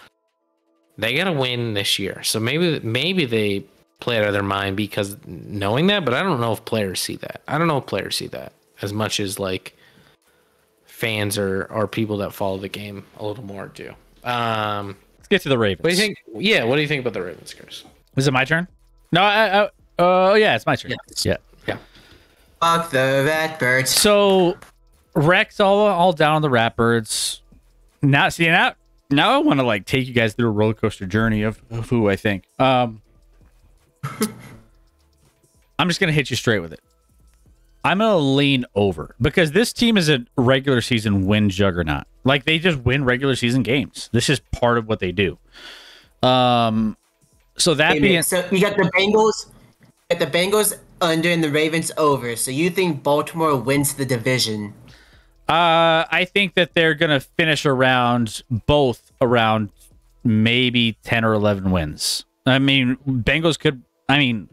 they got to win this year. So maybe they play out of their mind because knowing that, but I don't know if players see that. I don't know if players see that as much as like fans or people that follow the game a little more do. Let's get to the Ravens. What do you think? Yeah, what do you think about the Ravens, Chris? Is it my turn? No, yeah, it's my turn. Yes. Yeah. Fuck the Ratbirds. So Rex all down on the Ratbirds. Now I want to like take you guys through a roller coaster journey of who I think. I'm just gonna hit you straight with it. I'm gonna lean over because this team is a regular season win juggernaut. Like they just win regular season games. This is part of what they do. So that being so you got the Bengals. At the Bengals under and the Ravens over. So you think Baltimore wins the division? I think that they're gonna finish around maybe 10 or 11 wins. I mean, Bengals could. I mean,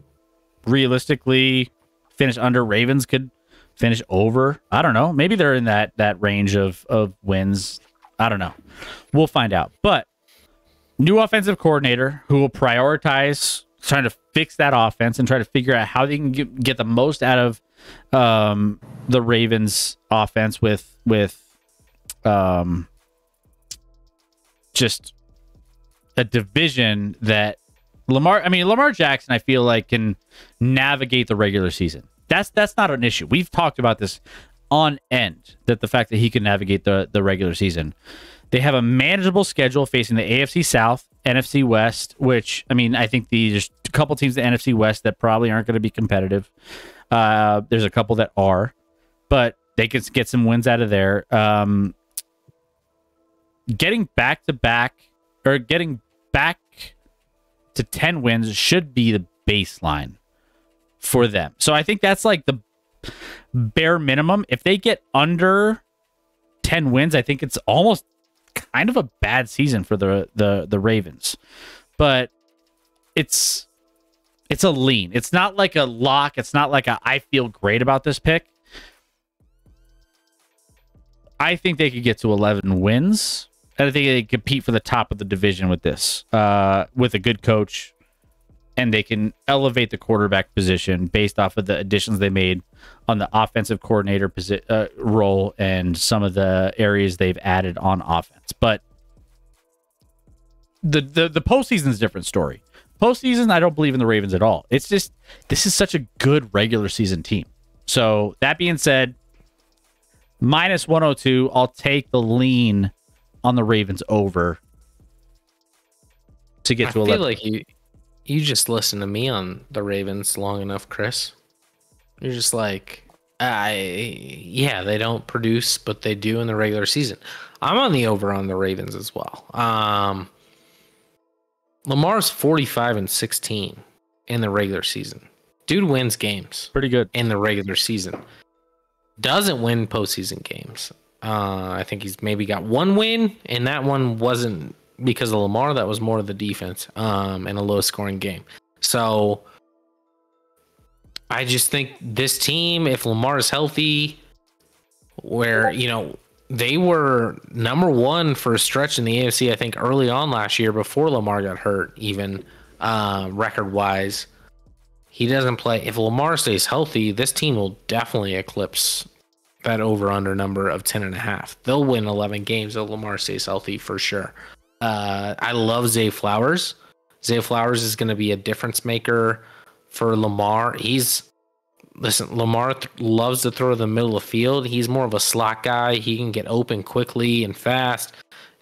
realistically, finish under. Ravens could finish over. I don't know. Maybe they're in that range of wins. I don't know. We'll find out. But new offensive coordinator who will prioritize trying to fix that offense and try to figure out how they can get the most out of the Ravens offense with just a division that Lamar Jackson, I feel like, can navigate the regular season. That's not an issue. We've talked about this on end, that the fact that he can navigate the regular season. They have a manageable schedule facing the AFC South, NFC West, which, I mean, I think there's a couple teams in the NFC West that probably aren't going to be competitive. There's a couple that are, but they can get some wins out of there. Getting back to 10 wins should be the baseline for them. So I think that's like the bare minimum. If they get under 10 wins, I think it's almost kind of a bad season for the Ravens. But it's a lean. It's not like a lock. It's not like I feel great about this pick. I think they could get to 11 wins. And I think they compete for the top of the division with this, with a good coach, and they can elevate the quarterback position based off of the additions they made on the offensive coordinator role and some of the areas they've added on offense. But the postseason is a different story. Postseason, I don't believe in the Ravens at all. It's just, this is such a good regular season team. So that being said, minus 102, I'll take the lean on the Ravens over to get to 11. I feel like you just listen to me on the Ravens long enough, Chris. You're just like, yeah, they don't produce, but they do in the regular season. I'm on the over on the Ravens as well. Lamar's 45-16 in the regular season. Dude wins games. Pretty good. In the regular season. Doesn't win postseason games. I think he's maybe got one win, and that one wasn't because of Lamar. That was more of the defense and a low-scoring game. So I just think this team, if Lamar is healthy, where, they were number one for a stretch in the AFC, I think, early on last year before Lamar got hurt, even record-wise. He doesn't play. If Lamar stays healthy, this team will definitely eclipse that over-under number of 10.5. They'll win 11 games if Lamar stays healthy for sure. I love Zay Flowers. Zay Flowers is going to be a difference maker for Lamar. Lamar loves to throw the middle of the field. He's more of a slot guy. He can get open quickly and fast,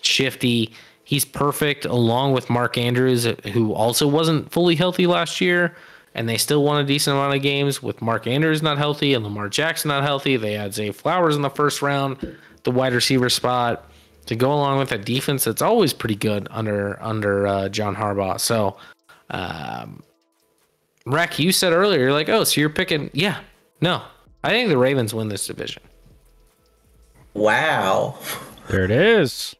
shifty. He's perfect along with Mark Andrews, who also wasn't fully healthy last year. And they still won a decent amount of games with Mark Andrews not healthy and Lamar Jackson not healthy. They had Zay Flowers in the first round, the wide receiver spot, to go along with a defense that's always pretty good under John Harbaugh. So, Rec, you said earlier, you're like, oh, so you're picking. Yeah, no, I think the Ravens win this division. Wow. There it is.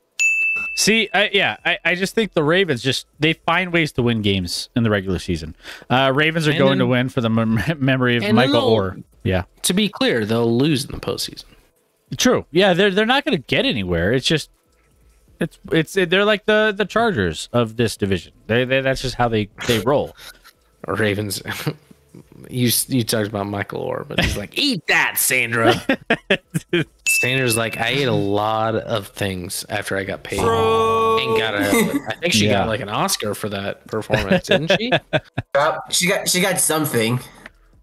See, I just think the Ravens they find ways to win games in the regular season. Ravens are going to win for the memory of Michael Orr. Yeah. To be clear, they'll lose in the postseason. True. Yeah, they're not going to get anywhere. It's just they're like the Chargers of this division. That's just how they roll. Ravens. You talked about Michael Orr, but he's like, eat that, Sandra. Sandra's like, I ate a lot of things after I got paid. And I think she got like an Oscar for that performance, didn't she? She got something.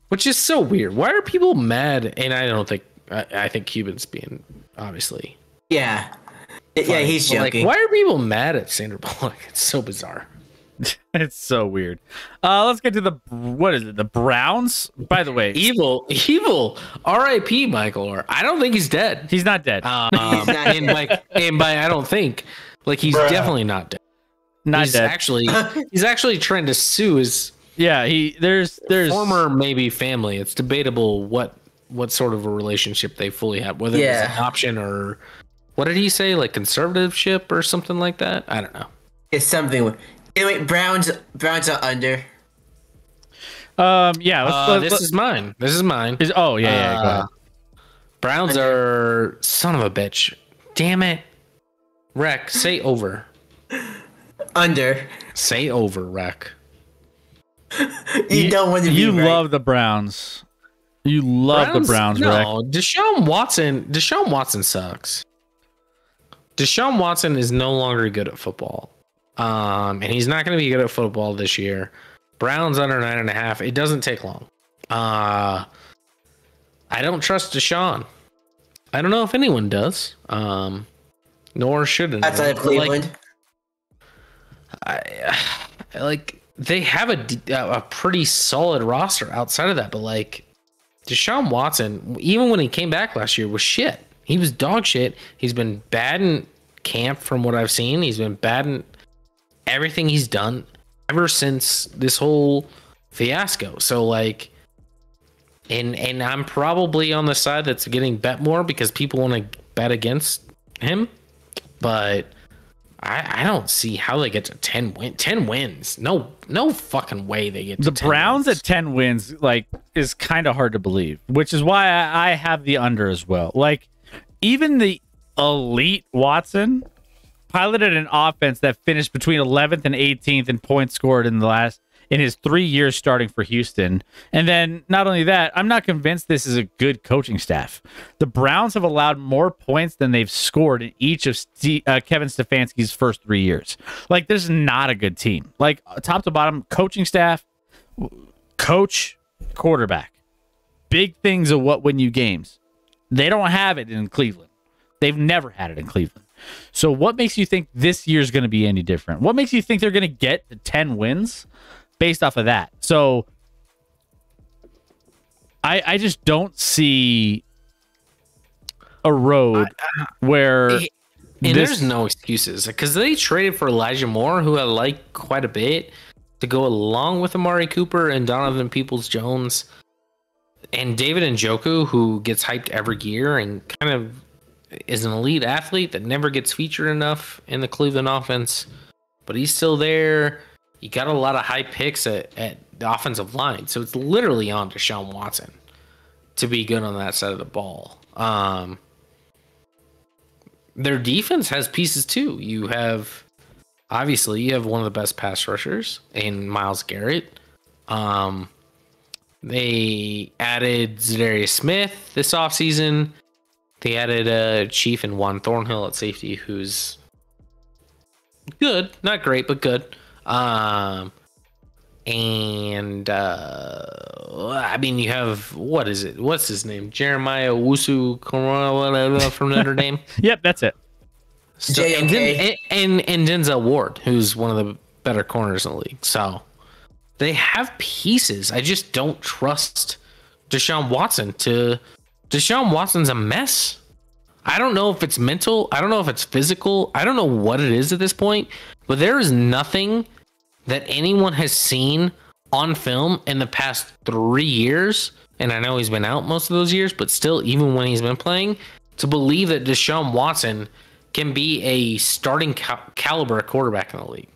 Which is so weird. Why are people mad? And I think Cuban's being obviously. Yeah. Yeah, he's joking. Like, why are people mad at Sandra Bullock? It's so bizarre. It's so weird. Let's get to the Browns. By the way, evil. R.I.P. Michael Orr. I don't think he's dead. He's not dead. And by I don't think, like, he's definitely not dead. He's dead. He's actually trying to sue his. Yeah, there's former maybe family. It's debatable what sort of a relationship they fully have, whether it's adoption or what did he say, like conservativeship or something like that. I don't know. It's something. Anyway, Browns are under. Yeah. This is mine. Go ahead. Browns are son of a bitch. Damn it, Rec. Say over. Under. Say over, Rec. You don't want to be You right. love the Browns. You love the Browns, no, Rec. Deshaun Watson sucks. Deshaun Watson is no longer good at football. And he's not going to be good at football this year. Browns under 9.5. It doesn't take long. I don't trust Deshaun. I don't know if anyone does. Nor should anyone. Outside of Cleveland. They have a pretty solid roster outside of that, but like Deshaun Watson, even when he came back last year, was shit. He was dog shit. He's been bad in camp from what I've seen. He's been bad in everything he's done ever since this whole fiasco. So like, and I'm probably on the side that's getting bet more because people want to bet against him, but I don't see how they get to 10 wins. No fucking way they get to the 10 Browns wins. at 10 wins like is kind of hard to believe, which is why I have the under as well. Like even the elite Watson piloted an offense that finished between 11th and 18th in points scored in his 3 years starting for Houston. And then not only that, I'm not convinced this is a good coaching staff. The Browns have allowed more points than they've scored in each of Kevin Stefanski's first 3 years. Like, this is not a good team. Like, top to bottom, coaching staff, coach, quarterback. Big things of what win you games. They don't have it in Cleveland. They've never had it in Cleveland. So what makes you think this year's going to be any different? What makes you think they're going to get to 10 wins based off of that? So I just don't see a road where there's no excuses because they traded for Elijah Moore, who I like quite a bit, to go along with Amari Cooper and Donovan Peoples-Jones and David Njoku, who gets hyped every year and kind of is an elite athlete that never gets featured enough in the Cleveland offense, but he's still there. You got a lot of high picks at the offensive line, so it's literally on Deshaun Watson to be good on that side of the ball. Their defense has pieces too. You have one of the best pass rushers in Myles Garrett. They added Zadarius Smith this offseason. They added a Chief and Juan Thornhill at safety, who's good, not great, but good. I mean, you have what's his name? Jeremiah Wusu Corona from Notre Dame. Yep, that's it. So, and Denzel Ward, who's one of the better corners in the league. So they have pieces. I just don't trust Deshaun Watson. Deshaun Watson's a mess. I don't know if it's mental. I don't know if it's physical. I don't know what it is at this point. But there is nothing that anyone has seen on film in the past 3 years, and I know he's been out most of those years, but still, even when he's been playing, to believe that Deshaun Watson can be a starting caliber quarterback in the league.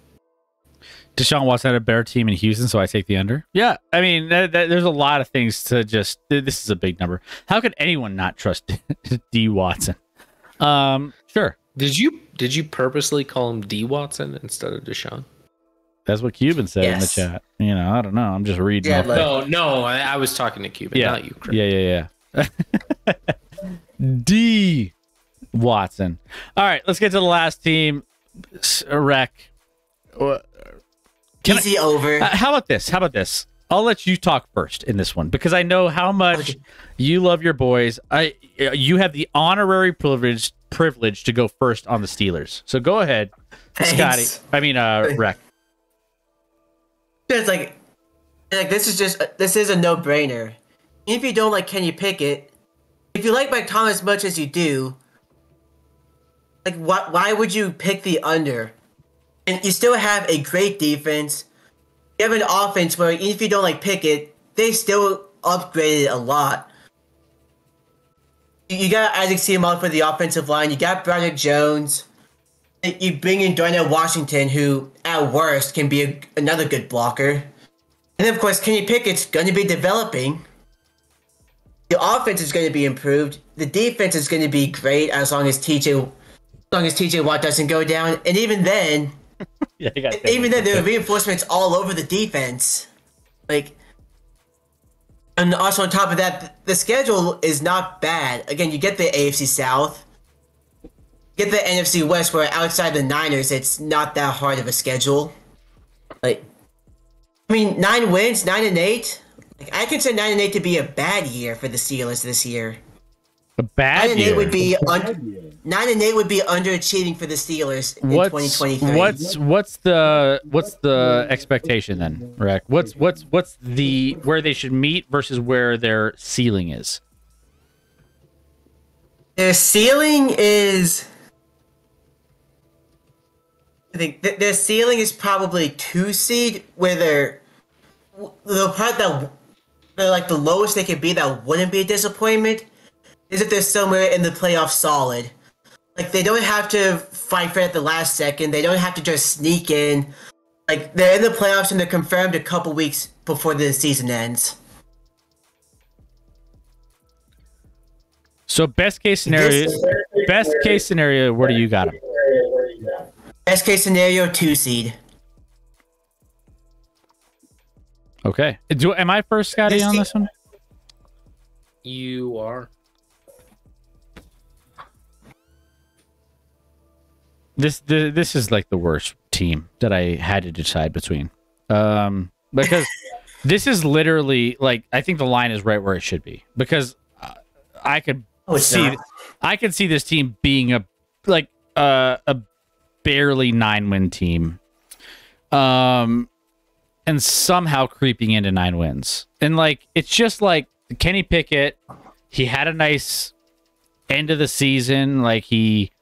Deshaun Watson had a better team in Houston, so I take the under. Yeah, I mean, there's a lot of things to just... This is a big number. How could anyone not trust D. Watson? Sure. Did you purposely call him D. Watson instead of Deshaun? That's what Cuban said in the chat. You know, I don't know. I'm just reading. Yeah, no, I was talking to Cuban, not you, Chris. Yeah. D. Watson. All right, let's get to the last team. Rec. Easy over. How about this? I'll let you talk first in this one because I know how much you love your boys. You have the honorary privilege to go first on the Steelers. So go ahead, Thanks. Scotty. I mean, Rec. It's like this is a no-brainer. If you don't like Kenny Pickett, if you like Mike Tomlin as much as you do, like why would you pick the under? And you still have a great defense. You have an offense where even if you don't like Pickett, they still upgraded a lot. You got Isaac Seumalo for the offensive line. You got Broderick Jones. You bring in Darnell Washington, who at worst can be another good blocker. And of course, Kenny Pickett's going to be developing. The offense is going to be improved. The defense is going to be great as long as TJ Watt doesn't go down. And even then, there are reinforcements all over the defense. And also on top of that, the schedule is not bad. Again, you get the AFC South. Get the NFC West, where outside the Niners, it's not that hard of a schedule. 9 wins, 9-8. I consider 9-8 to be a bad year for the Steelers this year. A bad year. 9-8 would be underachieving for the Steelers in 2023. What's the expectation then, Rec? What's the where they should meet versus where their ceiling is? Their ceiling is. I think their ceiling is probably 2 seed, where the part that they're like the lowest they could be that wouldn't be a disappointment is if they're somewhere in the playoff solid. They don't have to fight for it at the last second. They don't have to just sneak in. They're in the playoffs and they're confirmed a couple weeks before the season ends. So best case scenario, where do you got them? Best case scenario, 2 seed. Okay. Am I first, Scotty, on this one? You are. This is like the worst team that I had to decide between. Because this is literally I think the line is right where it should be. Because I could see this team being a barely 9-win team, and somehow creeping into 9 wins. And it's just Kenny Pickett. He had a nice end of the season. He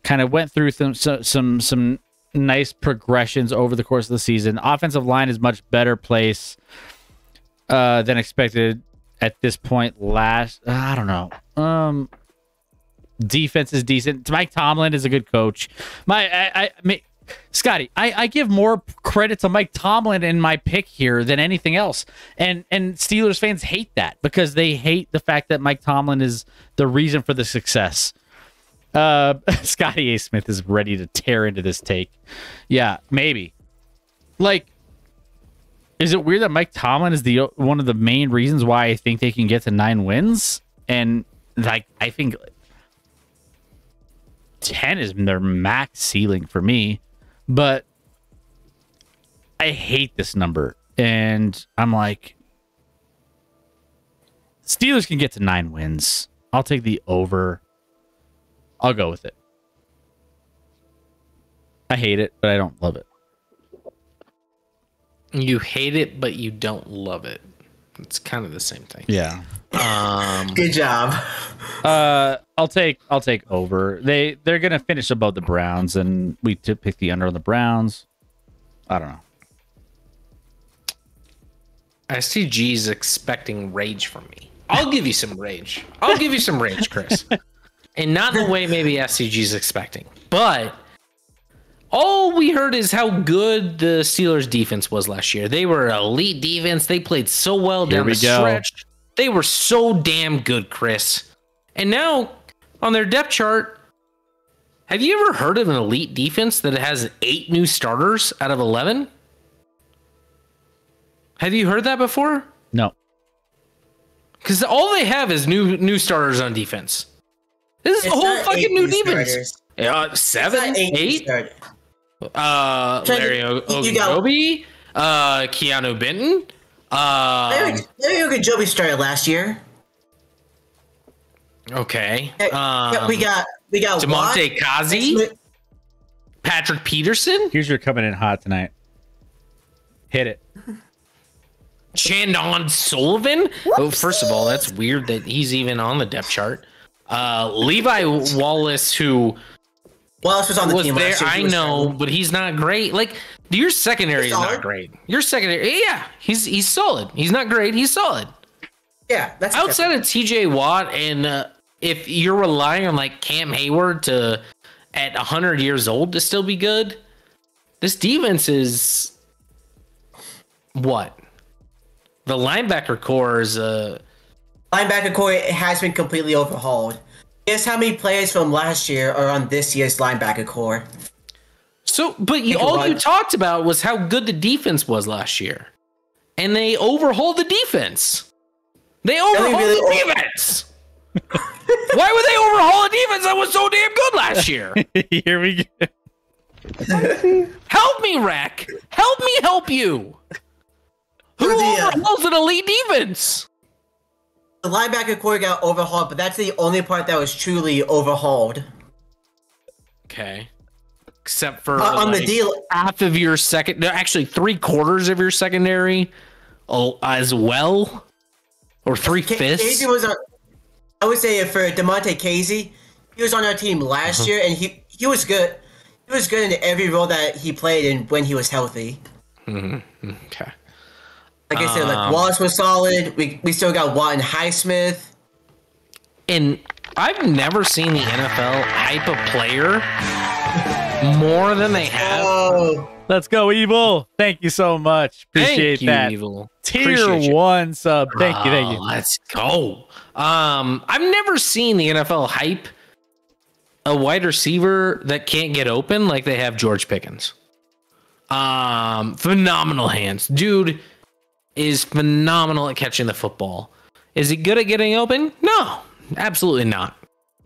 kind of went through some nice progressions over the course of the season. Offensive line is much better place than expected at this point. I don't know. Defense is decent. Mike Tomlin is a good coach. Scotty, I give more credit to Mike Tomlin in my pick here than anything else. And Steelers fans hate that because they hate the fact that Mike Tomlin is the reason for the success. Scotty A. Smith is ready to tear into this take. Yeah, maybe. Is it weird that Mike Tomlin is one of the main reasons why I think they can get to 9 wins? And I think 10 is their max ceiling for me, but I hate this number. And I'm Steelers can get to 9 wins. I'll take the over. I'll go with it. I hate it, but I don't love it. You hate it, but you don't love it. It's kind of the same thing. Yeah. Good job. I'll take over. They're gonna finish above the Browns, and we pick the under on the Browns. I don't know. STG's expecting rage from me. I'll give you some rage. I'll give you some rage, Chris. And not in the way maybe SCG's expecting. But all we heard is how good the Steelers defense was last year. They were an elite defense. They played so well down the stretch. They were so damn good, Chris. And now, on their depth chart, have you ever heard of an elite defense that has 8 new starters out of 11? Have you heard that before? No. Because all they have is new starters on defense. This is a whole fucking new defense. 7, 8. Larry Ogunjobi, Keanu Benton. Larry Ogunjobi started last year. Okay. We got DeMonte Kazi, Patrick Peterson. Here's your coming in hot tonight. Hit it. Chandon Sullivan. Oh, first of all, that's weird that he's even on the depth chart. Levi Wallace, who Wallace was on the team there. last year. I know, but he's not great. Like your secondary is not great. Your secondary, yeah, he's solid. He's not great. He's solid. Yeah, that's outside of TJ Watt, and if you're relying on like Cam Hayward to at 100 years old to still be good, this defense is what? The linebacker core is linebacker core has been completely overhauled. Guess how many players from last year are on this year's linebacker core? So, but all you talked about was how good the defense was last year, and they overhauled the defense. They overhauled the defense. Why would they overhaul a defense that was so damn good last year? Here we go. Help me, Rack. Help me help you. Who overhauls an elite defense? The linebacker core got overhauled, but that's the only part that was truly overhauled. Okay. Except for on the deal, half of your second, actually 3/4 of your secondary as well, or 3/5. Was on, I would say for DeMonte Casey, he was on our team last year, and he was good. He was good in every role that he played in when he was healthy. Okay. Like I said, like Wallace was solid. We still got Watt and Highsmith. And I've never seen the NFL hype a player more than they have. Oh. Let's go, Evil. Thank you so much. Appreciate that. Evil. Tier 1 sub. Thank you. Let's go. I've never seen the NFL hype a wide receiver that can't get open like they have George Pickens. Phenomenal hands. Dude is phenomenal at catching the football. Is he good at getting open? No, absolutely not.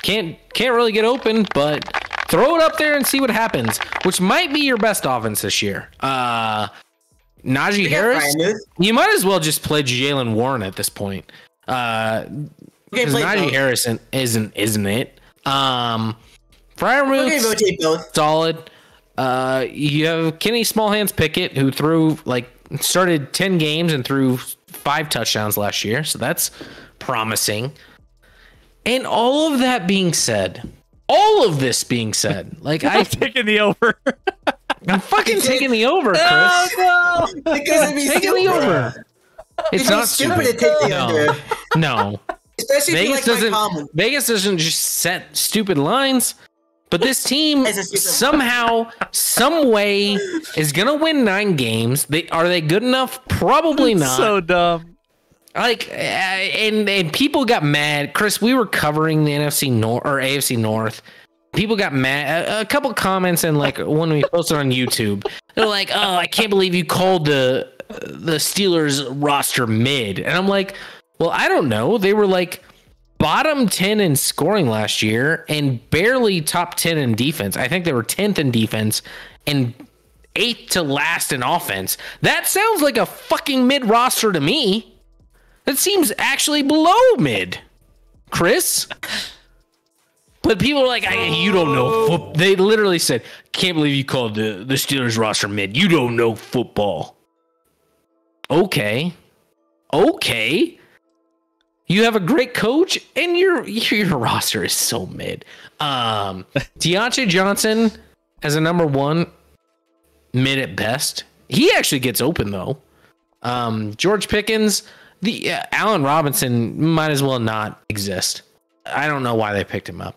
Can't really get open, but throw it up there and see what happens, which might be your best offense this year. Najee Harris, you might as well just play Jalen Warren at this point. Because Najee Harris isn't it? Freiermuth, solid. You have Kenny Smallhands Pickett, who started 10 games and threw 5 touchdowns last year, so that's promising. And all of that being said, like I'm taking the over. I'm fucking taking the over, Chris. Oh, no. Because it'd be taking the over. It's not stupid to take the under. No. Especially Vegas doesn't just set stupid lines. But this team somehow, some way, is gonna win 9 games. Are they good enough? Probably not. So dumb. And people got mad. Chris, we were covering the NFC North or AFC North. People got mad. A couple comments and when we posted on YouTube, they're like, "Oh, I can't believe you called the Steelers roster mid." And I'm like, "Well, I don't know. They were bottom 10 in scoring last year and barely top 10 in defense. I think they were 10th in defense and 8th to last in offense. That sounds like a fucking mid roster to me. That seems actually below mid, Chris." But people are like, "You don't know football." They literally said, "Can't believe you called the Steelers roster mid. You don't know football." Okay. You have a great coach, and your roster is so mid. Deontay Johnson as a number 1, mid at best. He actually gets open though. George Pickens, Allen Robinson might as well not exist. I don't know why they picked him up.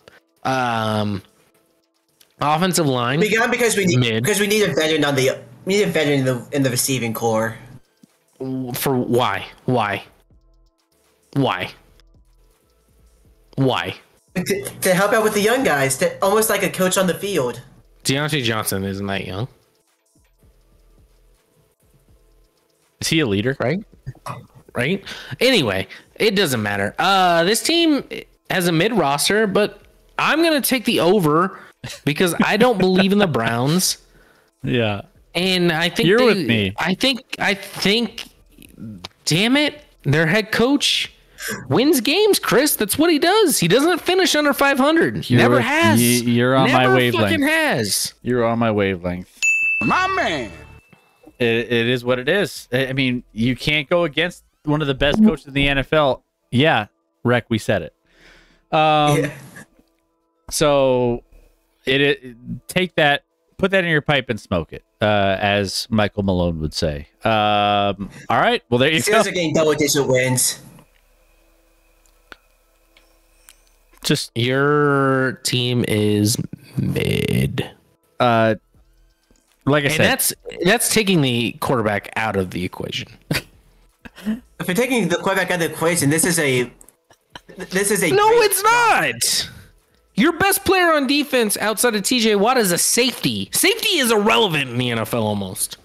Offensive line. We got him because we need a veteran in the receiving core. For why? To help out with the young guys, almost like a coach on the field. Deontay Johnson isn't that young. Is he a leader? Right. Anyway, it doesn't matter. This team has a mid roster, but I'm gonna take the over because I don't believe in the Browns. Yeah. And I think you're with me. I think. Damn it, their head coach wins games, Chris. That's what he does. He doesn't finish under 500. Never has. You're on my wavelength. Never fucking has. You're on my wavelength. My man. It is what it is. I mean, you can't go against one of the best coaches in the NFL. Yeah, Rec, we said it. So take that, put that in your pipe and smoke it, as Michael Malone would say. All right. Well, there you go. Steelers are getting double-digit wins. Just your team is mid. Like I said, that's taking the quarterback out of the equation. If you're taking the quarterback out of the equation, this is a. No, it's not. Your best player on defense outside of TJ Watt is a safety. Safety is irrelevant in the NFL almost.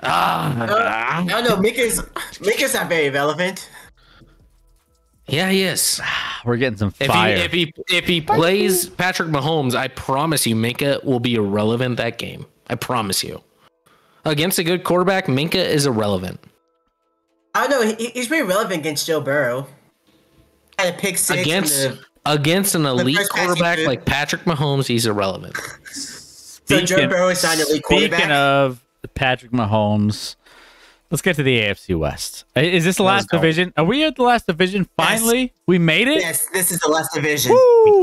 I don't know. Minka's not very relevant. Yeah, he is. We're getting some fire. If he plays Patrick Mahomes, I promise you, Minka will be irrelevant that game. I promise you. Against a good quarterback, Minka is irrelevant. I don't know. He's pretty relevant against Joe Burrow. Had a pick six against an elite quarterback like Patrick Mahomes, he's irrelevant. So Joe Burrow is not an elite quarterback. Speaking of Patrick Mahomes, let's get to the AFC West. Is this the last division? Are we at the last division? Finally, yes. We made it. Yes, this is the last division.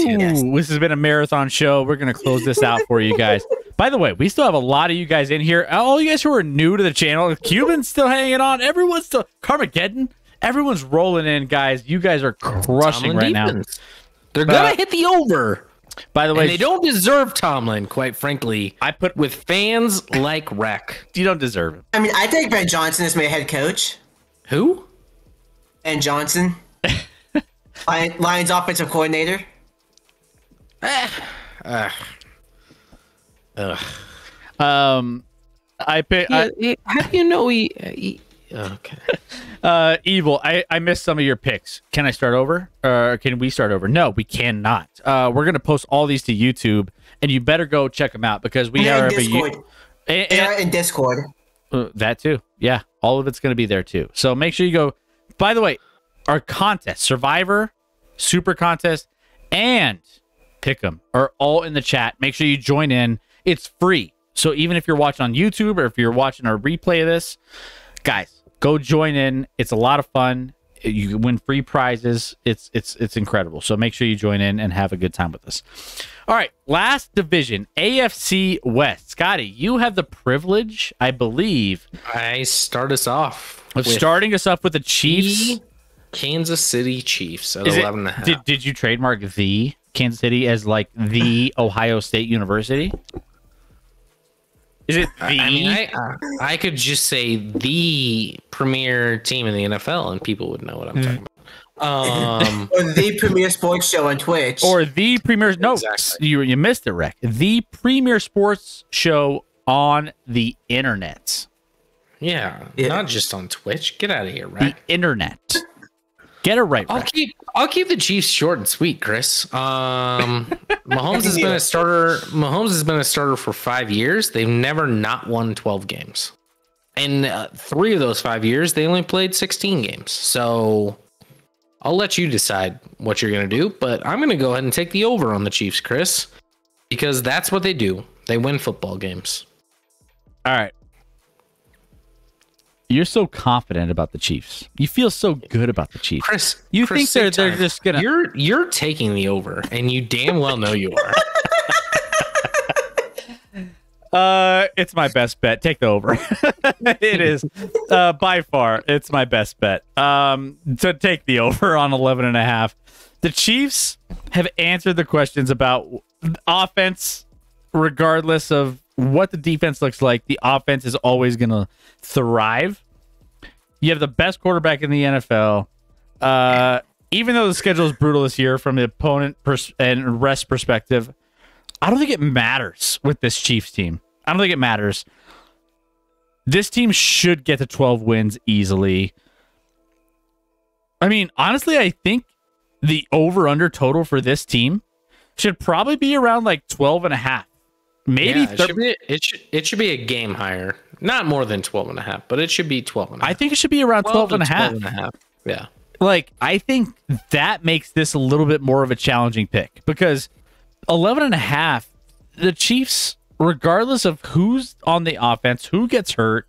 Yes. This has been a marathon show. We're gonna close this out for you guys. By the way, we still have a lot of you guys in here. All you guys who are new to the channel, Cuban's still hanging on. Everyone's still Carmageddon. Everyone's rolling in, guys. You guys are crushing right now. They're gonna hit the over. By the way, and they don't deserve Tomlin, quite frankly. I put with fans like Rec. You don't deserve him. I mean, I take Ben Johnson as my head coach. Who? Ben Johnson, Lions offensive coordinator. I pick. How do you know he okay. Evil. I missed some of your picks. Can I start over? Can we start over? No, we cannot. We're gonna post all these to YouTube, and you better go check them out because we are in Discord. That too. Yeah, all of it's gonna be there too. So make sure you go. By the way, our contest, Survivor, Super Contest, and Pick'em are all in the chat. Make sure you join in. It's free. So even if you're watching on YouTube or if you're watching a replay of this, guys, go join in. It's a lot of fun. You can win free prizes. It's incredible. So make sure you join in and have a good time with us. All right, last division, AFC West. Scotty, you have the privilege, I believe. I start us off. Of starting us off with the Chiefs. Kansas City Chiefs at 11.5. Did you trademark the Kansas City as like the Ohio State University? Is it the? I mean, I could just say the premier team in the NFL and people would know what I'm talking about. Or the premier sports show on Twitch. Or the premier... No, exactly. you missed it, Rick. The premier sports show on the internet. Yeah, not just on Twitch. Get out of here, Rick. The internet. Get it right, Rick. I'll keep the Chiefs short and sweet, Chris. Mahomes has been a starter. Mahomes has been a starter for 5 years. They've never not won 12 games. And 3 of those 5 years, they only played 16 games. So I'll let you decide what you're going to do. But I'm going to go ahead and take the over on the Chiefs, Chris, because that's what they do. They win football games. All right. You're so confident about the Chiefs. You feel so good about the Chiefs. Chris, think they're just gonna... You're taking the over, and you damn well know you are. It's my best bet. Take the over. It is by far. It's my best bet. To take the over on 11.5. The Chiefs have answered the questions about offense, regardless of what the defense looks like. The offense is always going to thrive. You have the best quarterback in the NFL. Even though the schedule is brutal this year from the opponent and rest perspective, I don't think it matters with this Chiefs team. I don't think it matters. This team should get to 12 wins easily. I mean, honestly, I think the over-under total for this team should probably be around like 12 and a half. Maybe it should be a game higher. Not more than 12 and a half, but it should be 12 and a half. I think it should be around 12 and a half. 12 and a half. Yeah. Like, I think that makes this a little bit more of a challenging pick because 11 and a half, the Chiefs, regardless of who's on the offense, who gets hurt,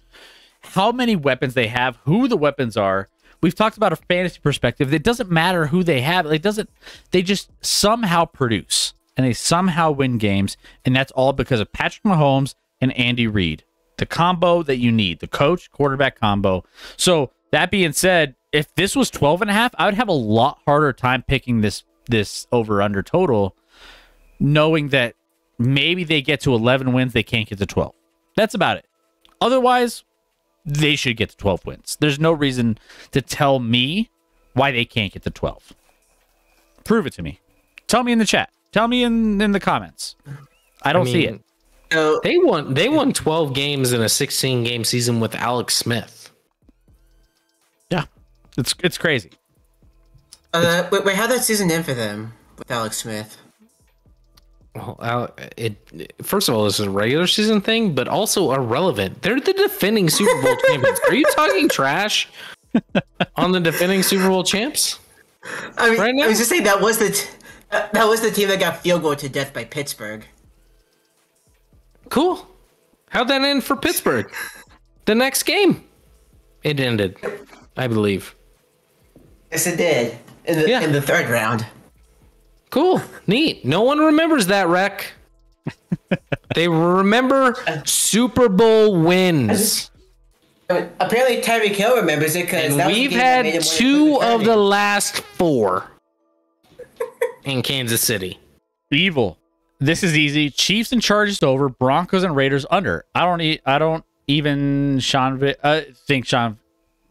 how many weapons they have, who the weapons are. We've talked about a fantasy perspective. It doesn't matter who they have. They just somehow produce and they somehow win games. And that's all because of Patrick Mahomes and Andy Reid, the combo that you need, the coach quarterback combo. So that being said, if this was 12 and a half, I would have a lot harder time picking this over under total, knowing that maybe they get to 11 wins, they can't get to 12. That's about it. Otherwise, they should get to 12 wins. There's no reason to tell me why they can't get to 12. Prove it to me. Tell me in the chat. Tell me in the comments. I don't see it. They won 12 games in a 16-game season with Alex Smith. Yeah. It's crazy. Wait, how'd that season end for them with Alex Smith? Well, first of all, this is a regular season thing, but also irrelevant. They're the defending Super Bowl champions. Are you talking trash on the defending Super Bowl champs? I mean, right now? I was just saying that was the team that got field goal to death by Pittsburgh. Cool. How'd that end for Pittsburgh? The next game, it ended, I believe. Yes, it did in the third round. Cool. Neat. No one remembers that, Rec. They remember Super Bowl wins. I mean, apparently Tyreek Hill remembers it because we've had 2 of the last 4 in Kansas City. Evil. This is easy. Chiefs and Chargers over. Broncos and Raiders under. I don't even think Sean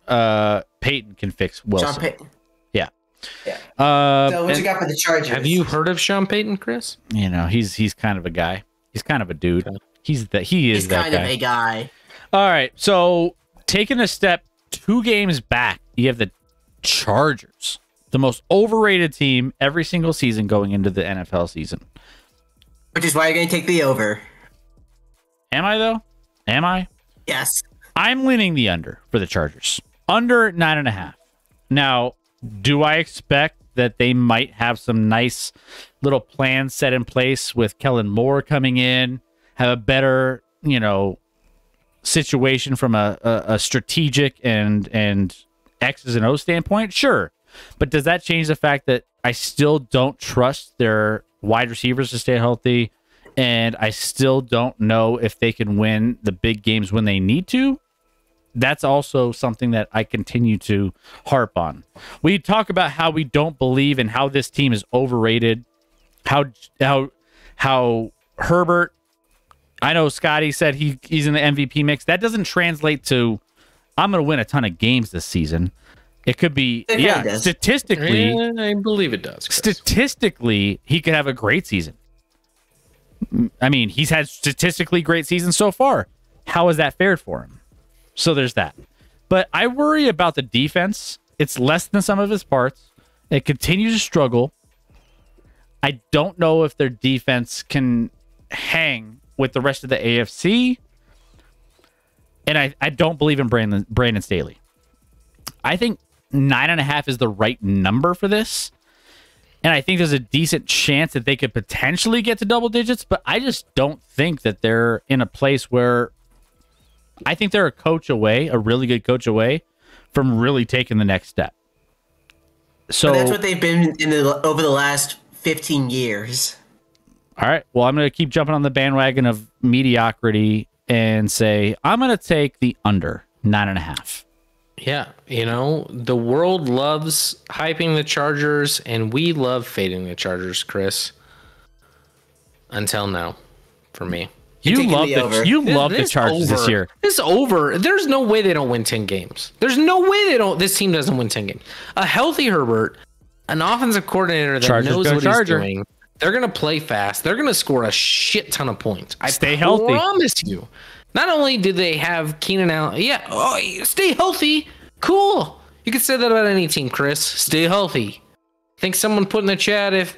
Payton can fix Wilson. Sean Payton. Yeah. So what you got for the Chargers? Have you heard of Sean Payton, Chris? You know, he's kind of a guy. He's kind of a dude. Okay. He's kind of a guy. All right. So taking a step 2 games back, you have the Chargers, the most overrated team every single season going into the NFL season. Which is why you're going to take the over. Am I though? Am I? Yes. I'm leaning the under for the Chargers. Under 9.5. Now, do I expect that they might have some nice little plans set in place with Kellen Moore coming in, have a better, situation from a strategic and X's and O's standpoint? Sure. But does that change the fact that I still don't trust their wide receivers to stay healthy, and I still don't know if they can win the big games when they need to? That's also something that I continue to harp on. We talk about how we don't believe in how this team is overrated, how Herbert, I know Scotty said he's in the MVP mix. That doesn't translate to I'm going to win a ton of games this season. It could be, statistically. I believe it does, Chris. Statistically, he could have a great season. I mean, he's had statistically great seasons so far. How has that fared for him? So there's that. But I worry about the defense. It's less than some of his parts. It continues to struggle. I don't know if their defense can hang with the rest of the AFC. And I don't believe in Brandon Staley. I think 9.5 is the right number for this. And I think there's a decent chance that they could potentially get to double digits, but I just don't think that they're in a place where I think they're a really good coach away from really taking the next step. So but that's what they've been over the last 15 years. All right. Well, I'm going to keep jumping on the bandwagon of mediocrity and say I'm going to take the under 9.5. Yeah, the world loves hyping the Chargers, and we love fading the Chargers, Chris. Until now, for me. You love the Chargers this year. It's over. There's no way they don't win 10 games. There's no way this team doesn't win 10 games. A healthy Herbert, an offensive coordinator that knows what he's doing. They're going to play fast. They're going to score a shit ton of points. Stay healthy. I promise you. Not only do they have Keenan Allen, stay healthy, cool. You could say that about any team, Chris. Stay healthy. I think someone put in the chat if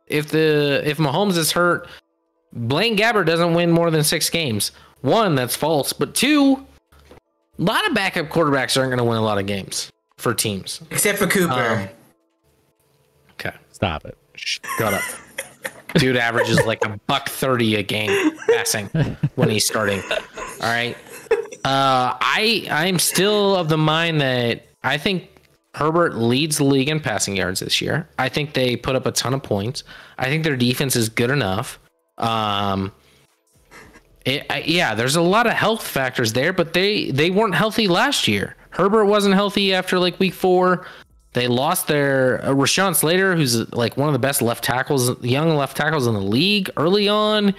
Mahomes is hurt, Blaine Gabbert doesn't win more than 6 games. 1, that's false, but 2, a lot of backup quarterbacks aren't going to win a lot of games for teams, except for Cooper. Okay, stop it. Shut up. Dude averages like $130 a game passing when he's starting. All right. I'm still of the mind that I think Herbert leads the league in passing yards this year. I think they put up a ton of points. I think their defense is good enough. There's a lot of health factors there, but they weren't healthy last year. Herbert wasn't healthy after like week 4. They lost their Rashawn Slater, who's like one of the best young left tackles in the league early on.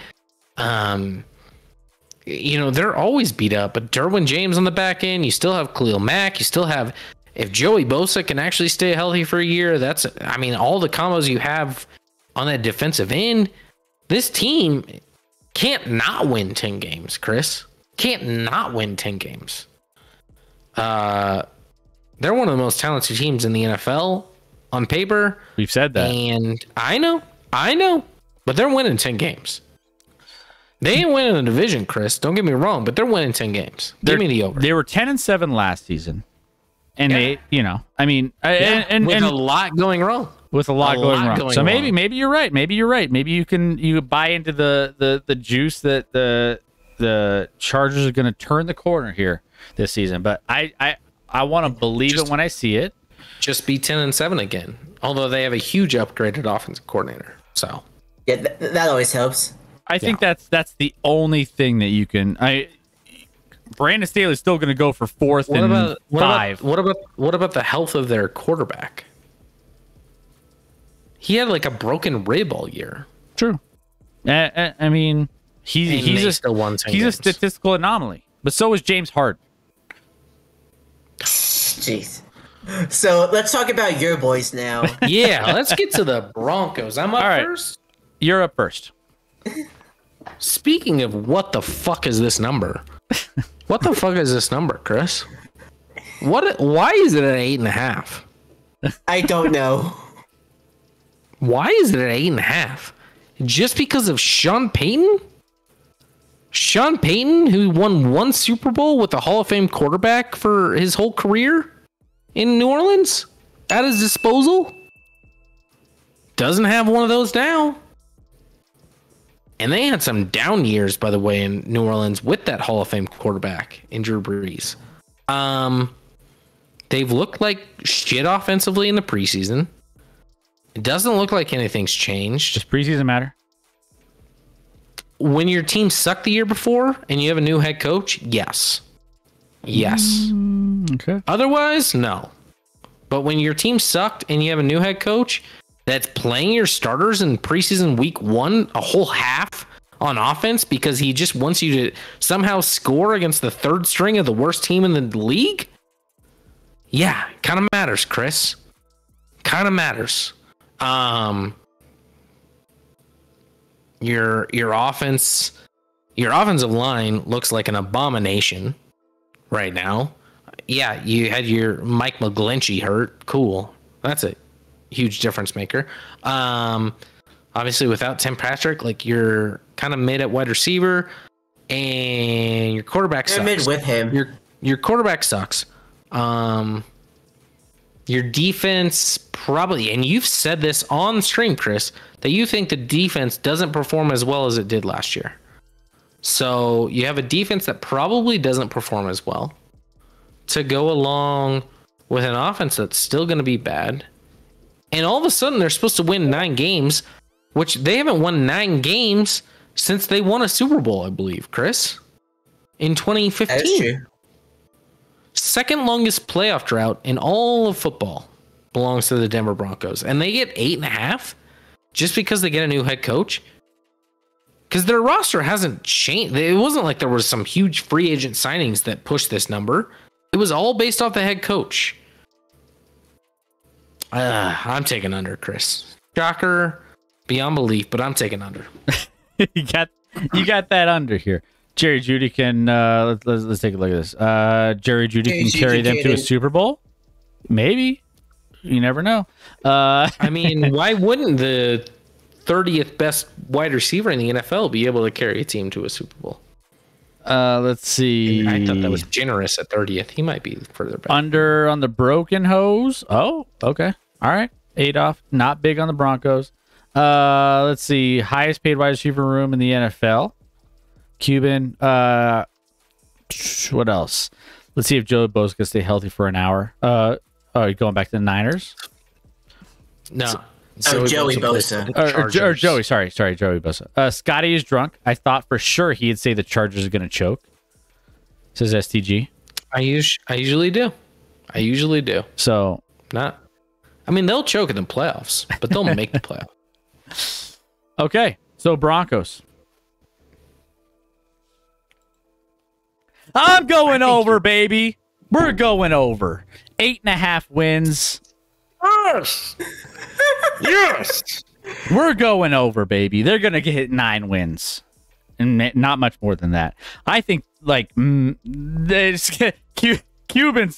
They're always beat up, but Derwin James on the back end, you still have Khalil Mack, you still have, if Joey Bosa can actually stay healthy for a year, all the combos you have on that defensive end, this team can't not win 10 games, Chris. Can't not win 10 games. They're one of the most talented teams in the NFL on paper. We've said that. And I know, but they're winning 10 games. They ain't winning the division, Chris. Don't get me wrong, but they're winning 10 games. Give me the over. They were 10-7 last season. And they, with a lot going wrong. With a lot going wrong. So maybe you're right. Maybe you're right. Maybe you buy into the juice that the Chargers are going to turn the corner here this season. But I want to believe it when I see it. Just be 10-7 again. Although they have a huge upgraded offensive coordinator. So yeah, that always helps. I think that's the only thing that you can. Brandon Staley's still going to go for 4th and 5. What about the health of their quarterback? He had like a broken rib all year. True. I mean, he's a statistical anomaly, but so is James Harden. Jeez. So let's talk about your boys now. Yeah, let's get to the Broncos. I'm up first. You're up first. Speaking of what the fuck is this number? What the fuck is this number, Chris? Why is it at 8.5? I don't know. Why is it at 8.5? Just because of Sean Payton? Sean Payton, who won 1 Super Bowl with a Hall of Fame quarterback for his whole career in New Orleans at his disposal, doesn't have one of those now. And they had some down years, by the way, in New Orleans with that Hall of Fame quarterback in Drew Brees. They've looked like shit offensively in the preseason. It doesn't look like anything's changed. Does preseason matter? When your team sucked the year before and you have a new head coach, yes. Yes. Okay. Otherwise, no. But when your team sucked and you have a new head coach that's playing your starters in preseason week 1, a whole half on offense because he just wants you to somehow score against the 3rd string of the worst team in the league, yeah, kind of matters, Chris. Kind of matters. Your offensive line looks like an abomination right now. Yeah, you had your Mike McGlinchey hurt. Cool. That's a huge difference maker. Obviously without Tim Patrick, like you're kind of mid at wide receiver and your quarterback sucks. Mid with him. Your quarterback sucks. Your defense probably, and you've said this on stream, Chris, that you think the defense doesn't perform as well as it did last year. So you have a defense that probably doesn't perform as well to go along with an offense that's still going to be bad. And all of a sudden they're supposed to win 9 games, which they haven't won 9 games since they won a Super Bowl, I believe, Chris, in 2015. That's true. Second longest playoff drought in all of football belongs to the Denver Broncos. And they get 8.5 just because they get a new head coach. Because their roster hasn't changed. It wasn't like there was some huge free agent signings that pushed this number. It was all based off the head coach. I'm taking under, Chris. Shocker beyond belief, but I'm taking under. you got that under here. Jerry Jeudy can let's take a look at this. Jerry Jeudy can carry them to a Super Bowl. Maybe. You never know. I mean, why wouldn't the 30th best wide receiver in the NFL be able to carry a team to a Super Bowl? Let's see. I thought that was generous at 30th. He might be further back. Under on the broken hose. Oh, okay. All right. Adolph, not big on the Broncos. Let's see. Highest paid wide receiver room in the NFL. Cuban. What else? Let's see if Joey Bosa can stay healthy for an hour. You're going back to the Niners? No. Joey Bosa. Or Joey. Sorry, Joey Bosa. Scotty is drunk. I thought for sure he'd say the Chargers are going to choke. Says STG. I usually do. So not. I mean, they'll choke in the playoffs, but they'll make the playoffs. Okay, so Broncos. I'm going over, baby. We're going over. 8.5 wins. Yes. Yes. We're going over, baby. They're going to get 9 wins. And not much more than that. I think, like, Cuban's,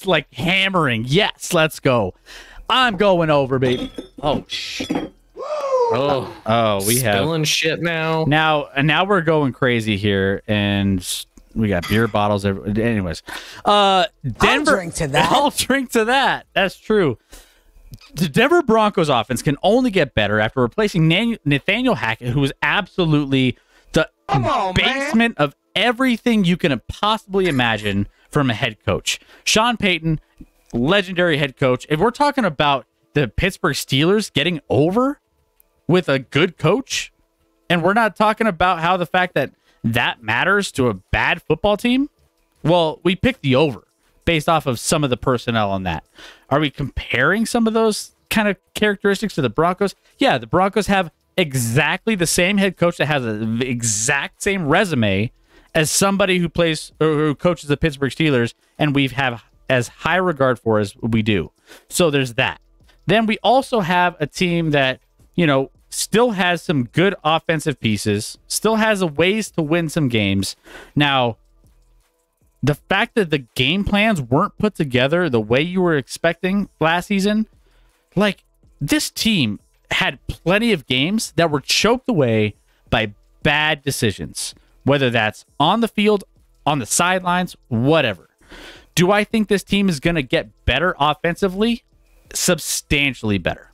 like, hammering. Yes, let's go. I'm going over, baby. Oh, shit. Oh, we have spilling shit now. Now we're going crazy here, and we got beer bottles. Anyways, Denver. I'll drink to that. I'll drink to that. That's true. The Denver Broncos offense can only get better after replacing Nathaniel Hackett, who was absolutely the basement of everything you can possibly imagine from a head coach. Sean Payton, legendary head coach. If we're talking about the Pittsburgh Steelers getting over with a good coach, and we're not talking about how the fact that matters to a bad football team, well, we picked the over based off of some of the personnel on that. Are we comparing some of those kind of characteristics to the Broncos? Yeah, the Broncos have exactly the same head coach that has the exact same resume as somebody who plays or who coaches the Pittsburgh Steelers, and we have as high regard for as we do. So there's that. Then we also have a team that, still has some good offensive pieces, still has a ways to win some games. Now, the fact that the game plans weren't put together the way you were expecting last season, like, this team had plenty of games that were choked away by bad decisions, whether that's on the field, on the sidelines, whatever. Do I think this team is going to get better offensively? Substantially better.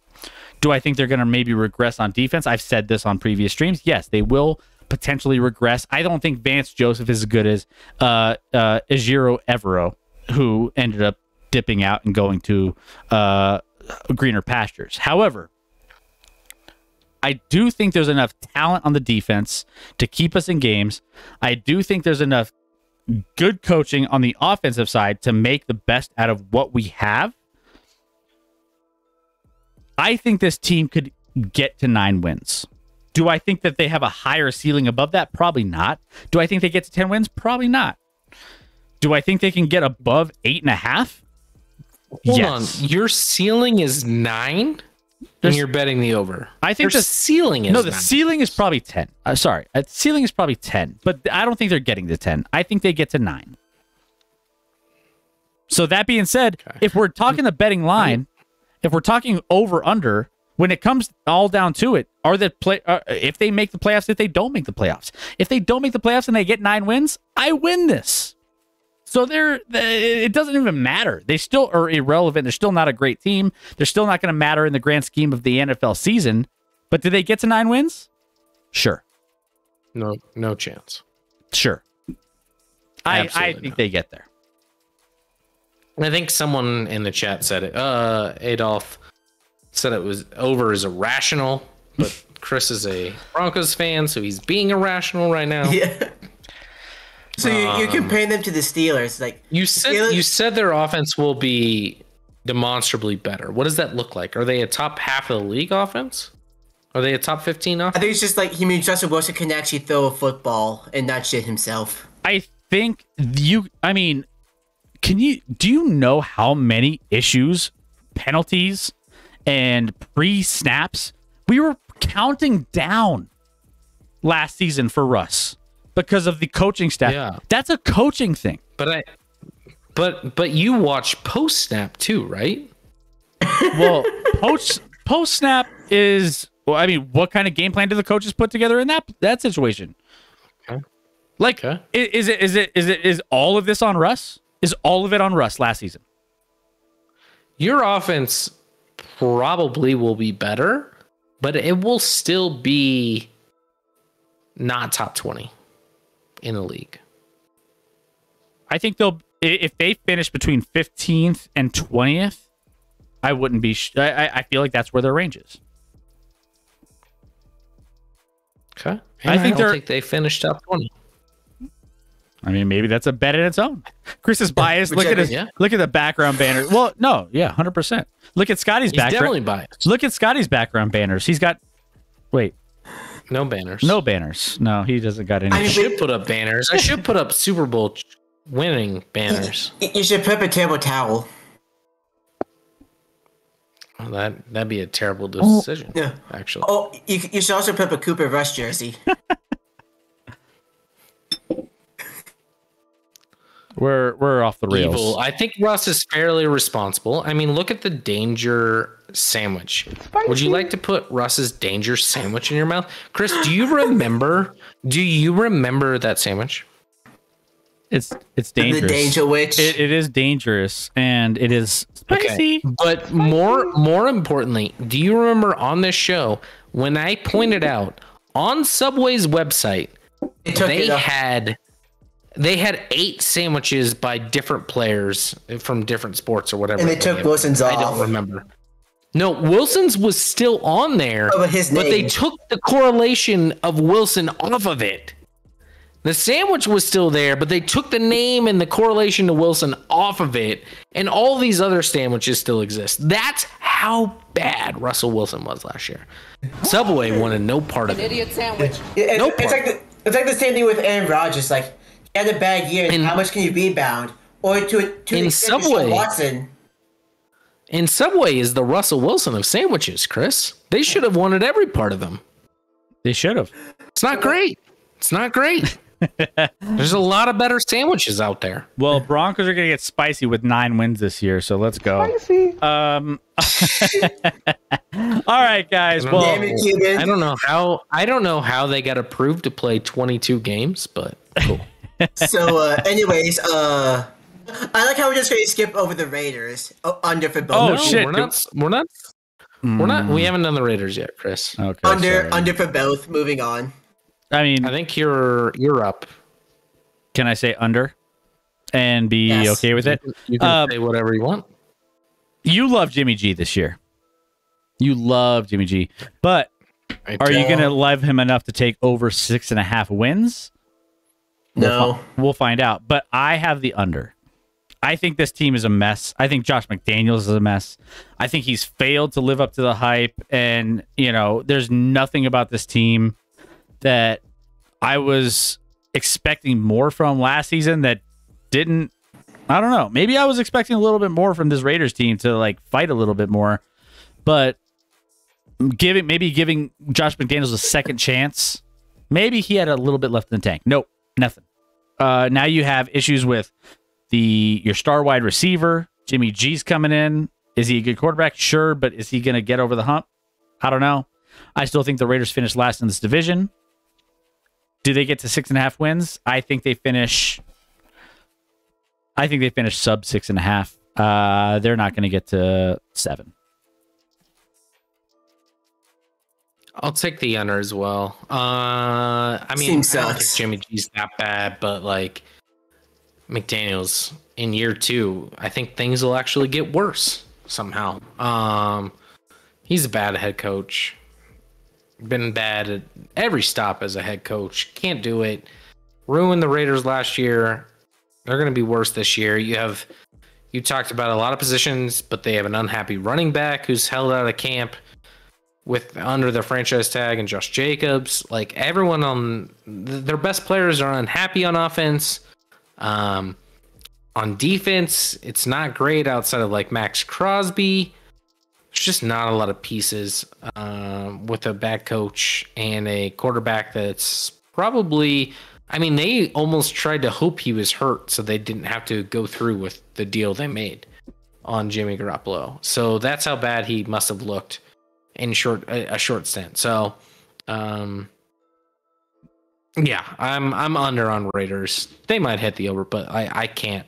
Do I think they're going to maybe regress on defense? I've said this on previous streams. Yes, they will potentially regress. I don't think Vance Joseph is as good as Ejiro Evero, who ended up dipping out and going to greener pastures. However, I do think there's enough talent on the defense to keep us in games. I do think there's enough good coaching on the offensive side to make the best out of what we have. I think this team could get to 9 wins. Do I think that they have a higher ceiling above that? Probably not. Do I think they get to 10 wins? Probably not. Do I think they can get above 8.5? Hold on. Your ceiling is 9? And you're betting the over. I think the ceiling is 9. Ceiling is probably 10. Sorry. The ceiling is probably 10, but I don't think they're getting to 10. I think they get to 9. So that being said, if we're talking the betting line, if we're talking over under, when it comes all down to it, if they make the playoffs, if they don't make the playoffs, if they don't make the playoffs and they get 9 wins, I win this. So it doesn't even matter. They still are irrelevant. They're still not a great team. They're still not going to matter in the grand scheme of the NFL season. But did they get to 9 wins? Sure. No chance. Sure. I think they get there. I think someone in the chat said it. Adolph said it was over is irrational, but Chris is a Broncos fan, so he's being irrational right now. Yeah. So you're comparing them to the Steelers, like you said their offense will be demonstrably better. What does that look like? Are they a top half of the league offense? Are they a top 15 offense? I think it's just like Justin Wilson can actually throw a football and not shit himself. I think do you know how many issues, penalties, and pre-snaps we were counting down last season for Russ? because of the coaching staff. Yeah. That's a coaching thing. But you watch post snap too, right? Well, post snap is. Well, I mean, what kind of game plan do the coaches put together in that situation? Okay. Like, is all of this on Russ? Is all of it on Russ last season? Your offense probably will be better, but it will still be not top 20 in the league. I think if they finish between 15th and 20th, I wouldn't be. I feel like that's where their range is. Okay. I think they finished top 20. I mean, maybe that's a bet in its own. Chris is biased. Look at the background banners. Well, no, yeah, 100%. Look at Scotty's background. Definitely biased. Look at Scotty's background banners. He's got. Wait. No banners. No banners. No, he doesn't got any. I should put up banners. I should put up Super Bowl winning banners. You should put up a table towel. Well, that'd be a terrible decision. Yeah. Actually. Oh, you should also put up a Cooper Rush jersey. We're off the rails. Evil. I think Russ is fairly responsible. I mean, look at the danger sandwich. Would you like to put Russ's danger sandwich in your mouth? Chris, do you remember that sandwich? It's dangerous. The danger witch. It is dangerous and it is spicy. Okay. But more importantly, do you remember on this show when I pointed out on Subway's website they had 8 sandwiches by different players from different sports or whatever. And they took Wilson's off. I don't remember. No, Wilson's was still on there, but they took the correlation of Wilson off of it. The sandwich was still there, but they took the name and the correlation to Wilson off of it, and all these other sandwiches still exist. That's how bad Russell Wilson was last year. Subway wanted no part of it. Idiot sandwich. It's like the same thing with Aaron Rodgers. Like, he had a bad year, and how much can you rebound? Or to in Subway, Watson. In Subway is the Russell Wilson of sandwiches, Chris. They should have wanted every part of them. They should have. It's not great. It's not great. There's a lot of better sandwiches out there. Well, Broncos are going to get spicy with 9 wins this year, so let's go. Spicy. All right, guys. Well, I don't know how they got approved to play 22 games, but cool. So, anyways, I like how we're just going to skip over the Raiders under for both. Oh no, shit, we're not. We haven't done the Raiders yet, Chris. Okay. Under for both. Moving on. I mean, I think you're up. Can I say under and be okay with it? You can say whatever you want. You love Jimmy G this year. You love Jimmy G, but are you going to love him enough to take over 6.5 wins? No. We'll find out. But I have the under. I think this team is a mess. I think Josh McDaniels is a mess. I think he's failed to live up to the hype. And, there's nothing about this team that I was expecting more from last season that didn't. I don't know. Maybe I was expecting a little bit more from this Raiders team to fight a little bit more. But giving Josh McDaniels a second chance, maybe he had a little bit left in the tank. Nope, nothing. Now you have issues with your star wide receiver. Jimmy G's coming in. Is he a good quarterback? Sure, but is he going to get over the hump? I don't know. I still think the Raiders finish last in this division. Do they get to 6.5 wins? I think they finish sub 6.5. They're not going to get to 7. I'll take the under as well. I mean, I don't think Jimmy G's that bad, but McDaniels in year 2, I think things will actually get worse somehow. He's a bad head coach. Been bad at every stop as a head coach. Can't do it. Ruined the Raiders last year. They're going to be worse this year. You talked about a lot of positions, but they have an unhappy running back who's held out of camp under the franchise tag, and Josh Jacobs. Everyone on their best players are unhappy on offense. On defense, it's not great outside of Max Crosby. There's just not a lot of pieces with a bad coach and a quarterback that's probably I mean, they almost tried to hope he was hurt so they didn't have to go through with the deal they made on Jimmy Garoppolo. So that's how bad he must have looked in a short stint. So, yeah, I'm under on Raiders. They might hit the over, but I can't